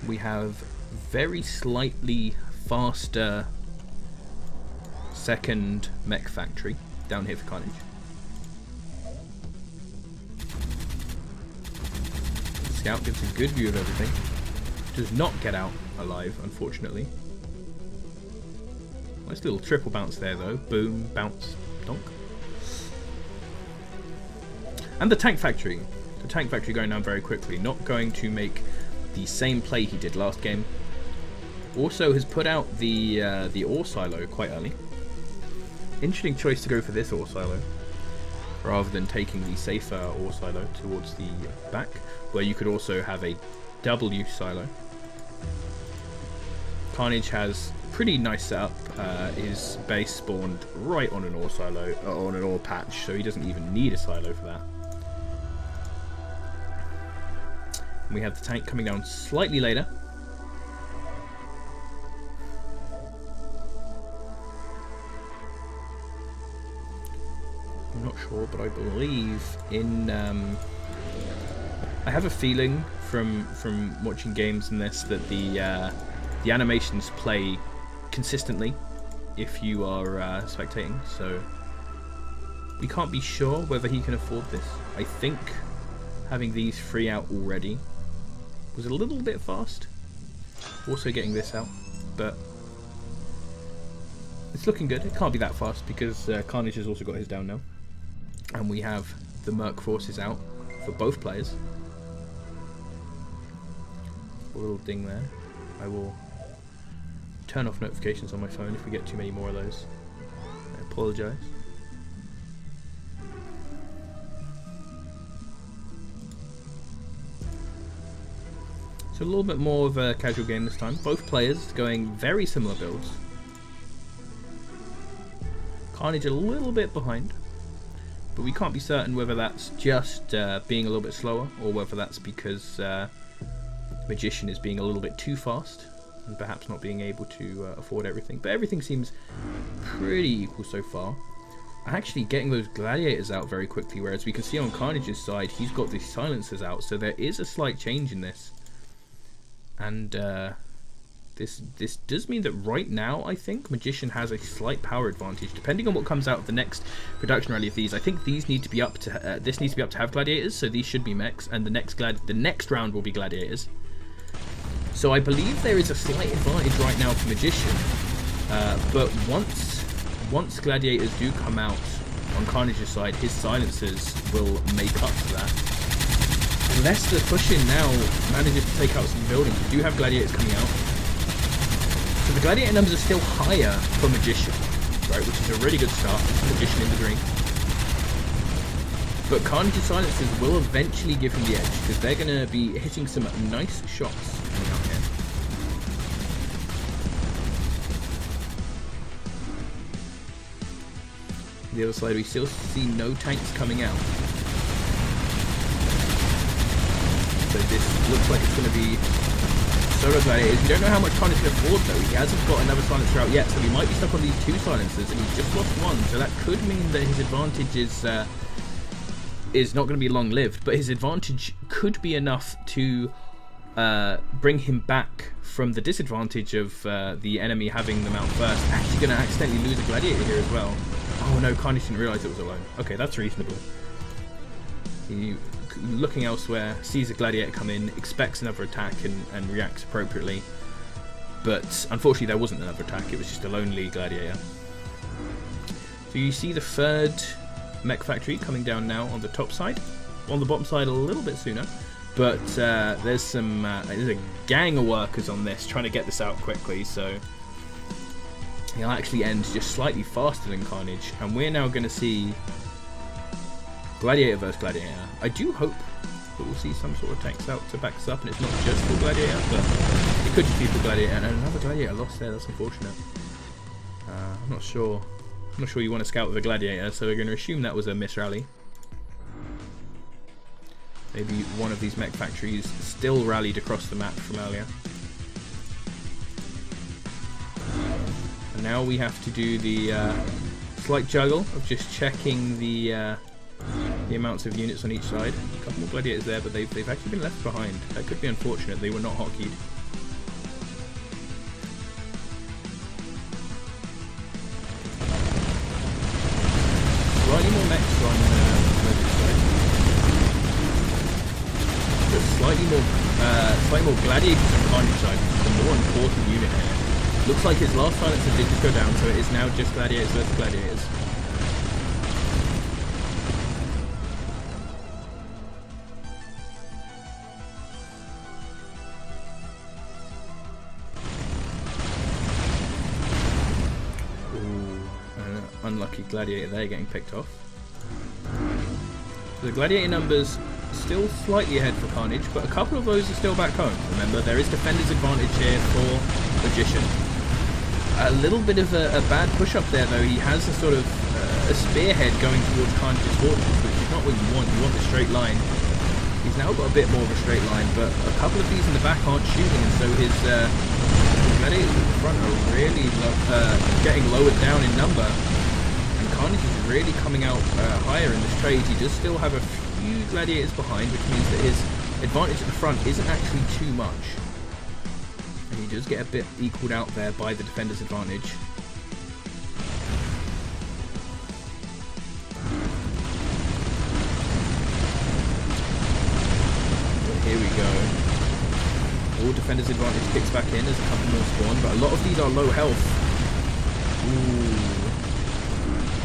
We have very slightly faster second mech factory down here for Carnage. The scout gives a good view of everything. Does not get out alive, unfortunately. Nice little triple bounce there though. Boom, bounce, donk. And the tank factory. The tank factory going down very quickly. Not going to make the same play he did last game. Also has put out the ore silo quite early. Interesting choice to go for this ore silo rather than taking the safer ore silo towards the back, where you could also have a W silo. Carnage has pretty nice setup. His base spawned right on an ore silo, on an ore patch, so he doesn't even need a silo for that. And we have the tank coming down slightly later. I'm not sure, but I believe in. I have a feeling from watching games in this that the animations play consistently if you are spectating, so we can't be sure whether he can afford this. I think having these free out already was a little bit fast. Also getting this out, but it's looking good. It can't be that fast because Carnage has also got his down now. And we have the Merc forces out for both players. A little ding there. I will turn off notifications on my phone if we get too many more of those. I apologise. So a little bit more of a casual game this time. Both players going very similar builds. Carnage a little bit behind, but we can't be certain whether that's just being a little bit slower or whether that's because Magician is being a little bit too fast and perhaps not being able to afford everything. But everything seems pretty equal so far. Actually getting those gladiators out very quickly, whereas we can see on Carnage's side he's got the silencers out, so there is a slight change in this. And this does mean that right now I think Magician has a slight power advantage depending on what comes out of the next production rally of these. I think these need to be up to this needs to be up to have gladiators, so these should be mechs, and the next round will be gladiators. So I believe there is a slight advantage right now for Magician, but once gladiators do come out on Carnage's side, his silencers will make up for that. Unless the push-in now manages to take out some buildings, we do have gladiators coming out. So the gladiator numbers are still higher for Magician, right, which is a really good start. Magician in the green. But Carnage's silencers will eventually give him the edge, because they're going to be hitting some nice shots coming out here. On the other side, we still see no tanks coming out. So this looks like it's going to be solo gladiators. We don't know how much Carnage can afford though. He hasn't got another silencer out yet, so he might be stuck on these two silencers, and he's just lost one. So that could mean that his advantage is not going to be long-lived, but his advantage could be enough to bring him back from the disadvantage of the enemy having them out first. Actually going to accidentally lose a gladiator here as well. Oh no, Carnage didn't realise it was alone. Okay, that's reasonable. He looking elsewhere, sees a gladiator come in, expects another attack and reacts appropriately. But unfortunately there wasn't another attack, it was just a lonely gladiator. So you see the third mech factory coming down now on the top side. On the bottom side a little bit sooner. But there's a gang of workers on this trying to get this out quickly, so he'll actually end just slightly faster than Carnage, and we're now going to see Gladiator versus Gladiator. I do hope that we'll see some sort of tanks out to back us up, and it's not just for Gladiator, but it could just be for Gladiator. And another Gladiator lost there. That's unfortunate. I'm not sure. I'm not sure you want to scout with a Gladiator, so we're going to assume that was a miss rally. Maybe one of these mech factories still rallied across the map from earlier. And now we have to do the slight juggle of just checking the amounts of units on each side. A couple more gladiators there, but they've actually been left behind. That could be unfortunate. They were not hotkeyed. Slightly more mechs on this side. But slightly more gladiators on Carnage side. The more important unit here. Looks like his last silencer did just go down, so it is now just gladiators versus gladiators. Unlucky gladiator there getting picked off. So the gladiator numbers still slightly ahead for Carnage, but a couple of those are still back home. Remember, there is defender's advantage here for Magician. A little bit of a bad push up there though. He has a sort of a spearhead going towards Carnage's fortress, which is not what you want. You want the straight line. He's now got a bit more of a straight line, but a couple of these in the back aren't shooting, and so his gladiators at the front are really getting lowered down in number. Carnage is really coming out higher in this trade. He does still have a few gladiators behind, which means that his advantage at the front isn't actually too much. And he does get a bit equaled out there by the defender's advantage. But here we go. All defender's advantage kicks back in as a couple more spawn, but a lot of these are low health. Ooh.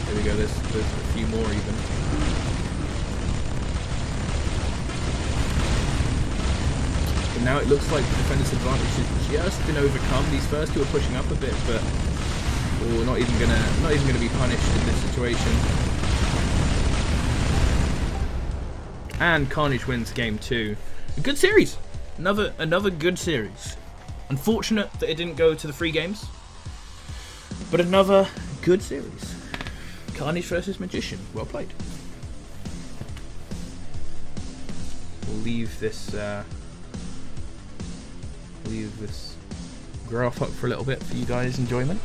There we go, there's a few more even. But now it looks like the defender's advantage has just been overcome. These first two are pushing up a bit, but not even gonna be punished in this situation. And Carnage wins game 2. A good series. Another good series. Unfortunate that it didn't go to the 3 games, but another good series. Carnage versus Magician. Well played. We'll leave this graph up for a little bit for you guys' enjoyment.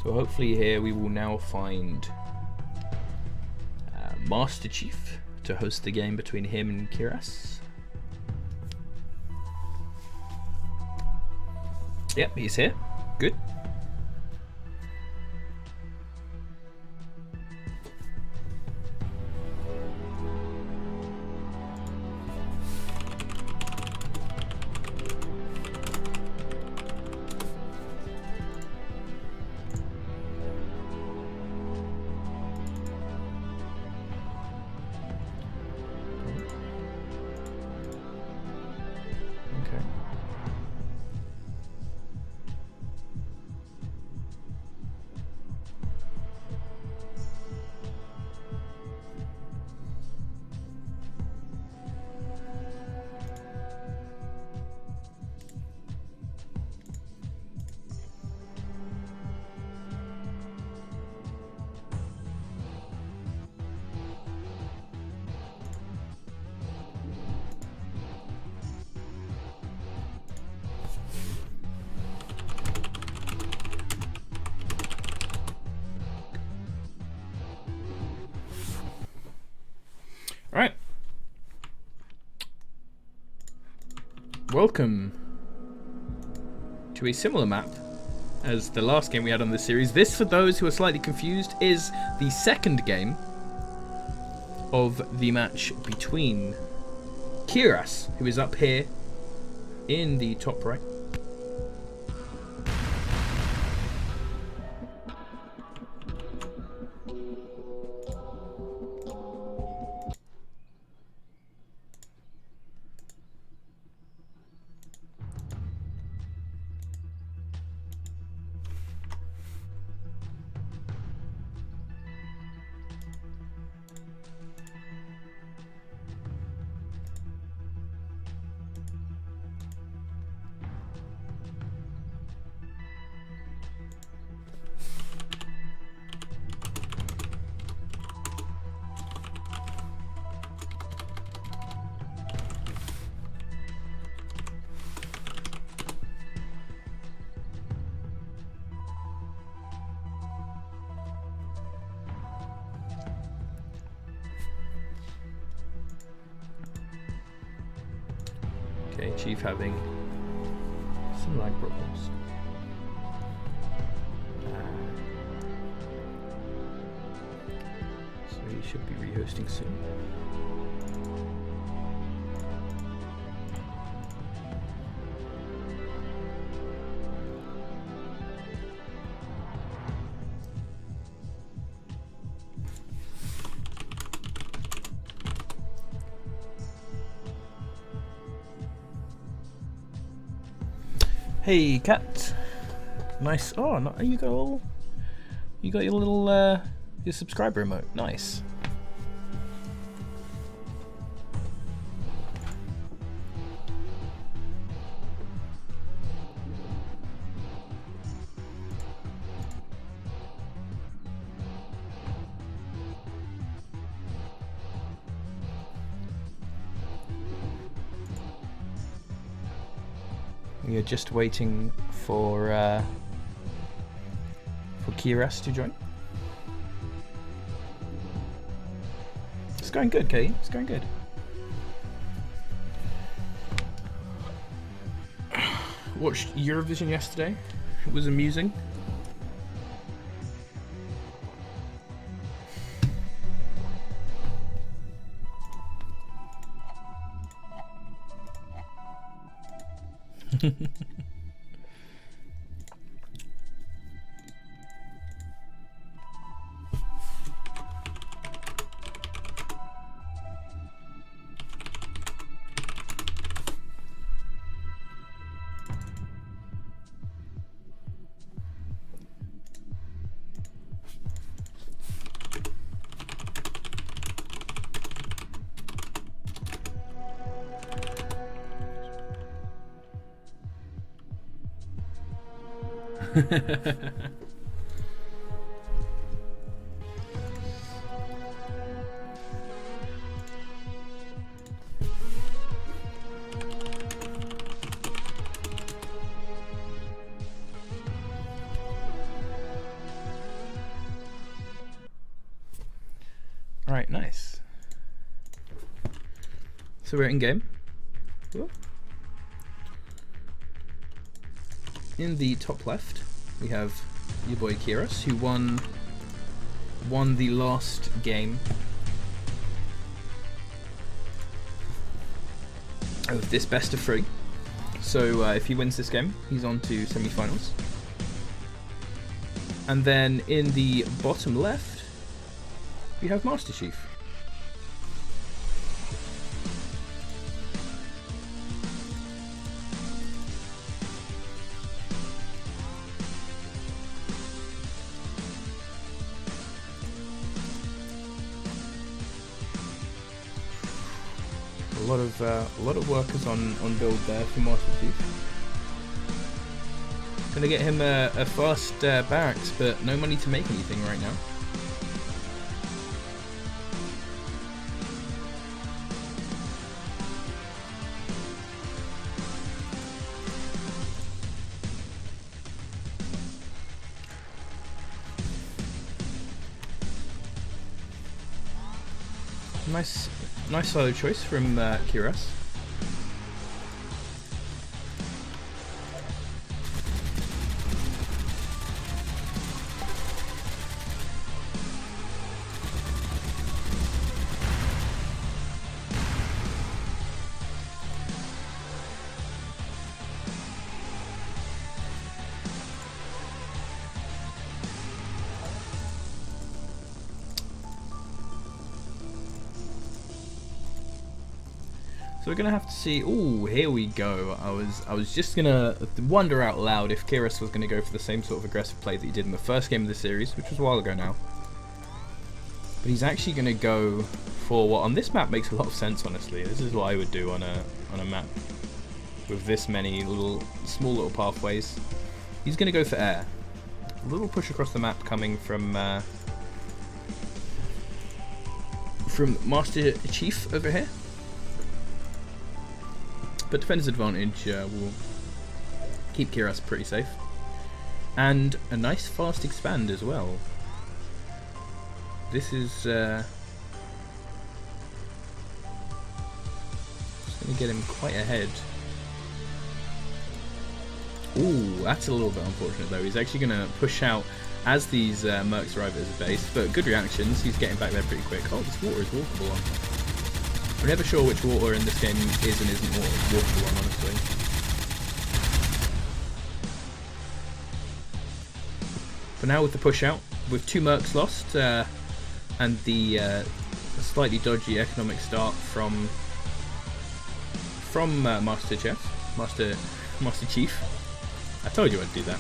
So hopefully here we will now find Master Chief to host the game between him and Kiras. Yep, he's here. Good. Alright. Welcome to a similar map as the last game we had on this series. This, for those who are slightly confused, is the second game of the match between Kiras, who is up here in the top right, Okay, Chief having some lag problems. So he should be rehosting soon. Hey, cat. Nice. Oh, no, you got your little your subscriber emote. Nice. We are just waiting for Kiras to join. It's going good, Katie. It's going good. Watched Eurovision yesterday. It was amusing. Alright, nice. So we're in game. Whoa. In the top left, we have your boy Kiras, who won the last game of this best of 3. So if he wins this game, he's on to semi-finals. And then in the bottom left, we have Master Chief. A lot of workers on build there for Master Chief. Gonna get him a fast barracks, but no money to make anything right now. nice solo choice from Kiras. So we're gonna have to see. Oh, here we go. I was just gonna wonder out loud if Kiras was gonna go for the same sort of aggressive play that he did in the first game of the series, which was a while ago now. But he's actually gonna go for what on this map makes a lot of sense. Honestly, this is what I would do on a map with this many small little pathways. He's gonna go for air. A little push across the map coming from Master Chief over here. But defender's advantage will keep Kiras pretty safe. And a nice fast expand as well. This is just going to get him quite ahead. Ooh, that's a little bit unfortunate though. He's actually going to push out as these mercs arrive at his base. But good reactions, he's getting back there pretty quick. Oh, this water is walkable on. I'm never sure which water in this game is and isn't walkable on, honestly. But now with the push out, with 2 mercs lost, and the slightly dodgy economic start from Master Chief. I told you I'd do that.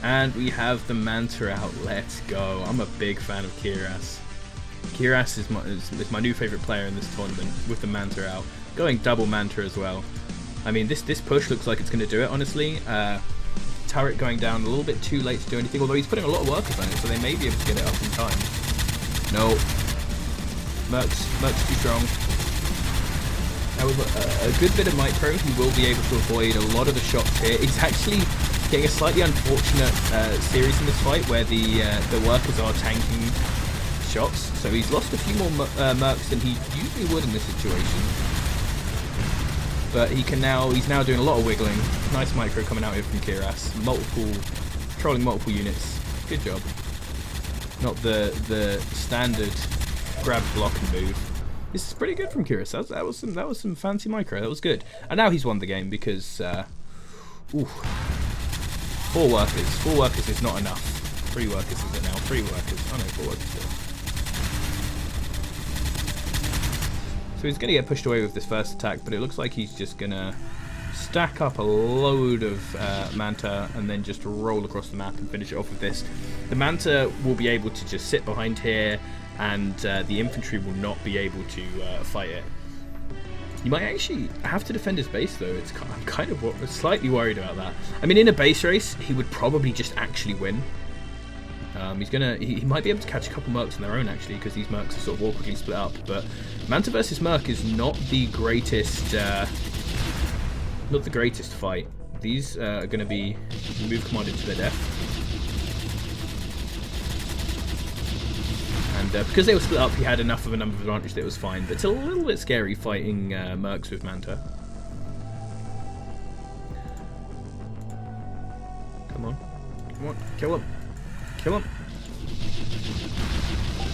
And we have the Manta out. Let's go. I'm a big fan of Kiras. Kiras is my new favourite player in this tournament with the Manta out. Going double Manta as well. I mean, this push looks like it's going to do it, honestly. Turret going down a little bit too late to do anything, although he's putting a lot of workers on it, so they may be able to get it up in time. No. Merc's too strong. Now with a good bit of micro, he will be able to avoid a lot of the shots here. He's actually getting a slightly unfortunate series in this fight where the workers are tanking shots, so he's lost a few more mercs than he usually would in this situation. But he's now doing a lot of wiggling. Nice micro coming out here from Kiras. Controlling multiple units. Good job. Not the standard grab, block, and move. This is pretty good from Kiras. That was some fancy micro. That was good. And now he's won the game because 4 workers. 4 workers is not enough. 3 workers is it now? 3 workers. Oh no, 4 workers still. So he's going to get pushed away with this first attack, but it looks like he's just going to stack up a load of Manta and then just roll across the map and finish it off with this. The Manta will be able to just sit behind here, and the infantry will not be able to fight it. He might actually have to defend his base though. I'm kind of slightly worried about that. I mean, in a base race, he would probably just actually win. He might be able to catch a couple mercs on their own actually, because these mercs are sort of awkwardly split up. But Manta versus merc is not the greatest, fight. These are going to be move commanded to their death, and because they were split up, he had enough of a number of advantage that it was fine. But it's a little bit scary fighting mercs with Manta. Come on, kill him. Kill him.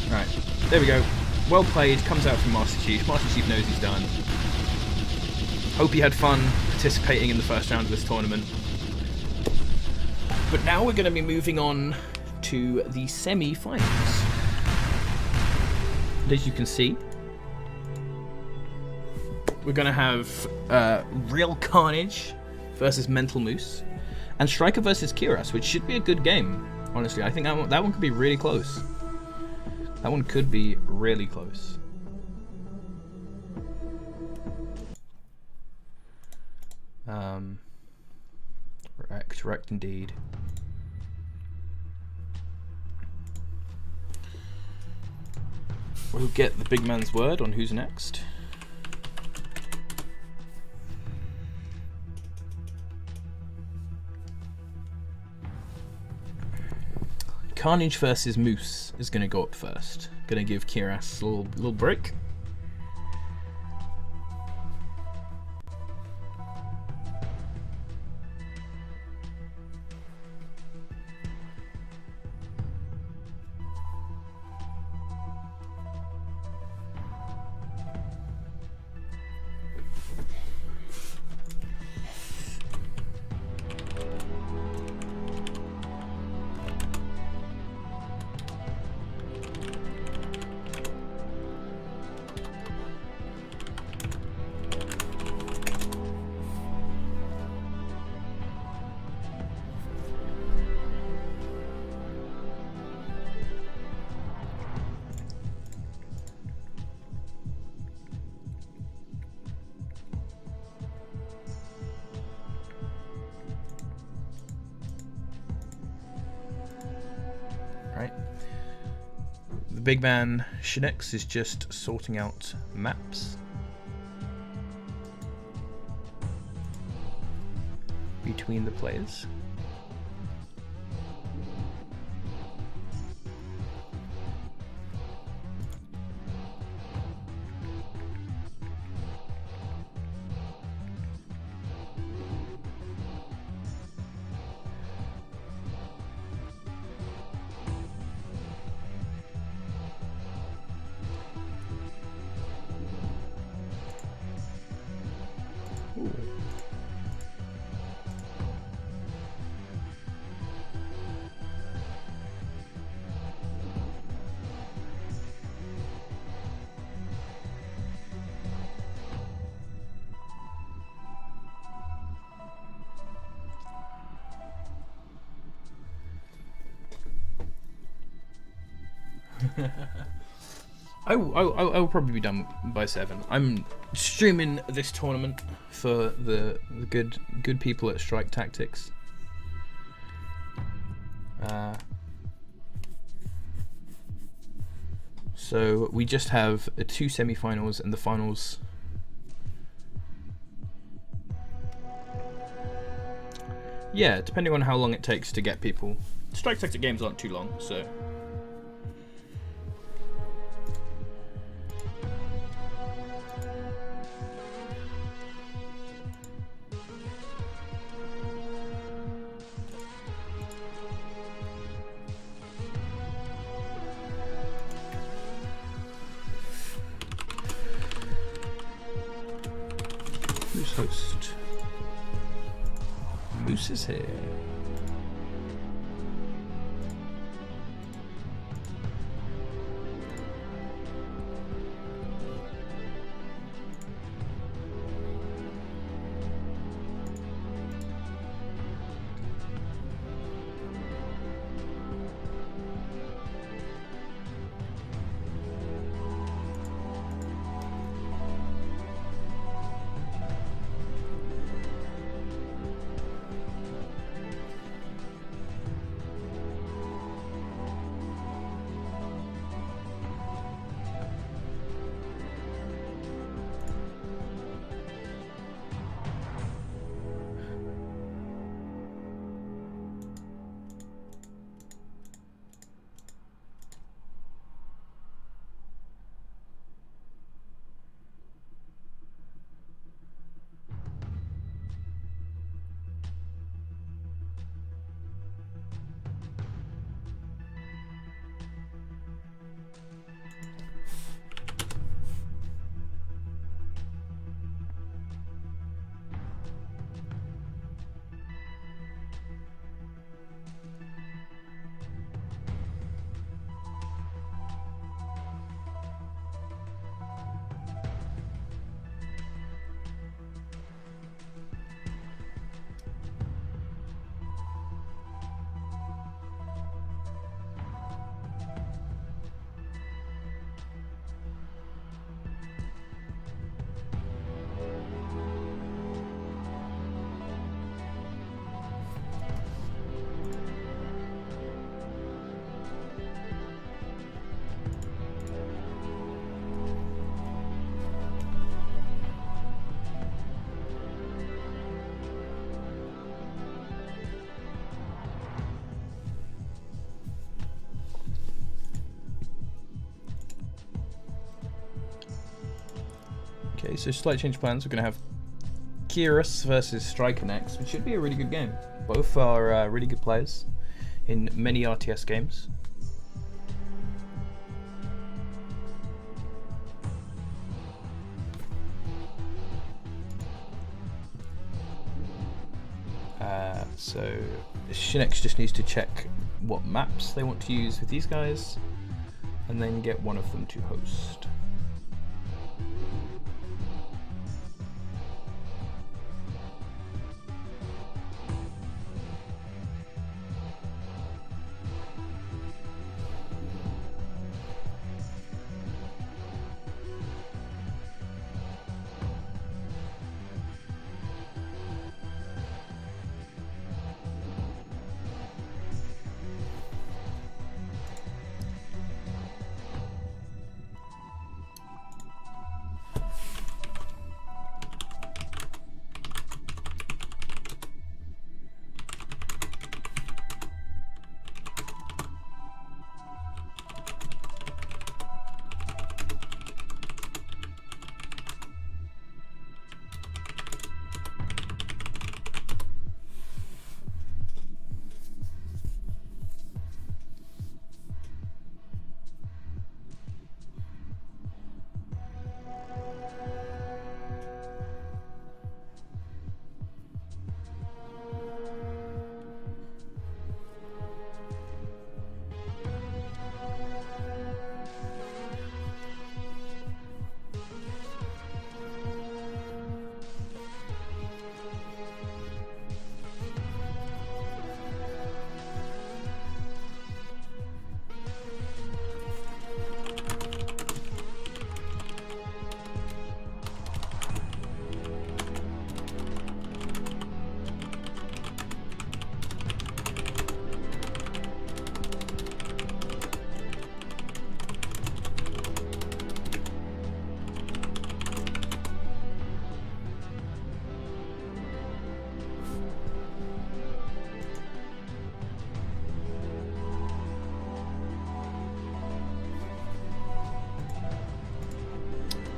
Right, there we go. Well played, comes out from Master Chief. Master Chief knows he's done. Hope he had fun participating in the first round of this tournament. But now we're going to be moving on to the semi-finals. And as you can see, we're going to have Real Carnage versus Mental Moose, and Striker versus Kiras, which should be a good game. Honestly, I think that one could be really close. That one could be really close. Correct indeed. We'll get the big man's word on who's next. Carnage versus Moose is going to go up first. Going to give Kiras a little break. right? The big man Shin X is just sorting out maps between the players. I will probably be done by 7. I'm streaming this tournament for the good people at Strike Tactics. So we just have 2 semi-finals and the finals. Yeah, depending on how long it takes to get people. Strike Tactic games aren't too long, so. Who's host? Moose is here. Okay, so slight change of plans. We're going to have Kyrus versus Striker next, which should be a really good game. Both are really good players in many RTS games. So ShinX just needs to check what maps they want to use with these guys, and then get one of them to host.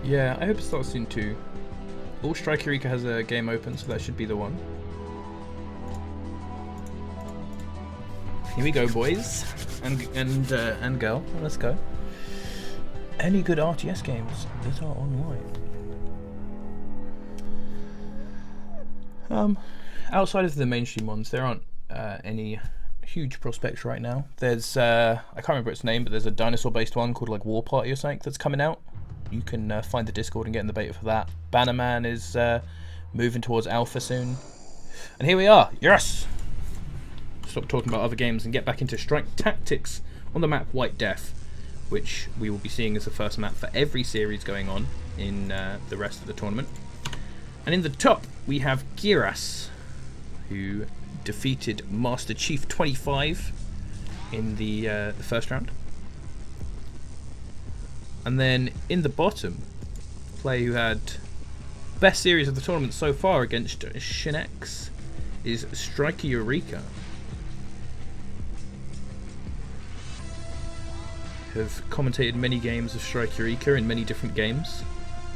Yeah, I hope it starts soon too. All Strike Eureka has a game open, so that should be the one. Here we go, boys and girl. Let's go. Any good RTS games that are online? Outside of the mainstream ones, there aren't any huge prospects right now. There's I can't remember its name, but there's a dinosaur-based one called like War Party or something that's coming out. You can find the Discord and get in the beta for that. Bannerman is moving towards alpha soon, and here we are. Yes. Stop talking about other games and get back into Strike Tactics on the map White Death, which we will be seeing as the first map for every series going on in the rest of the tournament. And in the top, we have Giras, who defeated Master Chief 25 in the first round. And then in the bottom, the player who had best series of the tournament so far against Shin X is Strike Eureka. Have commentated many games of Strike Eureka in many different games.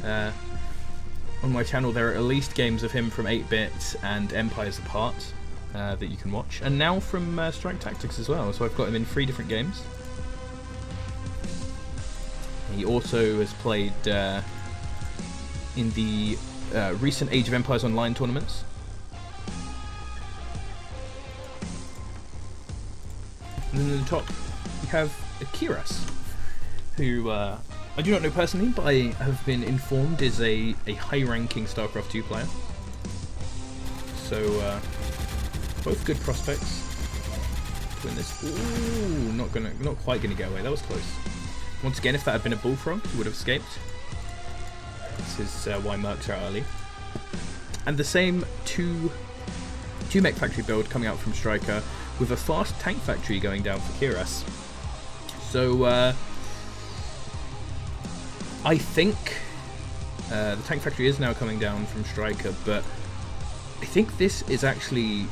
On my channel there are at least games of him from 8-Bit and Empires Apart that you can watch, and now from Strike Tactics as well, so I've got him in 3 different games. He also has played in the recent Age of Empires Online tournaments. And then in the top we have Kiras, who I do not know personally, but I have been informed is a high-ranking StarCraft 2 player. So both good prospects to win this. Ooh, not quite gonna get away. That was close. Once again, if that had been a bullfrog, he would have escaped. This is why Mercs are early. And the same two mech factory build coming out from Striker with a fast tank factory going down for Kiras. So I think the tank factory is now coming down from Striker, but I think this is actually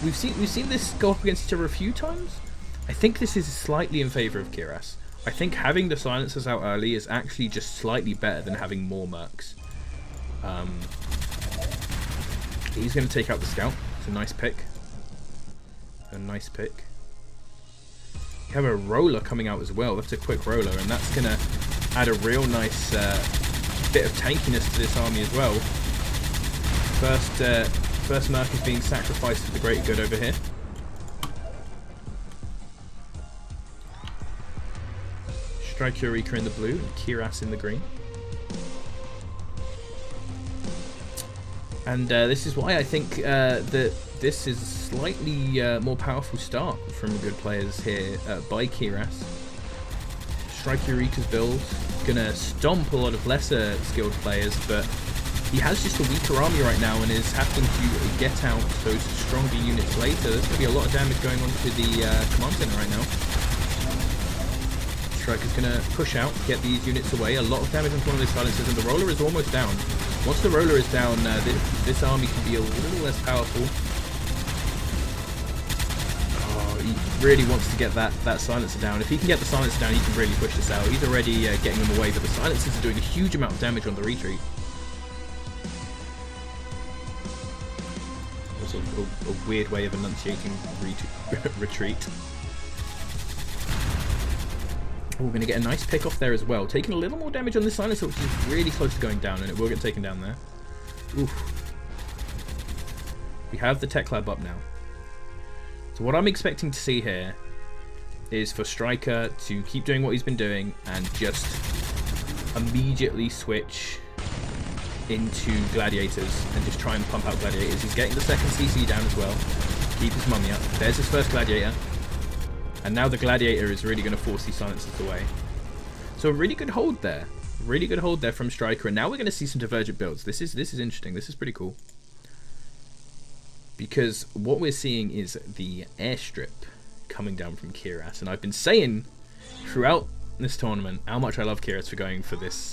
we've seen this go up against each other a few times. I think this is slightly in favour of Kiras. I think having the silencers out early is actually just slightly better than having more mercs. He's going to take out the scout. It's a nice pick. A nice pick. You have a roller coming out as well. That's a quick roller, and that's going to add a real nice bit of tankiness to this army as well. First merc is being sacrificed for the greater good over here. Strike Eureka in the blue and Kiras in the green. And this is why I think that this is a slightly more powerful start from good players here by Kiras. Strike Eureka's build gonna stomp a lot of lesser skilled players, but he has just a weaker army right now and is having to get out those stronger units later. There's gonna be a lot of damage going on to the command center right now. Striker's gonna push out, get these units away. A lot of damage onto one of those silencers, and the roller is almost down. Once the roller is down, this army can be a little less powerful. Oh, he really wants to get that silencer down. If he can get the silencer down, he can really push this out. He's already getting them away, but the silencers are doing a huge amount of damage on the retreat. That's a weird way of enunciating retreat. Oh, we're going to get a nice pick off there as well. Taking a little more damage on this silencer, which is really close to going down, and it will get taken down there. Oof. We have the tech lab up now. So what I'm expecting to see here is for Striker to keep doing what he's been doing and just immediately switch into Gladiators and just try and pump out Gladiators. He's getting the second CC down as well. Keep his mummy up. There's his first Gladiator. And now the Gladiator is really going to force these silencers away. So a really good hold there. Really good hold there from Striker. And now we're going to see some divergent builds. This is interesting. This is pretty cool. Because what we're seeing is the airstrip coming down from Kiras. And I've been saying throughout this tournament how much I love Kiras for going for this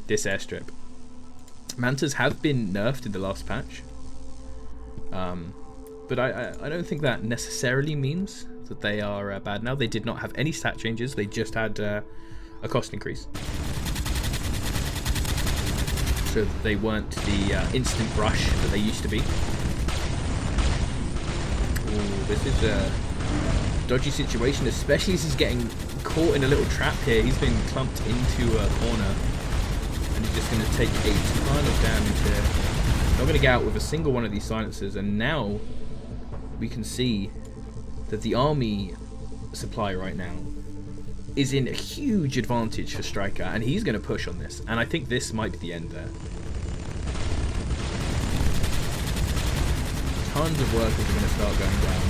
this airstrip. Mantas have been nerfed in the last patch. But I don't think that necessarily means that they are bad now. They did not have any stat changes. They just had a cost increase. sure that they weren't the instant rush that they used to be. Ooh, this is a dodgy situation, especially as he's getting caught in a little trap here. He's been clumped into a corner, and he's just going to take a ton of damage here. Not going to get out with a single one of these silencers, and now we can see that the army supply right now is in a huge advantage for Striker, and he's going to push on this, and I think this might be the end there. Tons of workers are going to start going down.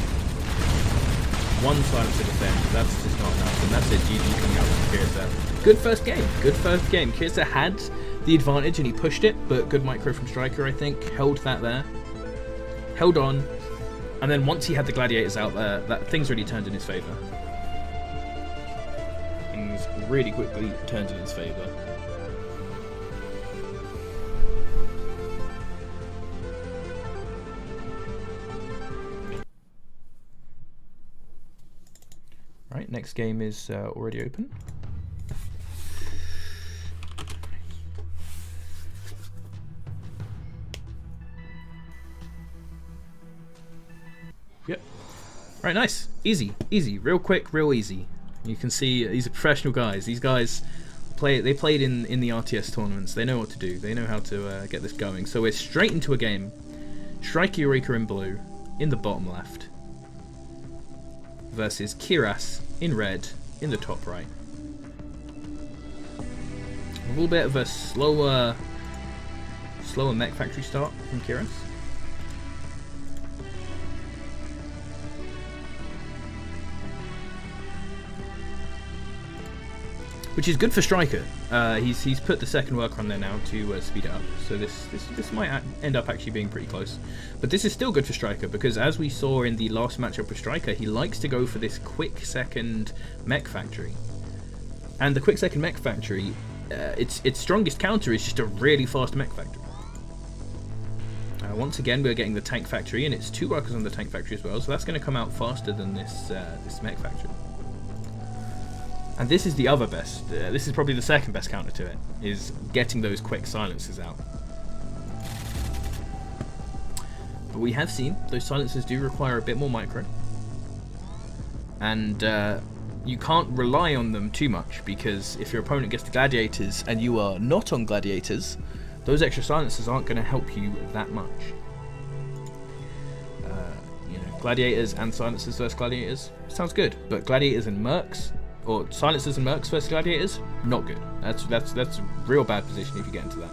One silencer defend, that's just not enough, and that's it. GG coming out from Kirisa. Good first game, good first game. Kirisa had the advantage and he pushed it, but good micro from Striker, I think. Held that there, held on, and then once he had the gladiators out there, things really turned in his favour. Things really quickly turned in his favour. Right, next game is already open. Yep. Right, nice. Easy, easy. Real quick, real easy. You can see these are professional guys. These guys they played in the RTS tournaments. They know what to do. They know how to get this going. So we're straight into a game. Strike Eureka in blue, in the bottom left, versus Kiras in red, in the top right. A little bit of a slower mech factory start from Kiras. Which is good for Striker. He's put the second worker on there now to speed it up. So this might end up actually being pretty close. But this is still good for Striker because as we saw in the last matchup with Striker, he likes to go for this quick second mech factory. And the quick second mech factory, its strongest counter is just a really fast mech factory. Once again, we're getting the tank factory, and it's 2 workers on the tank factory as well. So that's going to come out faster than this mech factory. And this is the other best, this is probably the second best counter to it, is getting those quick silencers out. But we have seen those silencers do require a bit more micro. And you can't rely on them too much, because if your opponent gets the gladiators and you are not on gladiators, those extra silencers aren't going to help you that much. You know, gladiators and silencers versus gladiators, sounds good. But gladiators and mercs, or silencers and mercs versus gladiators, not good. That's a real bad position if you get into that.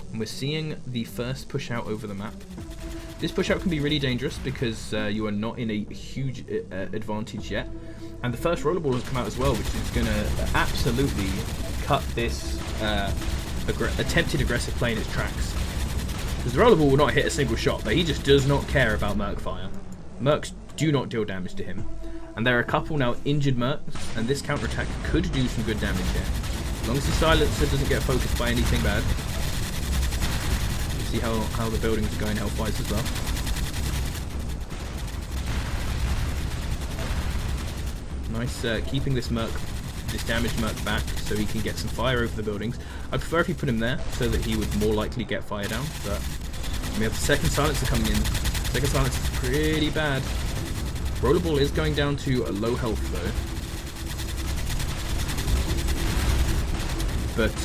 And we're seeing the first push out over the map. This push out can be really dangerous because you are not in a huge advantage yet. And the first rollerball has come out as well, which is going to absolutely cut this attempted aggressive play in its tracks. Because the rollerball will not hit a single shot, but he just does not care about merc fire. Mercs do not deal damage to him. And there are a couple now injured mercs, and this counterattack could do some good damage here. As long as the silencer doesn't get focused by anything bad. You see how the buildings are going health-wise as well. Nice keeping this damaged merc back so he can get some fire over the buildings. I'd prefer if he put him there so that he would more likely get fire down, but we have the second silencer coming in. Second silencer is pretty bad. Rollerball is going down to a low health though. But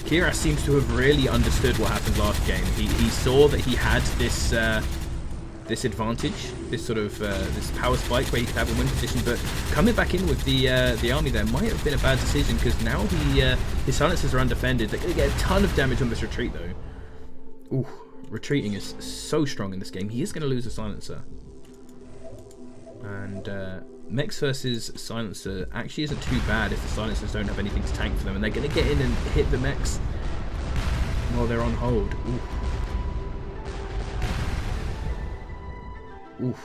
Kiras seems to have really understood what happened last game. He saw that he had this this advantage, this sort of this power spike where he could have a win position, but coming back in with the army there might have been a bad decision because now his silencers are undefended. They're going to get a ton of damage on this retreat though. Ooh, retreating is so strong in this game. He is going to lose a silencer. And mechs versus silencer actually isn't too bad if the silencers don't have anything to tank for them, and they're going to get in and hit the mechs while they're on hold. Ooh. Oof.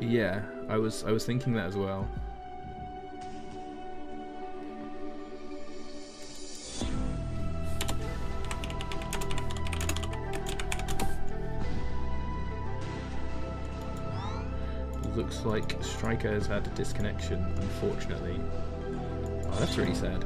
Yeah, I was thinking that as well. looks like Striker has had a disconnection, unfortunately. Oh, that's really sad.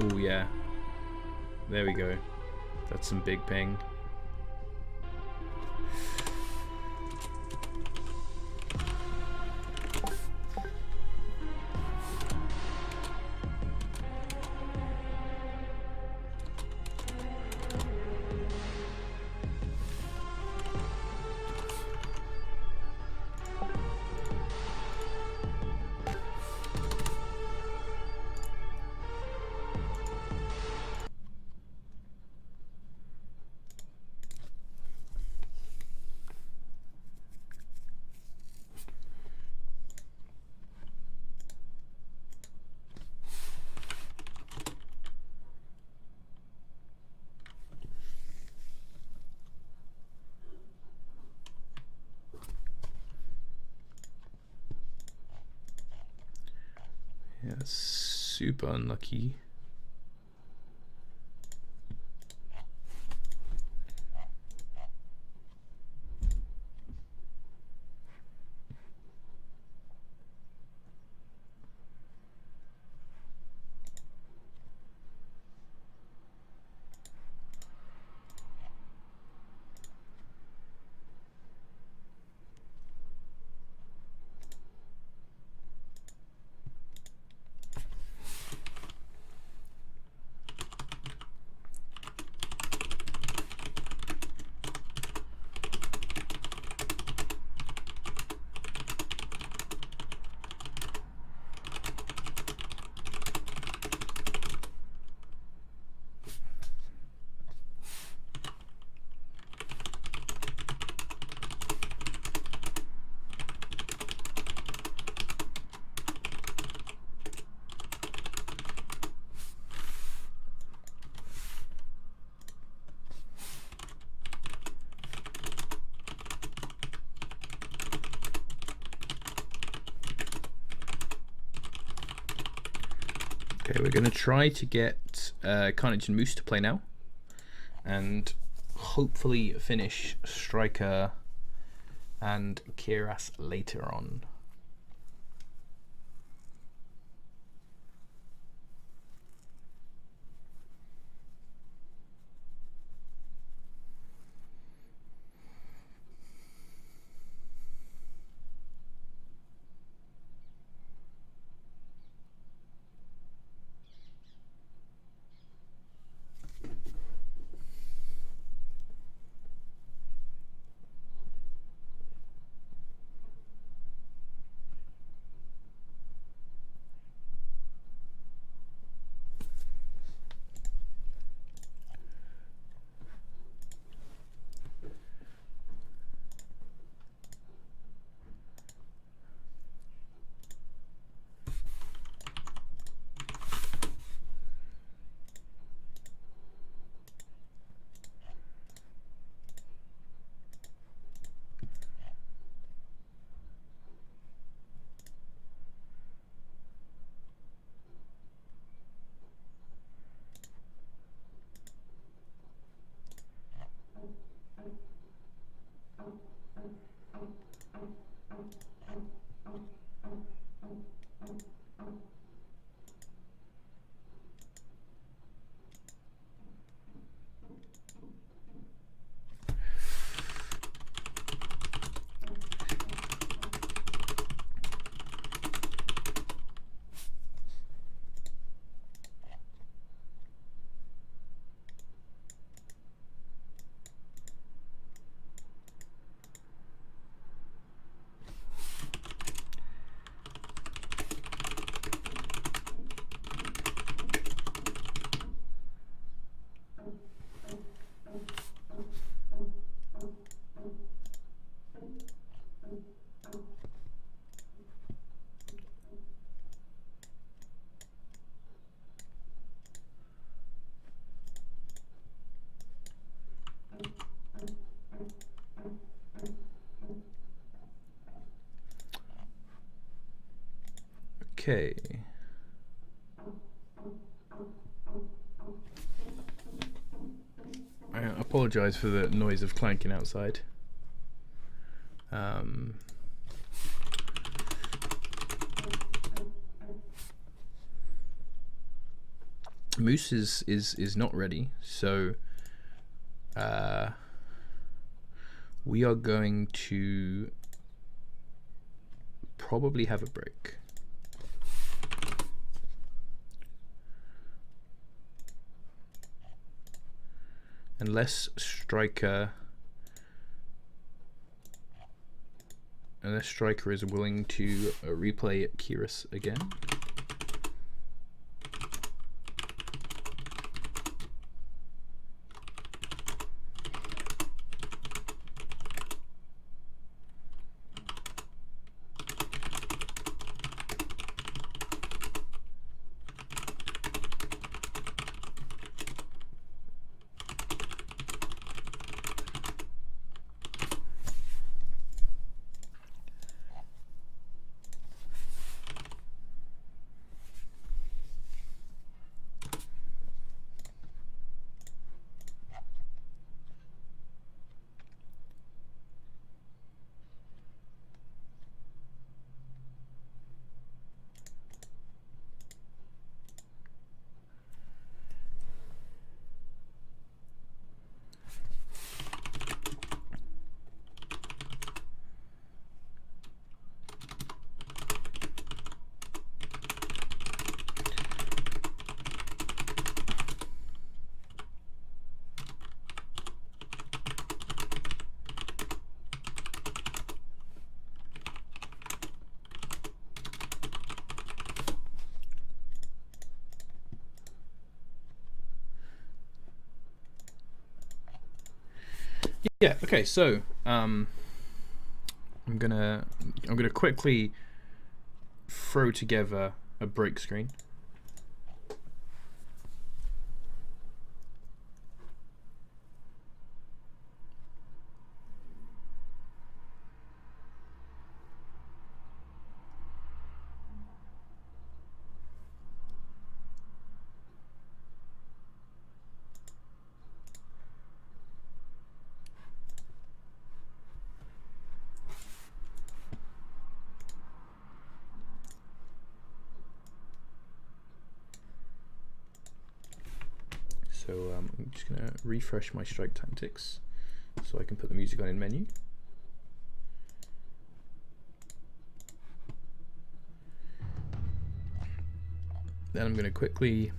Oh yeah, there we go. That's some big ping. Yeah, super unlucky. Okay, we're going to try to get Carnage and Moose to play now, and hopefully finish Striker and Kiras later on. Okay. I apologise for the noise of clanking outside. Moose is not ready, so we are going to probably have a break. Unless Striker is willing to replay Kyrus again. Yeah. Okay. So I'm gonna quickly throw together a break screen. So I'm just going to refresh my Strike Tactics so I can put the music on in menu. Then I'm going to quickly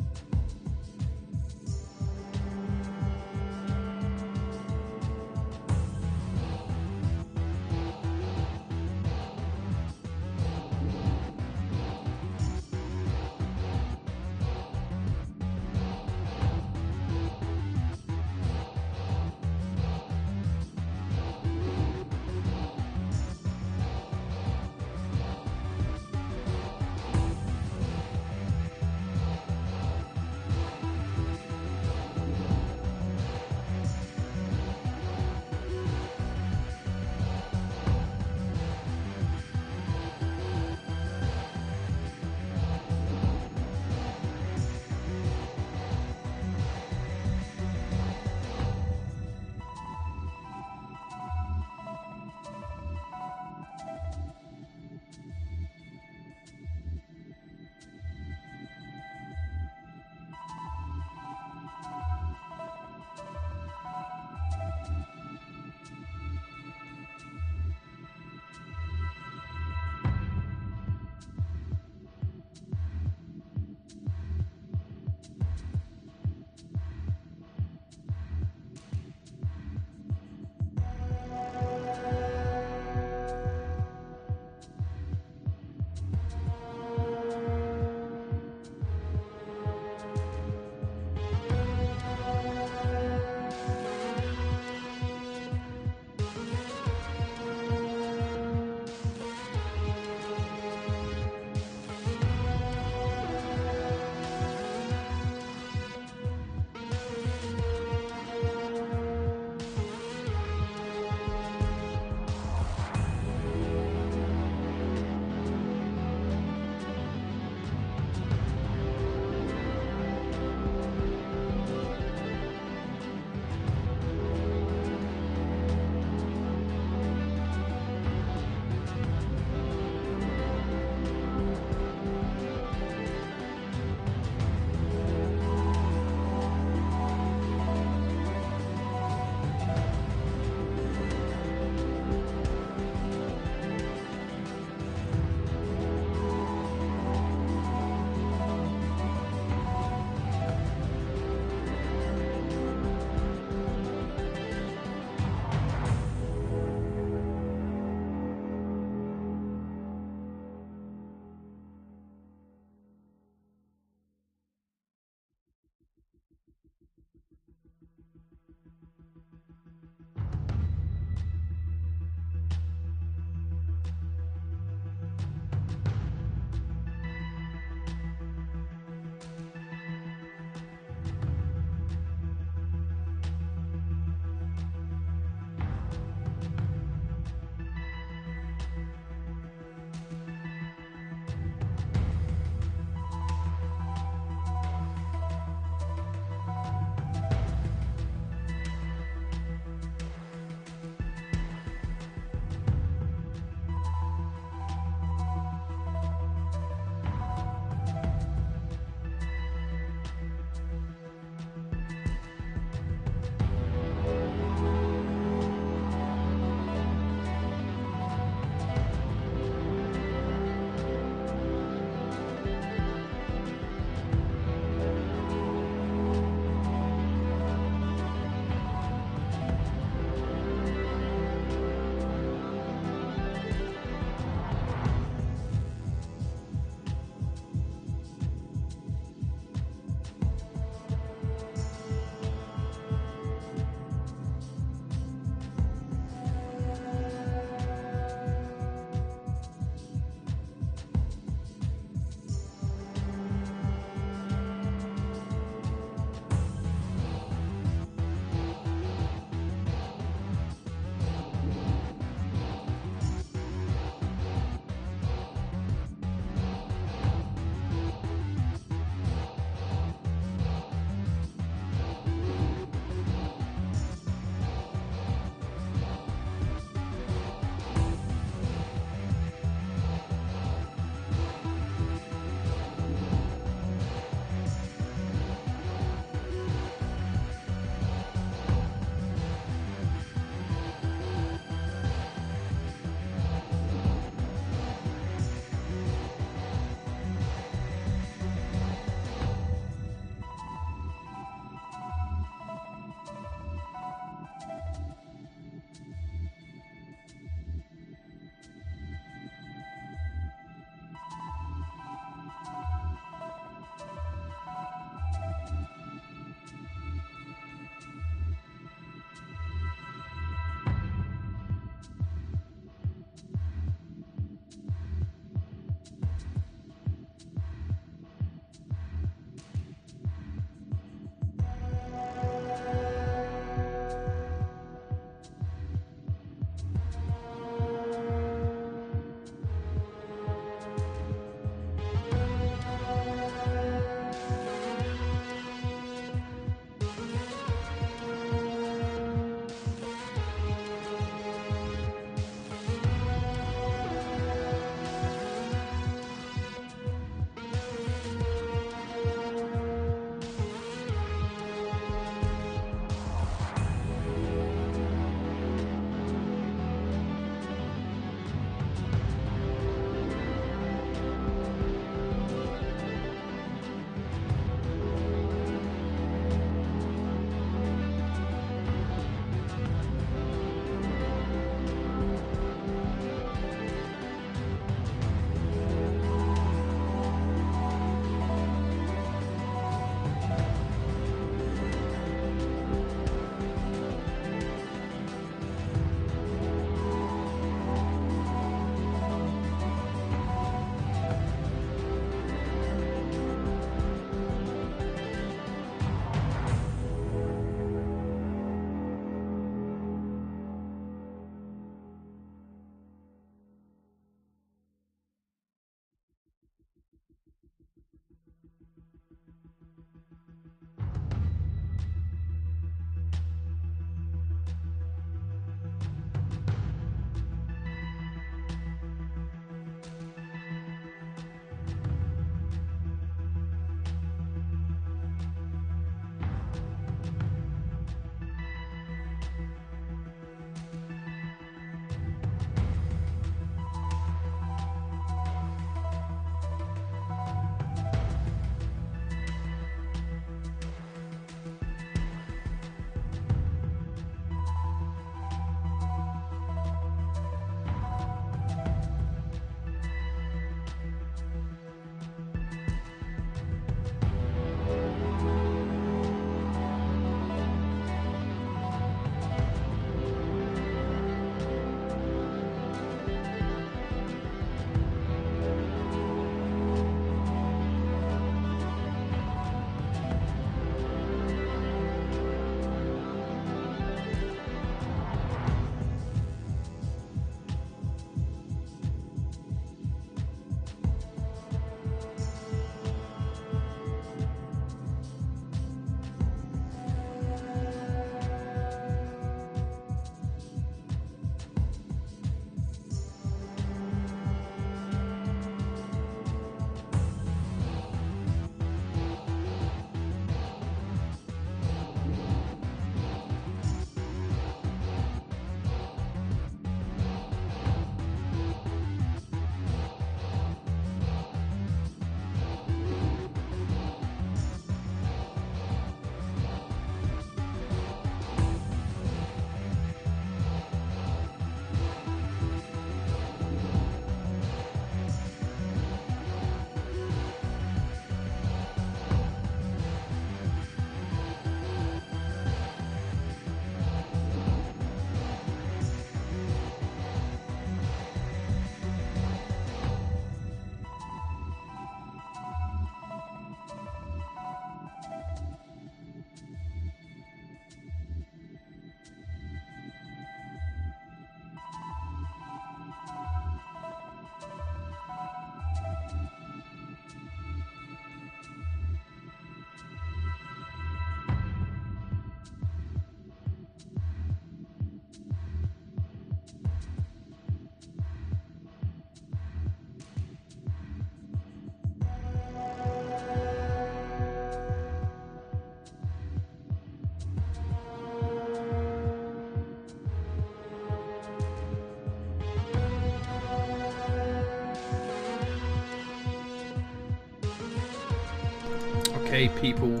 Okay, people.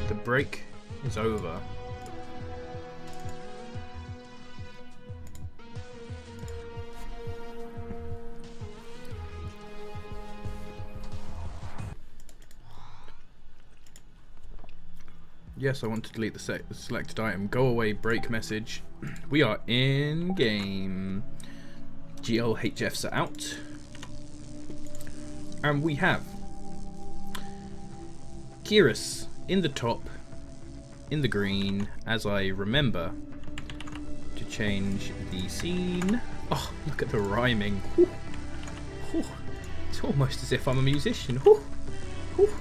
The break is over. Yes, I want to delete the selected item. Go away, break message. We are in game. GLHFs are out. And we have Kyrus in the top, in the green, as I remember to change the scene. Oh, look at the rhyming. Whew. Whew. It's almost as if I'm a musician. Whew. Whew.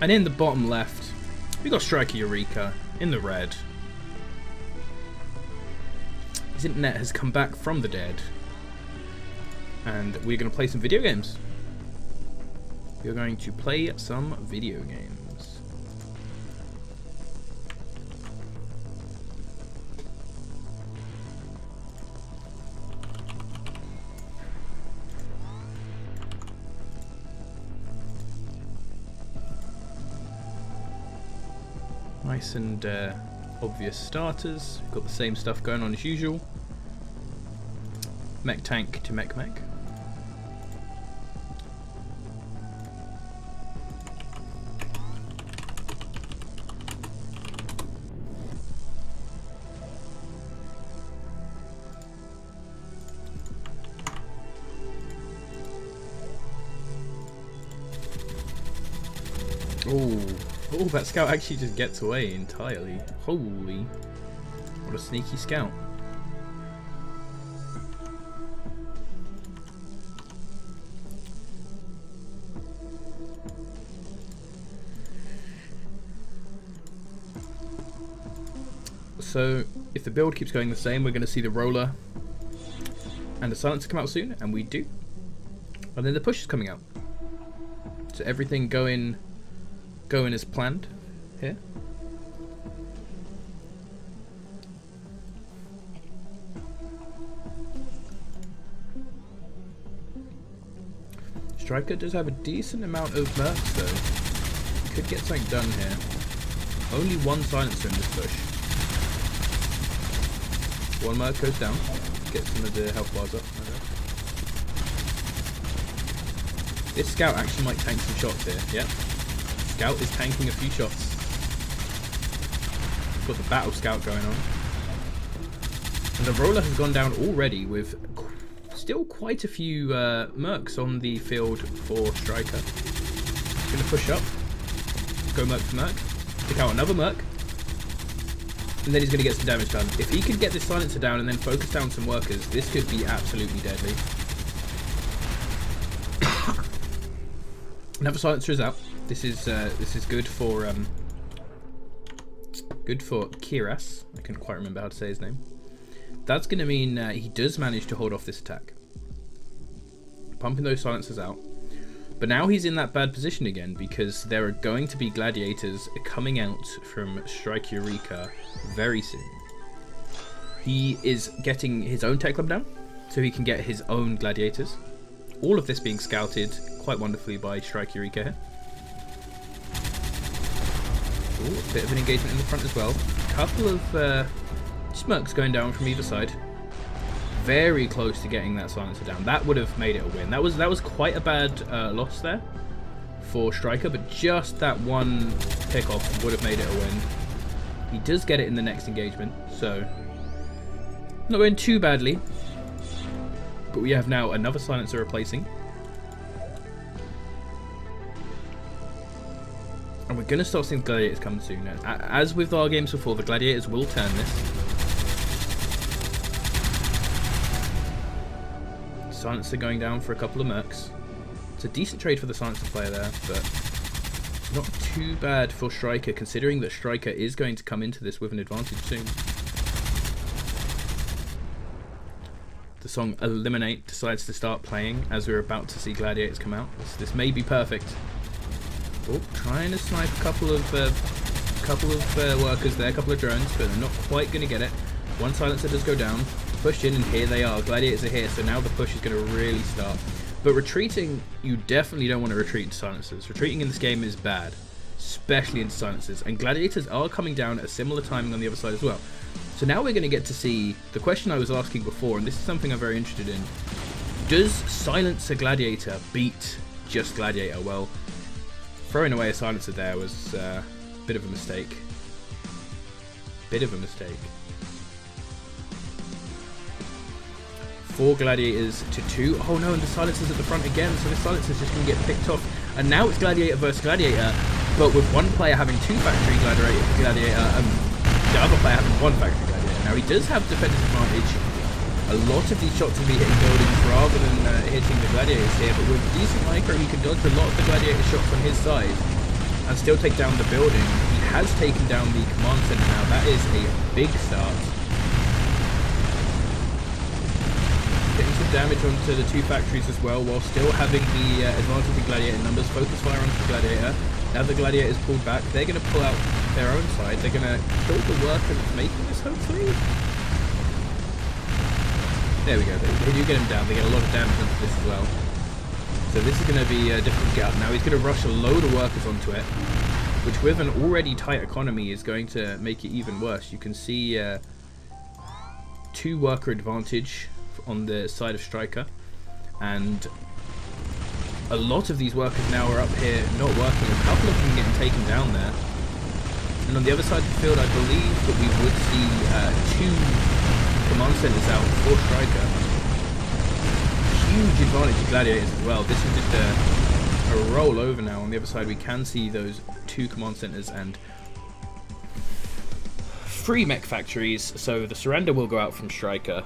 And in the bottom left, we got Striker Eureka in the red. His internet has come back from the dead. And we're going to play some video games. We're going to play some video games. Nice and obvious starters. We've got the same stuff going on as usual. Mech tank to mech mech. Oh, that scout actually just gets away entirely. Holy, what a sneaky scout. So, if the build keeps going the same, we're going to see the roller and the silencer come out soon, and we do. And then the push is coming out. So everything going as planned here. Striker does have a decent amount of mercs though. Could get something done here. Only one silencer in this push. One merc goes down. Get some of the health bars up. This scout actually might tank some shots here. Yep. Scout is tanking a few shots. Got the battle scout going on. And the roller has gone down already with still quite a few mercs on the field for Striker. He's going to push up. Go merc for merc. Pick out another merc. And then he's going to get some damage done. If he could get this silencer down and then focus down some workers, this could be absolutely deadly. Another silencer is out. This is good for Kyrus. I couldn't quite remember how to say his name. That's going to mean he does manage to hold off this attack, pumping those silencers out. But now he's in that bad position again because there are going to be gladiators coming out from Strike Eureka very soon. He is getting his own tech club down, so he can get his own gladiators. All of this being scouted quite wonderfully by Strike Eureka here. Ooh, a bit of an engagement in the front as well. A couple of smirks going down from either side. Very close to getting that silencer down. That would have made it a win. That was quite a bad loss there for Striker, but just that one pick-off would have made it a win. He does get it in the next engagement, so not going too badly. But we have now another silencer replacing. And we're going to start seeing the gladiators come soon. As with our games before, the gladiators will turn this. Silencer going down for a couple of mercs. It's a decent trade for the silencer player there, but not too bad for Striker, considering that Striker is going to come into this with an advantage soon. The song Eliminate decides to start playing as we're about to see gladiators come out. This may be perfect. Oh, trying to snipe a couple of workers there, a couple of drones, but they're not quite going to get it. One silencer does go down, pushed in, and here they are. Gladiators are here, so now the push is going to really start. But retreating, you definitely don't want to retreat into silencers. Retreating in this game is bad, especially into silencers. And gladiators are coming down at a similar timing on the other side as well. So now we're going to get to see the question I was asking before, and this is something I'm very interested in. Does silencer gladiator beat just gladiator? Well, throwing away a silencer there was a bit of a mistake. Bit of a mistake. 4 gladiators to 2. Oh no, and the silencer's at the front again, so the silencer's just going to get picked off. And now it's gladiator versus gladiator, but with one player having 2 factory gladiator and the other player having 1 factory gladiator. Now he does have defensive advantage. A lot of these shots will be hitting buildings rather than hitting the gladiators here, but with decent micro he can dodge a lot of the gladiator shots on his side and still take down the building. He has taken down the command center now. That is a big start. Getting some damage onto the 2 factories as well, while still having the advantage in gladiator numbers. Focus fire onto the gladiator. Now the gladiator is pulled back. They're going to pull out their own side. They're going to kill the worker that's making this, hopefully. There we go. They do get him down. They get a lot of damage onto this as well. So this is going to be difficult to get up. Now he's going to rush a load of workers onto it, which with an already tight economy is going to make it even worse. You can see 2 worker advantage on the side of Striker, and a lot of these workers now are up here not working. A couple of them getting taken down there, and on the other side of the field I believe that we would see 2 command centers out for Striker. Huge advantage to gladiators as well. This is just a roll over now. On the other side we can see those 2 command centers and 3 mech factories, so the surrender will go out from Striker.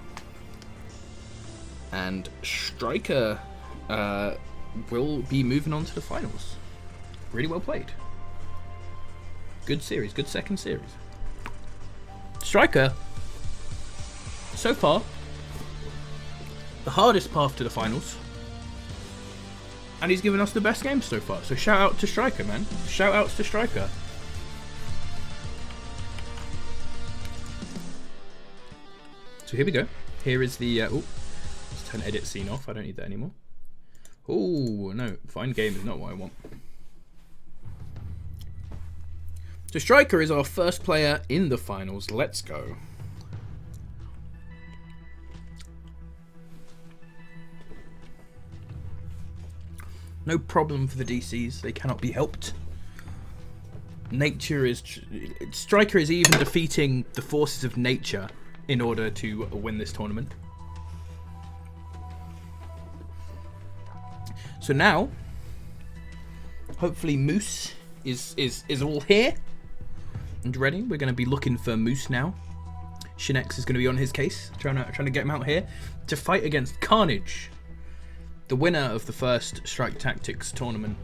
And Striker will be moving on to the finals. Really well played. Good series, good second series. Striker, so far, the hardest path to the finals. And he's given us the best game so far. So shout out to Striker, man. Shout outs to Striker. So here we go. Here is the... let's turn edit scene off. I don't need that anymore. Oh, no. Fine game is not what I want. So Striker is our first player in the finals. Let's go. No problem for the DCs. They cannot be helped. Nature is... Striker is even defeating the forces of nature in order to win this tournament. So now, hopefully Moose is all here and ready. We're going to be looking for Moose now. Shin X is going to be on his case, trying to get him out here to fight against Carnage, the winner of the first Strike Tactics Tournament.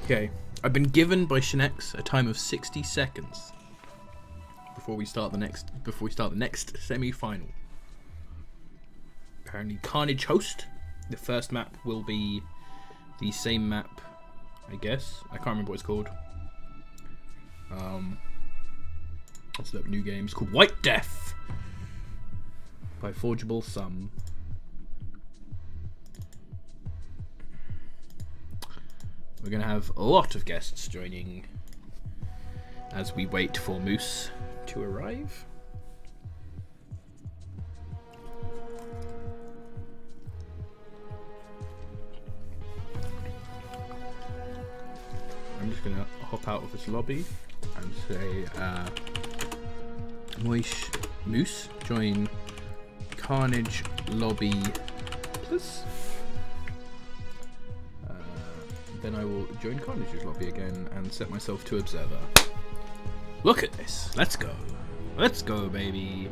Okay, I've been given by Shin X a time of 60 seconds before we start the next semi-final. Apparently, Carnage host. The first map will be the same map, I guess. I can't remember what it's called. Let's look, new games called White Death by Forgeable Sum. We're going to have a lot of guests joining as we wait for Moose to arrive. I'm just going to hop out of this lobby and say, Moose, join Carnage lobby, please. Then I will join Carnage's lobby again and set myself to observer. Look at this. Let's go. Let's go, baby.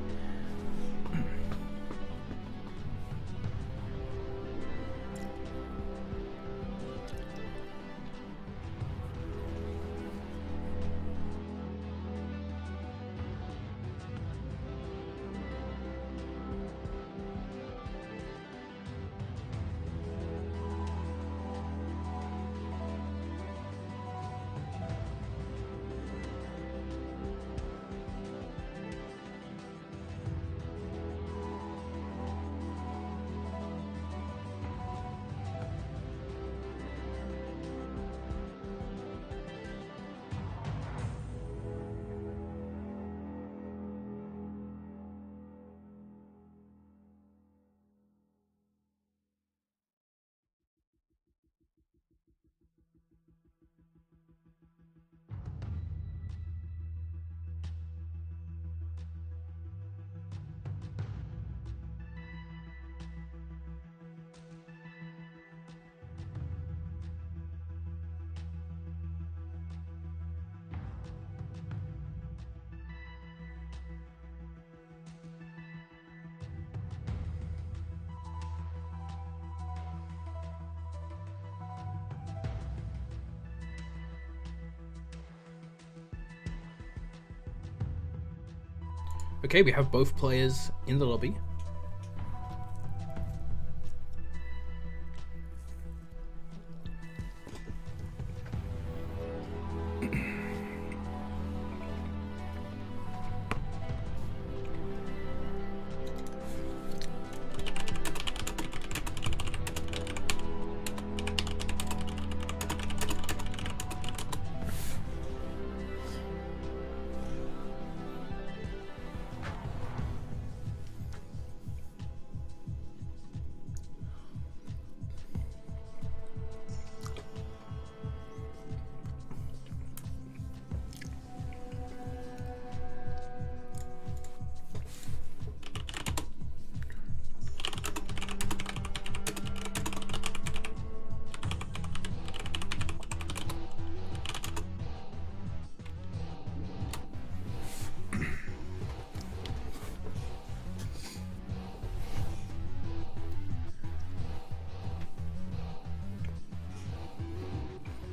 Okay, we have both players in the lobby.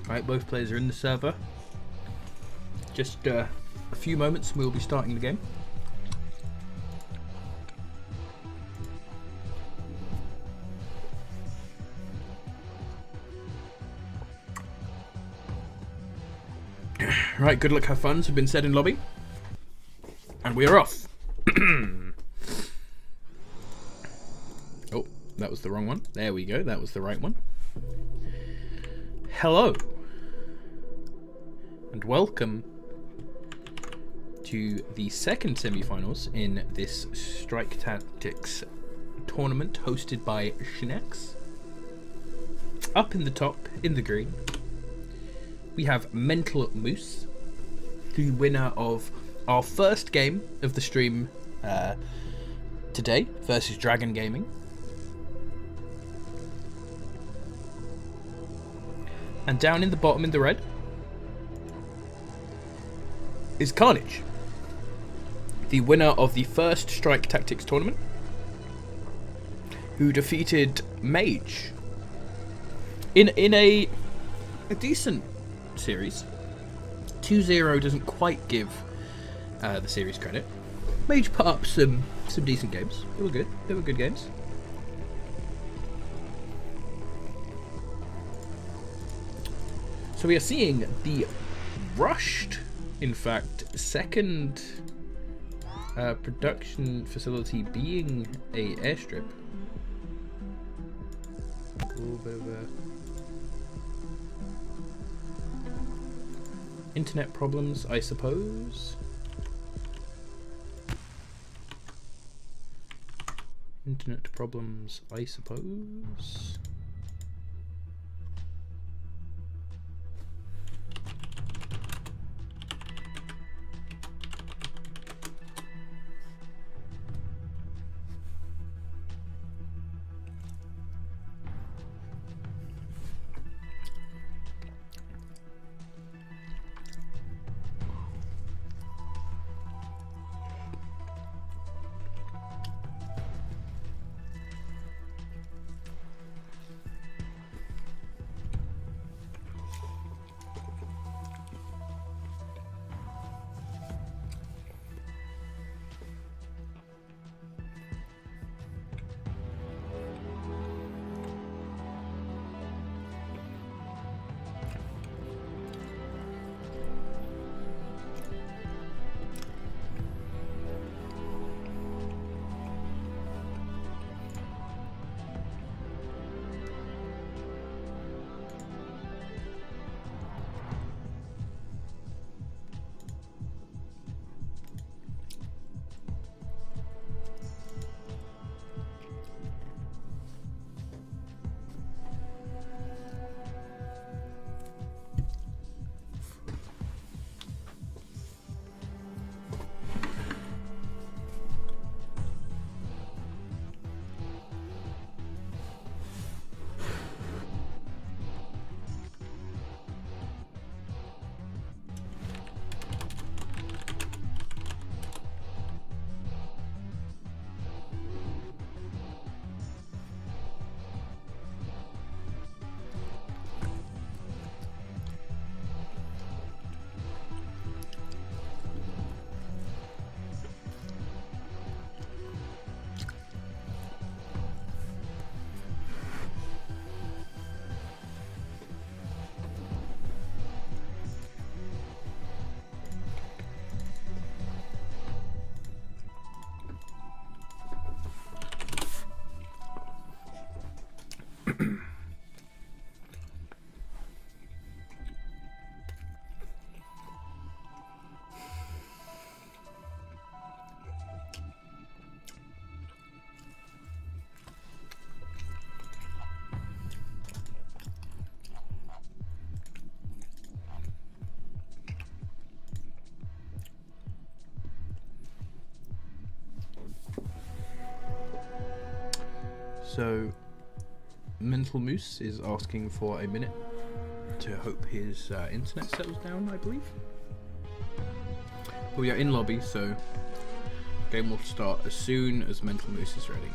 Right, both players are in the server. Just a few moments and we'll be starting the game. Right, good luck, have fun. Have been said in lobby. And we are off. Oh, that was the wrong one. There we go, that was the right one. Hello. And welcome to the second semi-finals in this Strike Tactics Tournament hosted by Shin X. Up in the top, in the green, we have Mental Moose, the winner of our first game of the stream today versus Dragon Gaming. And down in the bottom in the red is Carnage, the winner of the first Strike Tactics Tournament, who defeated Mage in a decent series. 2-0 doesn't quite give the series credit. Mage put up some decent games. They were good. They were good games. So we are seeing the rushed in fact, second production facility being a airstrip. A little bit of internet problems, I suppose. Internet problems, I suppose. So, Mental Moose is asking for a minute to hope his internet settles down, I believe. But we are in lobby, so game will start as soon as Mental Moose is ready.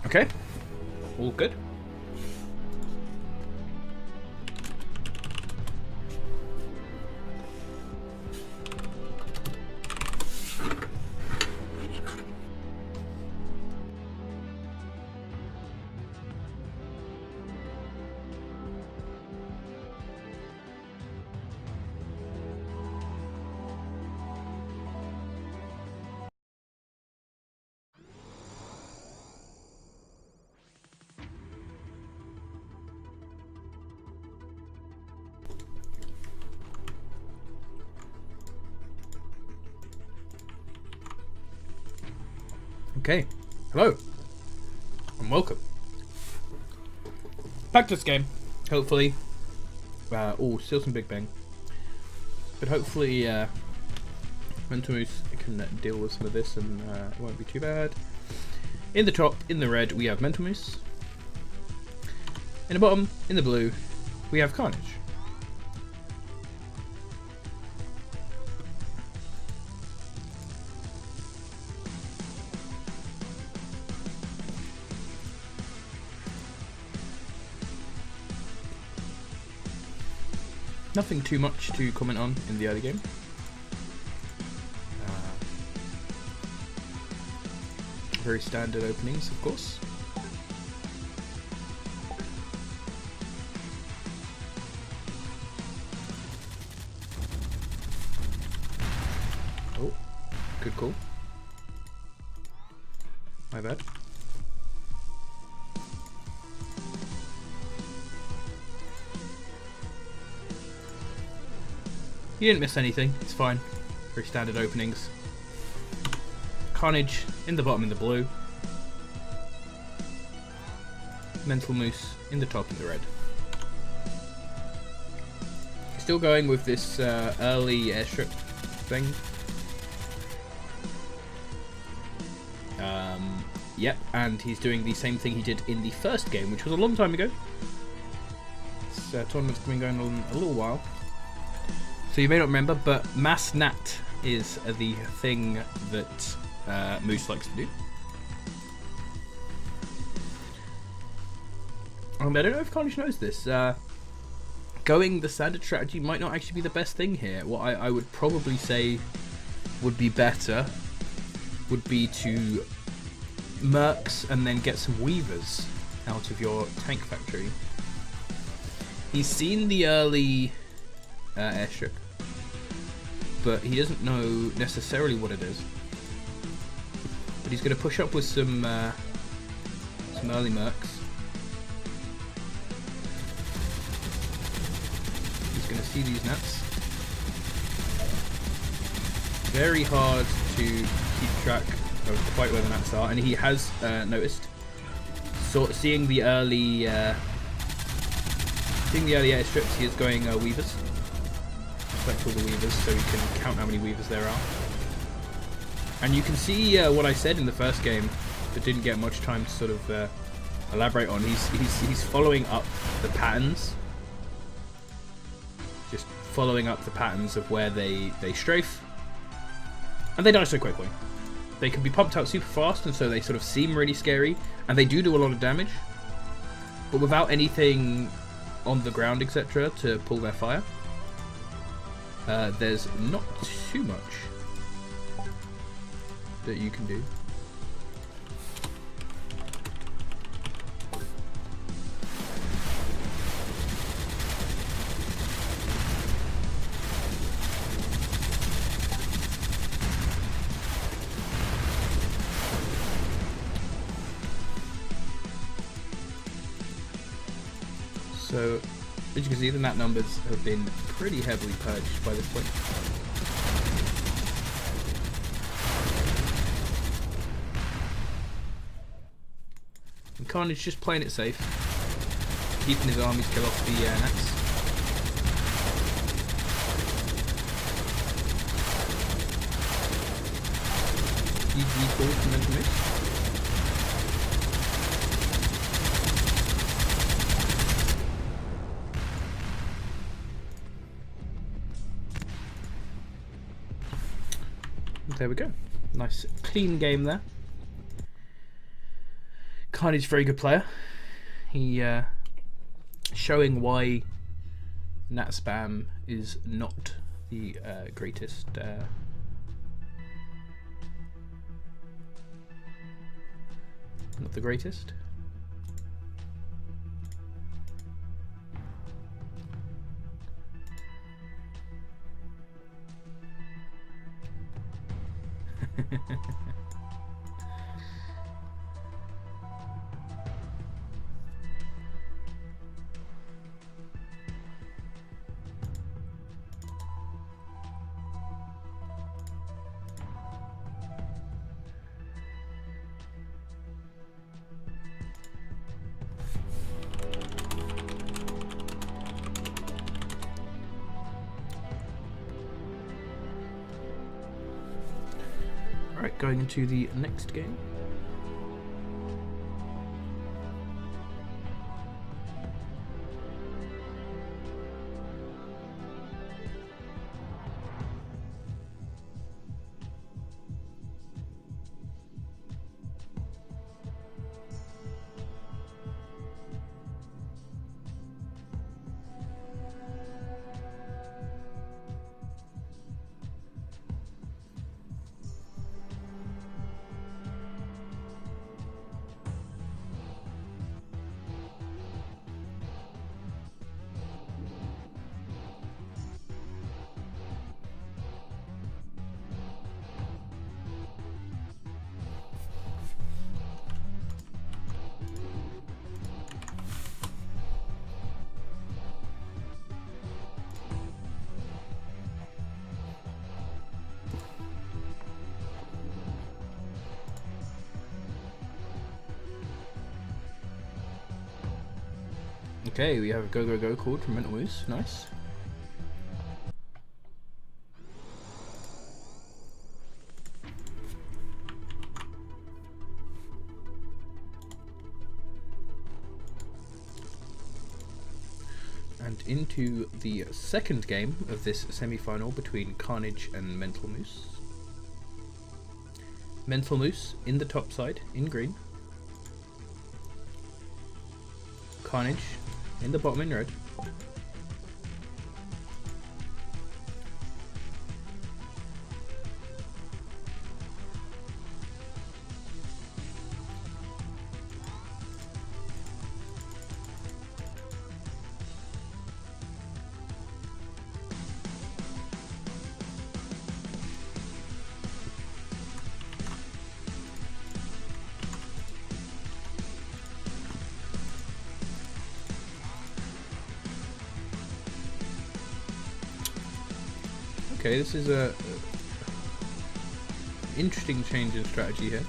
Okay. All good. Okay, hello, and welcome back to this game. Hopefully, still some Big Bang, but hopefully, Mental Moose can deal with some of this, and it won't be too bad. In the top, in the red, we have Mental Moose. In the bottom, in the blue, we have Carnage. Nothing too much to comment on in the early game. Very standard openings, of course. Oh, good call. My bad. You didn't miss anything, it's fine. Very standard openings. Carnage in the bottom in the blue. Mental Moose in the top in the red. Still going with this early airstrip thing. Yep, and he's doing the same thing he did in the first game, which was a long time ago. This tournament's been going on a little while. So you may not remember, but Mass Nat is the thing that Moose likes to do. I don't know if Carnage knows this. Going the standard strategy might not actually be the best thing here. What I would probably say would be better would be to mercs and then get some weavers out of your tank factory. He's seen the early airstrip, but he doesn't know necessarily what it is. But he's going to push up with some early mercs. He's going to see these nets. Very hard to keep track of quite where the nets are, and he has noticed. So seeing the early airstrips, he is going weavers. Select all the weavers so he can count how many weavers there are. And you can see what I said in the first game, but didn't get much time to sort of elaborate on. He's following up the patterns, just following up the patterns of where they strafe, and they die so quickly. They can be pumped out super fast, and so they sort of seem really scary, and they do a lot of damage, but without anything on the ground, etc., to pull their fire, there's not too much that you can do. So, as you can see, the nat numbers have been pretty heavily purged by this point. And Carnage just playing it safe, keeping his armies kill off the nats. GG call from Mental Moose. There we go. Nice clean game there. Carnage, very good player. He showing why nat spam is not the greatest. Not the greatest. Alright, going into the next game. Okay, we have Go Go Go called from Mental Moose. Nice. And into the second game of this semi-final between Carnage and Mental Moose. Mental Moose in the top side in green. Carnage in the bottom in red. Okay, this is a interesting change in strategy here.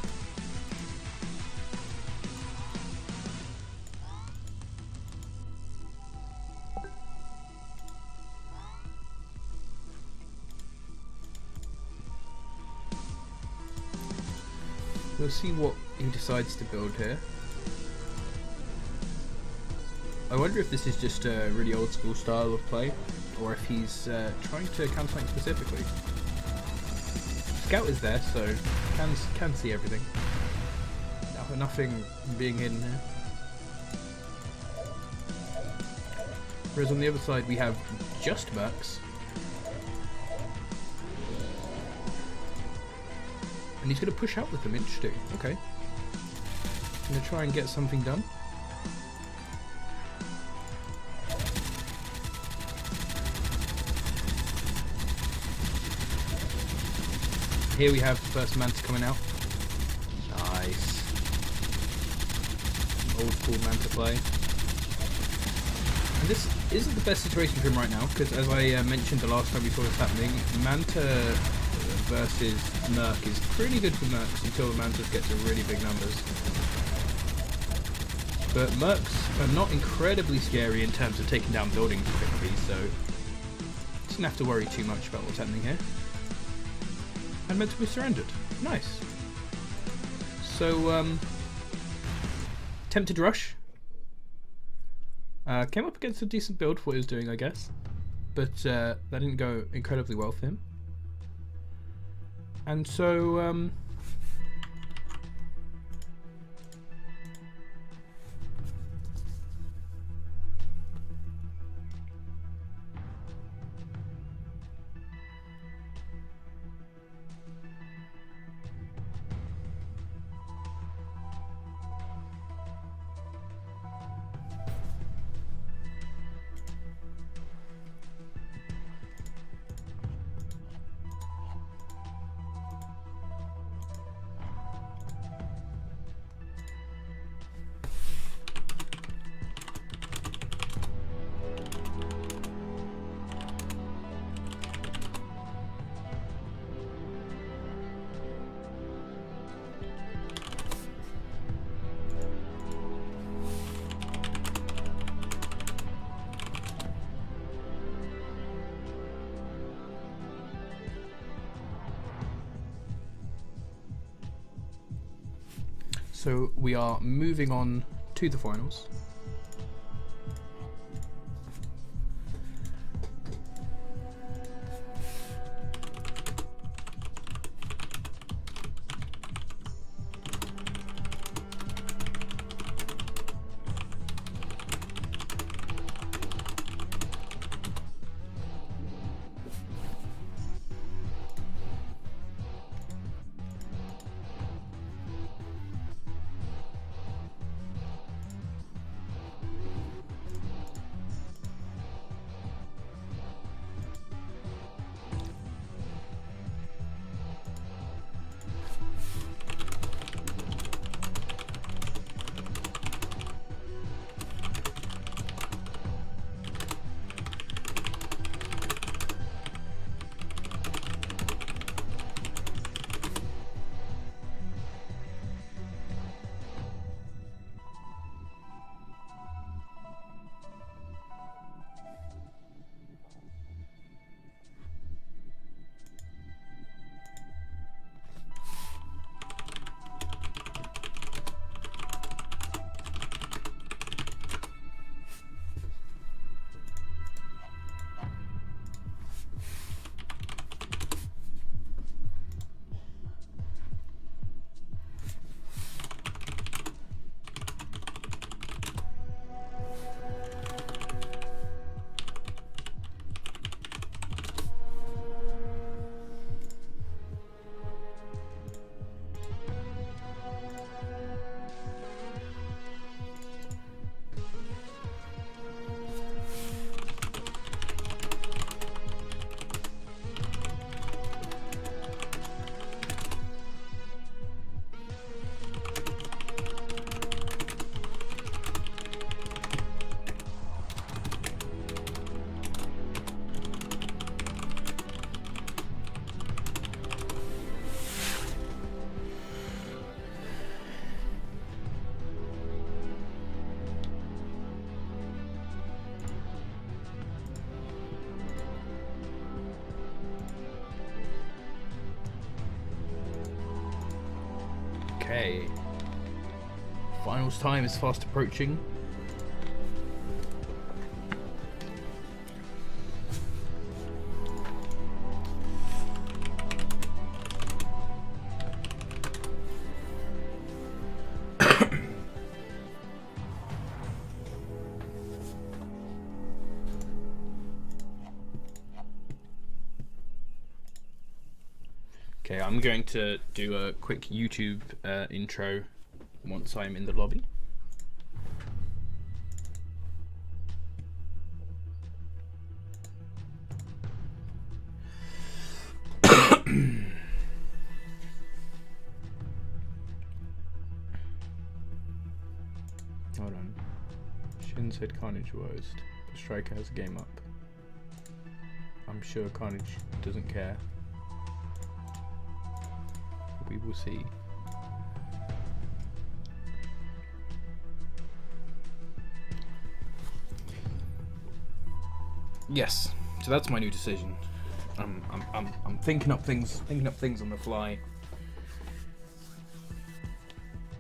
We'll see what he decides to build here. I wonder if this is just a really old school style of play, or if he's trying to counter something specifically. Scout is there, so can see everything. Nothing being hidden here. Whereas on the other side we have just Mercs. And he's going to push out with them, interesting. Okay. Going to try and get something done. Here we have the first Manta coming out. Nice. Old school Manta play. And this isn't the best situation for him right now, because as I mentioned the last time we saw this happening, Manta versus Merc is pretty good for Mercs until the Mantas get to really big numbers. But Mercs are not incredibly scary in terms of taking down buildings quickly, so doesn't have to worry too much about what's happening here. And meant to be surrendered. Nice. So, Tempted Rush. Came up against a decent build for what he was doing, I guess. But that didn't go incredibly well for him. And so, So we are moving on to the finals. Okay. Finals time is fast approaching. Okay, I'm going to do a quick YouTube intro once I'm in the lobby. Hold on. Shin said Carnage worst, but Striker has a game up. I'm sure Carnage doesn't care. We will see. Yes, so that's my new decision. I'm thinking up things on the fly.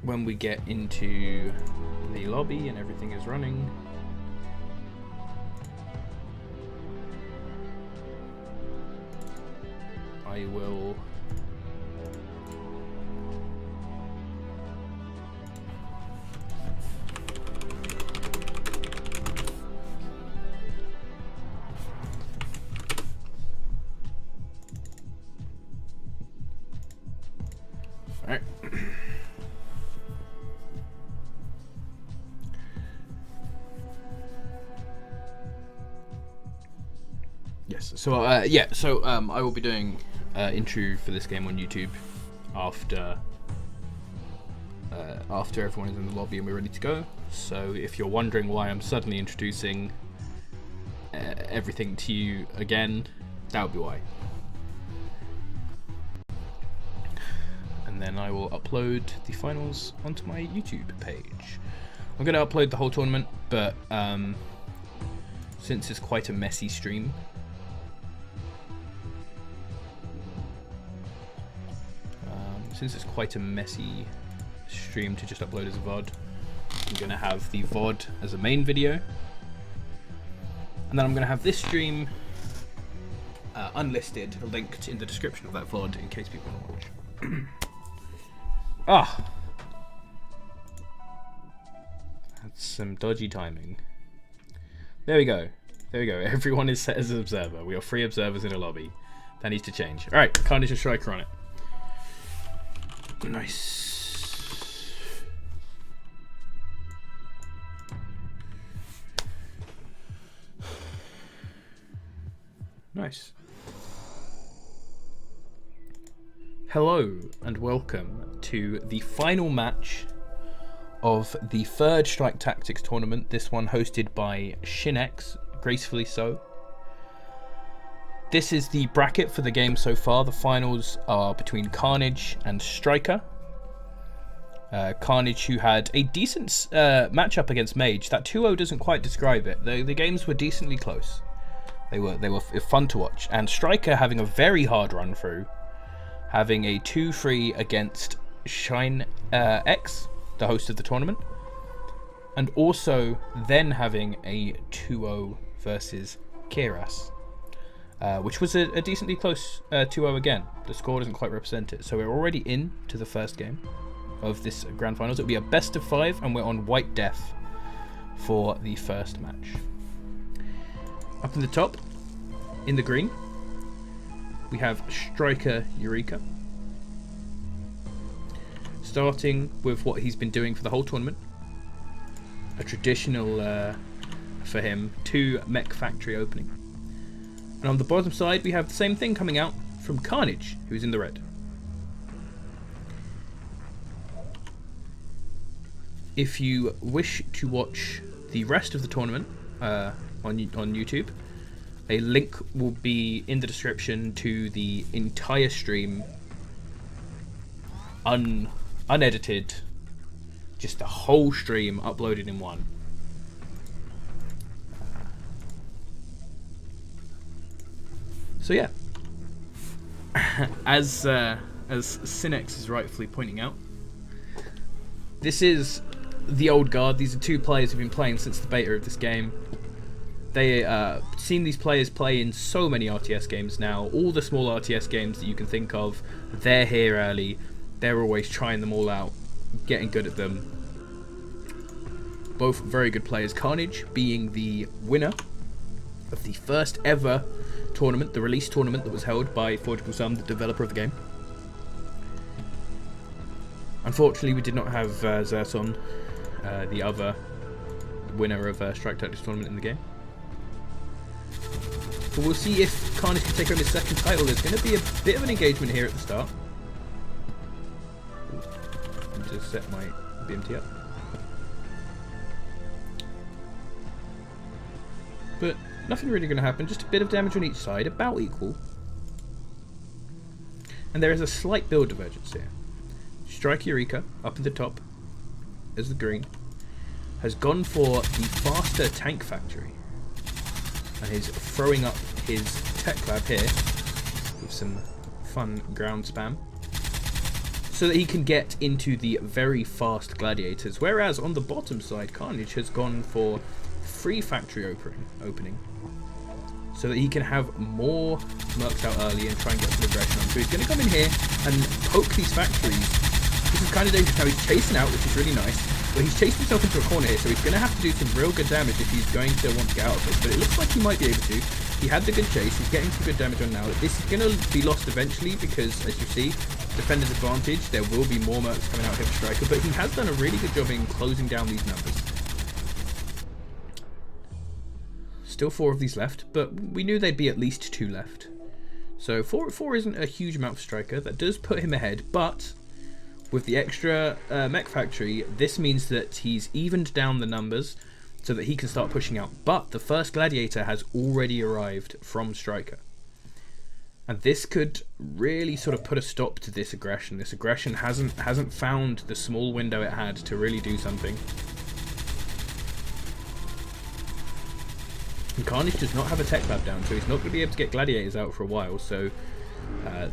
When we get into the lobby and everything is running, I will Alright. Yes, so I will be doing intro for this game on YouTube after everyone is in the lobby and we're ready to go. So if you're wondering why I'm suddenly introducing everything to you again, that would be why. And then I will upload the finals onto my YouTube page. I'm going to upload the whole tournament, but since it's quite a messy stream, to just upload as a VOD, I'm going to have the VOD as a main video, and then I'm going to have this stream unlisted, linked in the description of that VOD in case people want to watch. That's some dodgy timing. There we go. Everyone is set as an observer. We are 3 observers in a lobby. That needs to change. Alright, Carnage and Striker on it. Nice. Nice. Hello and welcome to the final match of the 3rd Strike Tactics Tournament, this one hosted by Shin X, gracefully so. This is the bracket for the game so far. The finals are between Carnage and Striker. Carnage, who had a decent matchup against Mage. That 2-0 doesn't quite describe it. The games were decently close. They were fun to watch. And Striker having a very hard run through, having a 2-3 against Shin X, the host of the tournament, and also then having a 2-0 versus Kiras, which was a decently close 2-0 again. The score doesn't quite represent it, so we're already in to the first game of this grand finals. It'll be a best of 5, and we're on White Death for the first match. Up in the top, in the green, we have Striker Eureka, starting with what he's been doing for the whole tournament. A traditional, for him, 2 mech factory opening. And on the bottom side, we have the same thing coming out from Carnage, who's in the red. If you wish to watch the rest of the tournament on YouTube, a link will be in the description to the entire stream, unedited, just the whole stream uploaded in one. So yeah, as ShinX is rightfully pointing out, This is the old guard. These are two players who've been playing since the beta of this game. They seen these players play in so many RTS games now. All the small RTS games that you can think of, they're here early. They're always trying them all out, getting good at them. Both very good players. Carnage being the winner of the first ever tournament, the release tournament that was held by Forgeable Sum, the developer of the game. Unfortunately, we did not have Zerson, the other winner of Strike Tactics Tournament in the game. But we'll see if Carnage can take home his second title. There's going to be a bit of an engagement here at the start. Let me just set my BMT up. But nothing really going to happen. Just a bit of damage on each side, about equal. And there is a slight build divergence here. Strike Eureka, up at the top, as the green, has gone for the faster tank factory. And he's throwing up his tech lab here with some fun ground spam so that he can get into the very fast gladiators. Whereas on the bottom side, Carnage has gone for free factory opening so that he can have more mercs out early and try and get some aggression on. So he's going to come in here and poke these factories. This is kind of dangerous. Now he's chasing out, which is really nice. But he's chased himself into a corner here, so he's going to have to do some real good damage if he's going to want to get out of this. But it looks like he might be able to. He had the good chase. He's getting some good damage on now. This is going to be lost eventually because, as you see, defender's advantage. There will be more mercs coming out here for Striker, but he has done a really good job in closing down these numbers. Still 4 of these left, but we knew there'd be at least 2 left. So 4 isn't a huge amount for Striker. That does put him ahead, but with the extra mech factory, this means that he's evened down the numbers so that he can start pushing out. But the first gladiator has already arrived from Striker. And this could really sort of put a stop to this aggression. This aggression hasn't found the small window it had to really do something. And Carnage does not have a tech lab down, so he's not going to be able to get gladiators out for a while. So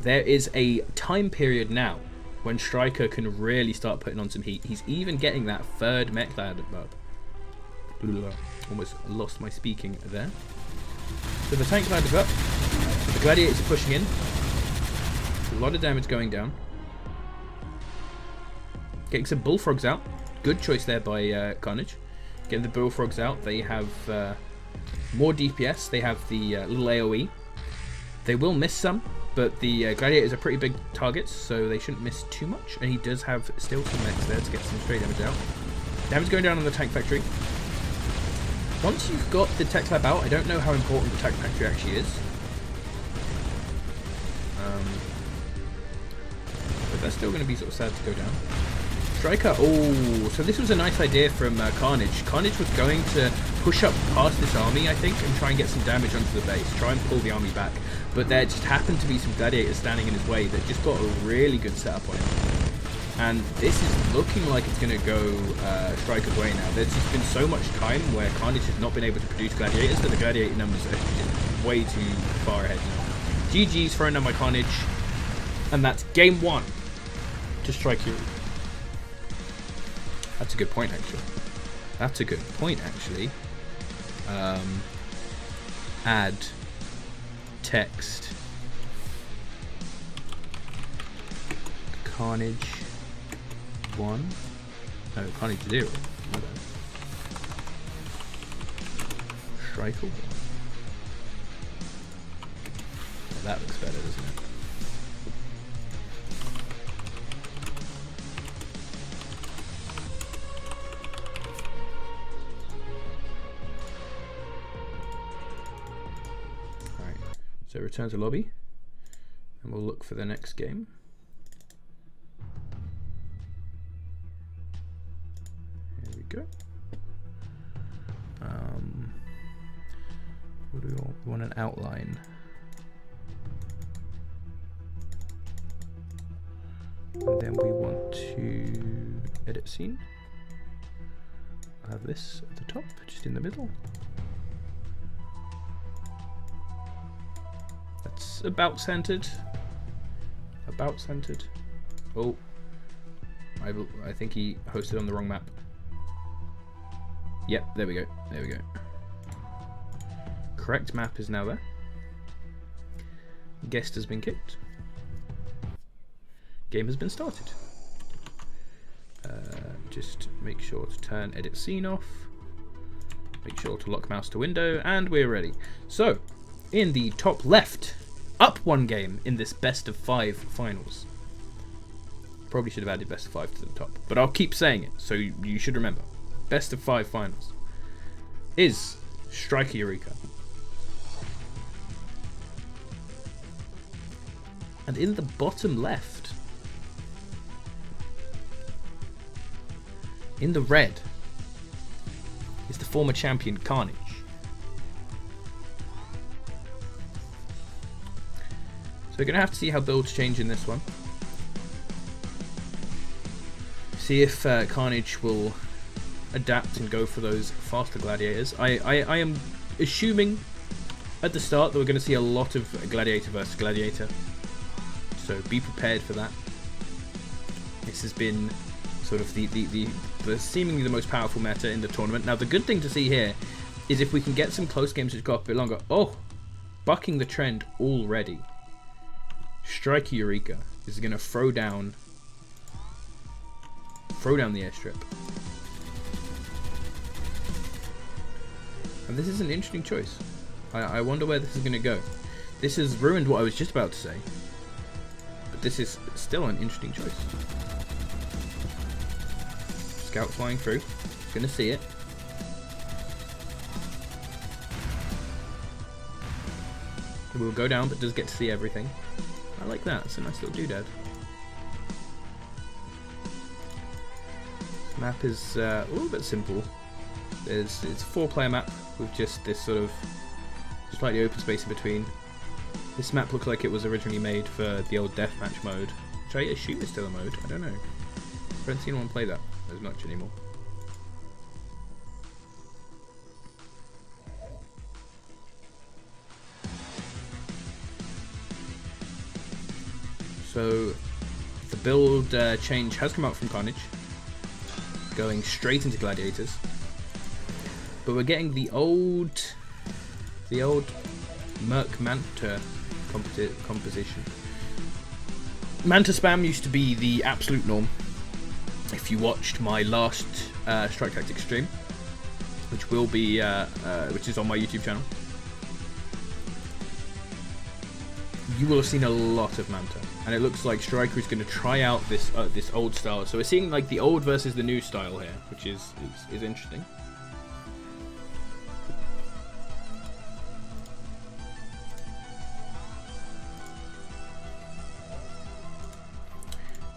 there is a time period now when Striker can really start putting on some heat. He's even getting that third mech lab up. Almost lost my speaking there. So the tank lab is up. The gladiators are pushing in. A lot of damage going down. Getting some bullfrogs out. Good choice there by Carnage. Getting the bullfrogs out. They have more DPS. They have the little AoE. They will miss some, but the gladiators are pretty big targets, so they shouldn't miss too much. And he does have still some mechs there to get some straight damage out. Damage going down on the tank factory. Once you've got the tech lab out, I don't know how important the tank factory actually is. But that's still going to be sort of sad to go down. Striker, oh, so this was a nice idea from Carnage. Carnage was going to push up past this army, I think, and try and get some damage onto the base, try and pull the army back. But there just happened to be some gladiators standing in his way that just got a really good setup on him. And this is looking like it's going to go Striker's way now. There's just been so much time where Carnage has not been able to produce gladiators that the gladiator numbers are just way too far ahead now. GG's thrown down by Carnage, and that's game 1 to Strike Eureka. That's a good point, actually. That's a good point, actually. Add text Carnage 1. No, Carnage 0. My bad. Striker 1. Yeah, that looks better, doesn't it? So return to lobby, and we'll look for the next game. Here we go. What do we want? We want an outline. And then we want to edit scene. I have this at the top, just in the middle. That's about centered. About centered. Oh. I think he hosted on the wrong map. Yep, there we go. There we go. Correct map is now there. Guest has been kicked. Game has been started. Just make sure to turn edit scene off. Make sure to lock mouse to window, and we're ready. So, in the top left, up one game in this best of 5 finals. Probably should have added best of 5 to the top, but I'll keep saying it, so you should remember. Best of 5 finals is Striker Eureka. And in the bottom left, in the red, is the former champion Carnage. So we're going to have to see how builds change in this one. See if Carnage will adapt and go for those faster gladiators. I am assuming at the start that we're going to see a lot of gladiator versus gladiator. So be prepared for that. This has been sort of the seemingly the most powerful meta in the tournament. Now the good thing to see here is if we can get some close games which go a bit longer. Oh, bucking the trend already. Striker Eureka is going to throw down the airstrip. And this is an interesting choice. I wonder where this is going to go. This has ruined what I was just about to say. But this is still an interesting choice. Scout flying through. Gonna see it. It will go down, but does get to see everything. I like that. It's a nice little doodad. This map is a little bit simple. It's a 4-player map with just this sort of slightly open space in between. This map looks like it was originally made for the old deathmatch mode, which I assume is still a mode. I don't know. I haven't seen anyone play that as much anymore. So the build change has come out from Carnage, going straight into gladiators, but we're getting the old Merc Manta composition. Manta spam used to be the absolute norm. If you watched my last Strike Tactics stream, which will be which is on my YouTube channel, you will have seen a lot of Manta, and it looks like Striker is going to try out this old style. So we're seeing like the old versus the new style here, which is interesting.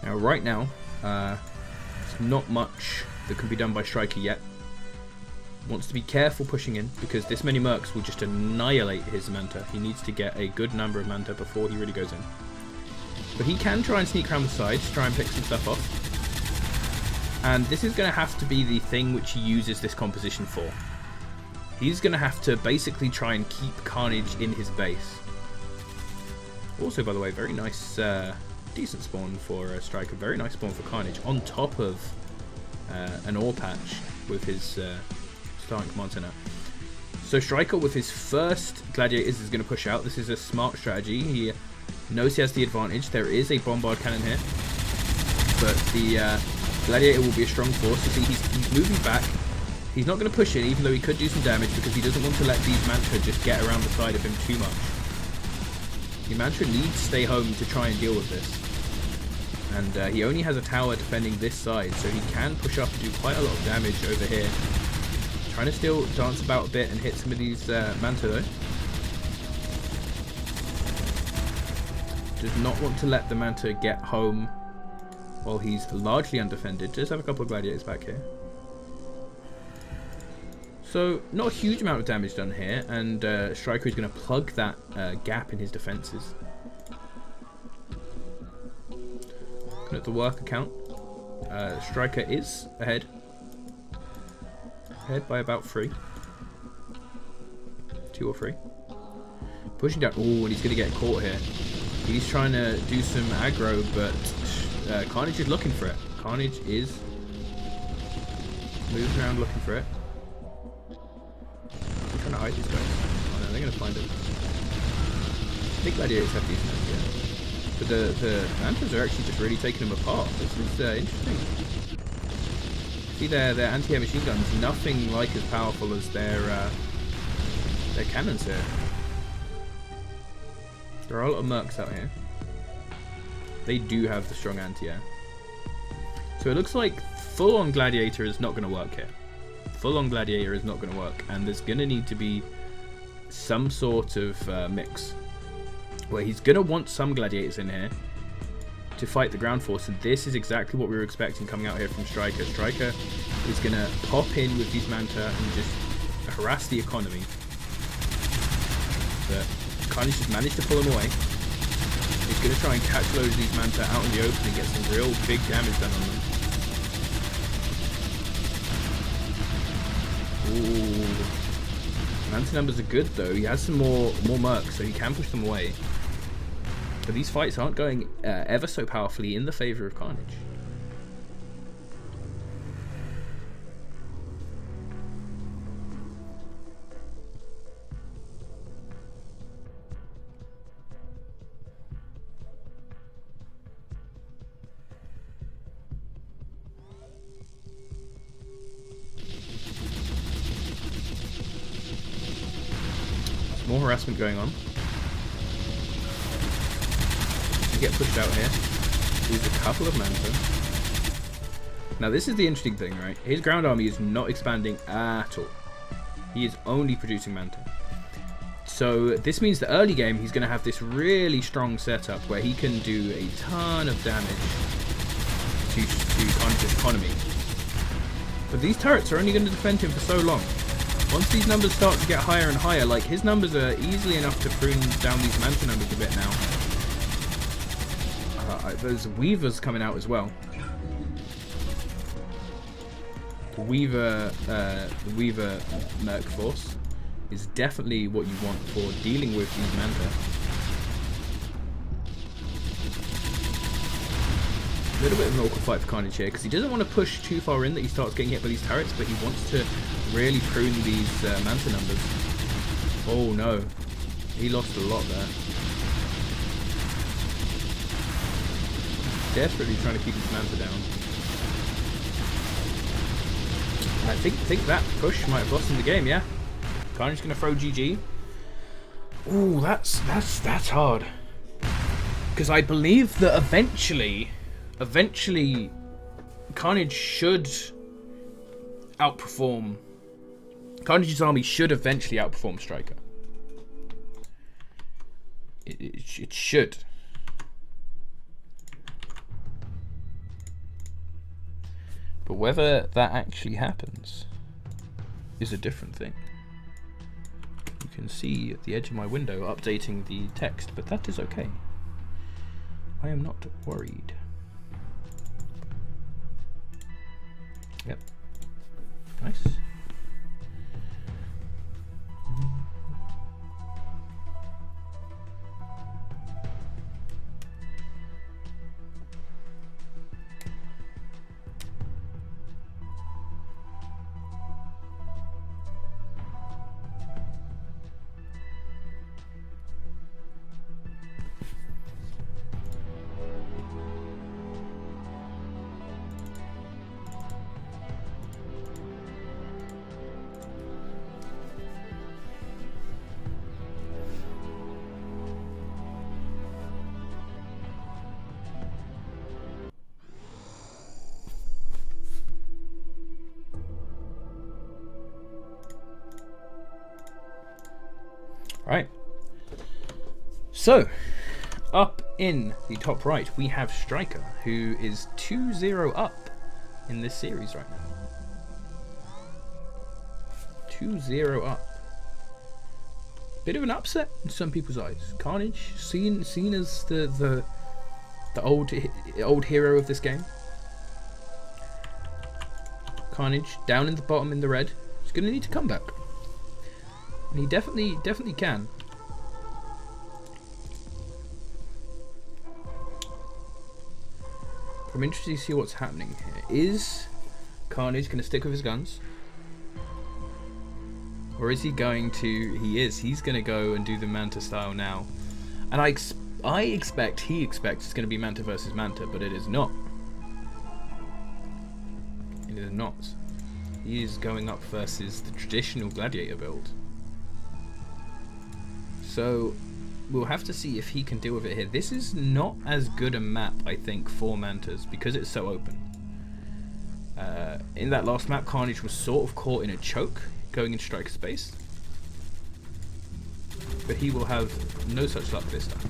Now, right now, there's not much that can be done by Striker yet. Wants to be careful pushing in, because this many mercs will just annihilate his Manta. He needs to get a good number of Manta before he really goes in. But he can try and sneak around the sides, try and pick some stuff off. And this is going to have to be the thing which he uses this composition for. He's going to have to basically try and keep Carnage in his base. Also, by the way, very nice, decent spawn for Striker. Very nice spawn for Carnage, on top of an ore patch with his starting command center. So Striker with his first gladiators is going to push out. This is a smart strategy. He knows he has the advantage. There is a bombard cannon here, but the gladiator will be a strong force. You see, he's moving back. He's not going to push in, even though he could do some damage, because he doesn't want to let these Manta just get around the side of him too much. The Manta needs to stay home to try and deal with this. And he only has a tower defending this side, so he can push up and do quite a lot of damage over here. Trying to still dance about a bit and hit some of these Manta though. Does not want to let the Manta get home while he's largely undefended. Just have a couple of gladiators back here. So not a huge amount of damage done here, and Striker is going to plug that gap in his defenses. Looking at the work account, Striker is ahead by about 3. 2 or 3. Pushing down. Oh, and he's going to get caught here. He's trying to do some aggro, but Carnage is looking for it. Carnage is moving around looking for it. I'm trying to hide these guys. Oh no, they're going to find it. I think gladiators have decent anti-air. But the mantas are actually just really taking them apart. This is interesting. See their anti-air machine guns, nothing like as powerful as their cannons here. There are a lot of mercs out here. They do have the strong anti-air. So it looks like full-on gladiator is not going to work here. Full-on gladiator is not going to work, and there's going to need to be some sort of mix where he's going to want some gladiators in here to fight the ground force, and this is exactly what we were expecting coming out here from Striker. Striker is going to pop in with these Manta and just harass the economy. But Carnage just managed to pull him away. He's going to try and catch loads of these Manta out in the open and get some real big damage done on them. Ooh. Manta numbers are good though. He has some more mercs, so he can push them away. But these fights aren't going ever so powerfully in the favor of Carnage. More harassment going on. You get pushed out here. Lose a couple of Manta. Now this is the interesting thing, right? His ground army is not expanding at all. He is only producing Manta. So this means that early game he's going to have this really strong setup where he can do a ton of damage to Carnage's economy. But these turrets are only going to defend him for so long. Once these numbers start to get higher and higher, like his numbers are easily enough to prune down these Manta numbers a bit now. There's Weavers coming out as well. The Weaver Merc Force is definitely what you want for dealing with these Manta. A little bit of an awkward fight for Carnage here because he doesn't want to push too far in that he starts getting hit by these turrets, but he wants to really prune these Manta numbers. Oh no, he lost a lot there. Desperately trying to keep his Manta down. And I think that push might have lost him the game. Yeah, Carnage gonna throw GG. Ooh, that's hard. Because I believe that eventually Carnage should outperform. Carnage's army should eventually outperform Striker. It should. But whether that actually happens is a different thing. You can see at the edge of my window updating the text, but that is okay. I am not worried. Yep. Nice. Right, so up in the top right we have Striker, who is 2-0 up in this series right now. 2-0 up. Bit of an upset in some people's eyes. Carnage seen as the old hero of this game. Carnage down in the bottom in the red. He's gonna need to come back. And he definitely can. I'm interested to see what's happening here. Is Carnage going to stick with his guns? Or is he going to... He's going to go and do the Manta style now. And he expects it's going to be Manta versus Manta, but it is not. It is not. He is going up versus the traditional Gladiator build. So we'll have to see if he can deal with it here. This is not as good a map, I think, for Mantas because it's so open. In that last map, Carnage was sort of caught in a choke going into striker space. But he will have no such luck this time.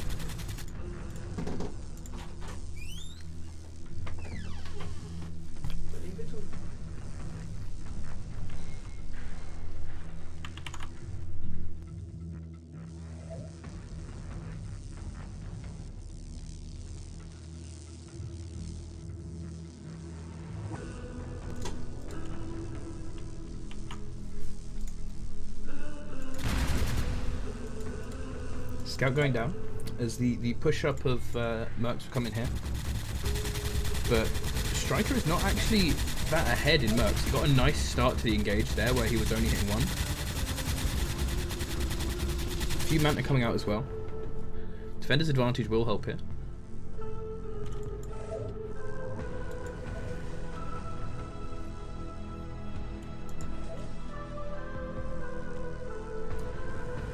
Scout going down as the push-up of Mercs will come in here. But Striker is not actually that ahead in Mercs. He got a nice start to the engage there where he was only hitting one. A few Manta coming out as well. Defender's advantage will help here.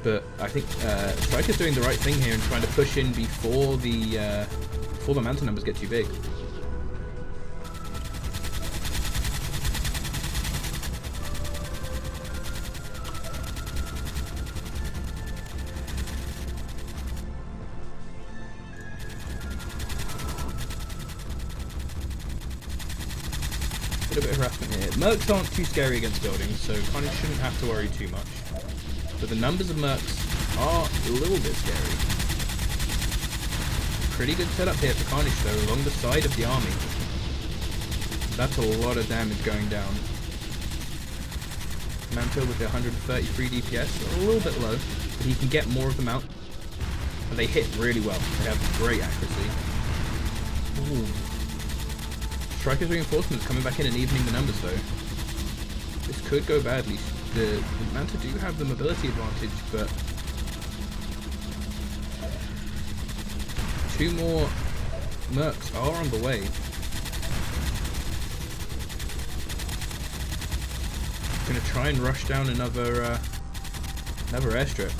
But I think Striker's doing the right thing here and trying to push in before the Manta numbers get too big. A little bit of harassment here. Mercs aren't too scary against buildings, so Carnage shouldn't have to worry too much. But the numbers of Mercs are a little bit scary. Pretty good setup here for Carnage though, along the side of the army. That's a lot of damage going down. Manta with the 133 DPS, a little bit low, but he can get more of them out. And they hit really well. They have great accuracy. Ooh. Striker's reinforcements coming back in and evening the numbers though. This could go badly. The Manta do have the mobility advantage, but two more Mercs are on the way. Going to try and rush down another airstrip.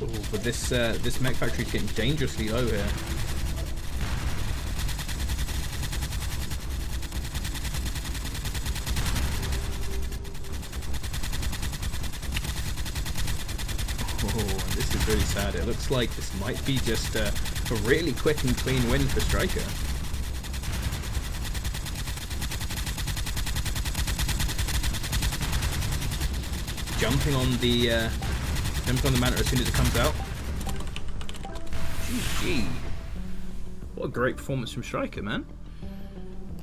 Ooh, but this mech factory is getting dangerously low here. This is really sad. It looks like this might be just a really quick and clean win for Striker. Jumping on the Manta as soon as it comes out. GG. What a great performance from Striker, man.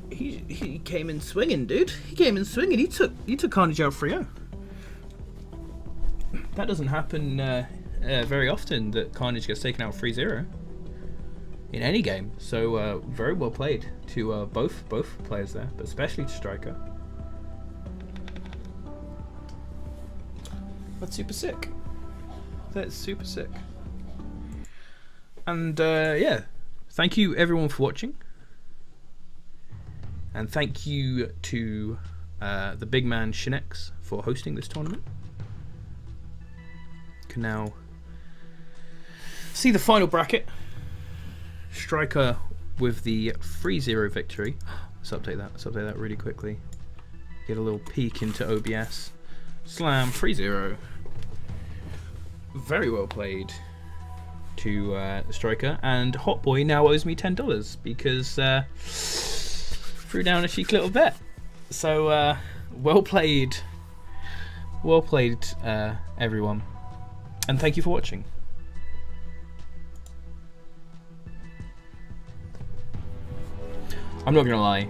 He came in swinging, dude. He came in swinging. He took Carnage out 3-0. That doesn't happen very often, that Carnage gets taken out 3-0 in any game. So very well played to both players there, but especially to Striker. That's super sick. That's super sick. And yeah, thank you everyone for watching, and thank you to the big man Shin X for hosting this tournament. Can now see the final bracket. Striker with the 3-0 victory. Let's update that really quickly. Get a little peek into OBS. Slam 3-0. Very well played to Striker, and Hot Boy now owes me $10 because threw down a cheeky little bet. So well played everyone. And thank you for watching. I'm not gonna lie,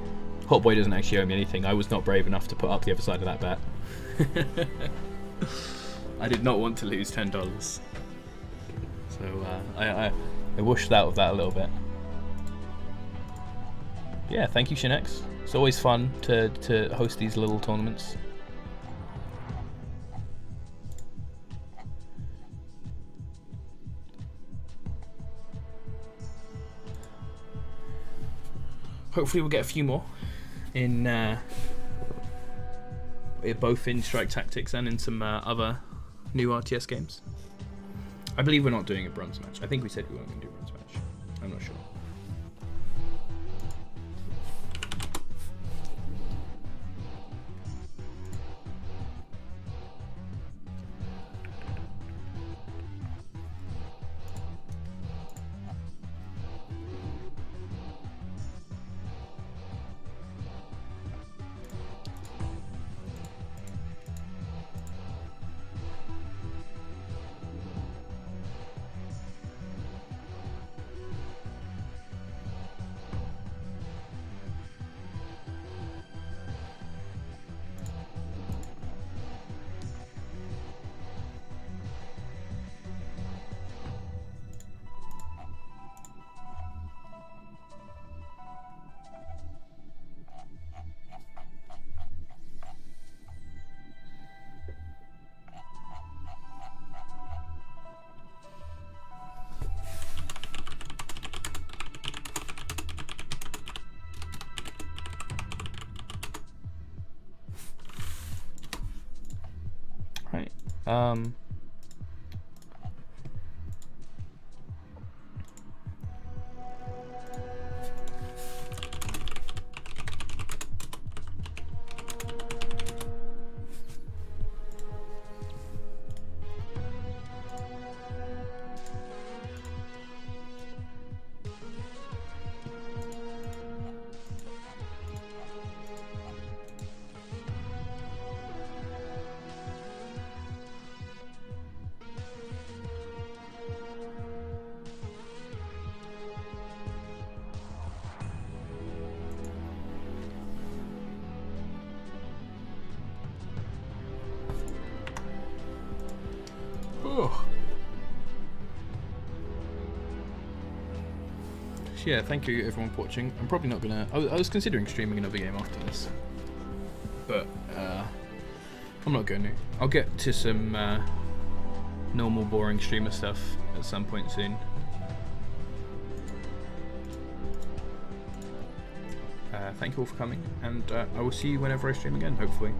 Hot Boy doesn't actually owe me anything. I was not brave enough to put up the other side of that bet. I did not want to lose $10. So I wished out of that a little bit. yeah, thank you, Shin X. It's always fun to host these little tournaments. Hopefully we'll get a few more in both in Strike Tactics and in some other new RTS games. I believe we're not doing a bronze match. I think we said we weren't going to do a bronze match. I'm not sure. Right. Oh. Yeah, thank you everyone for watching. I'm probably not gonna. I was considering streaming another game after this, but I'm not going to. I'll get to some normal, boring streamer stuff at some point soon. Thank you all for coming, and I will see you whenever I stream again, hopefully.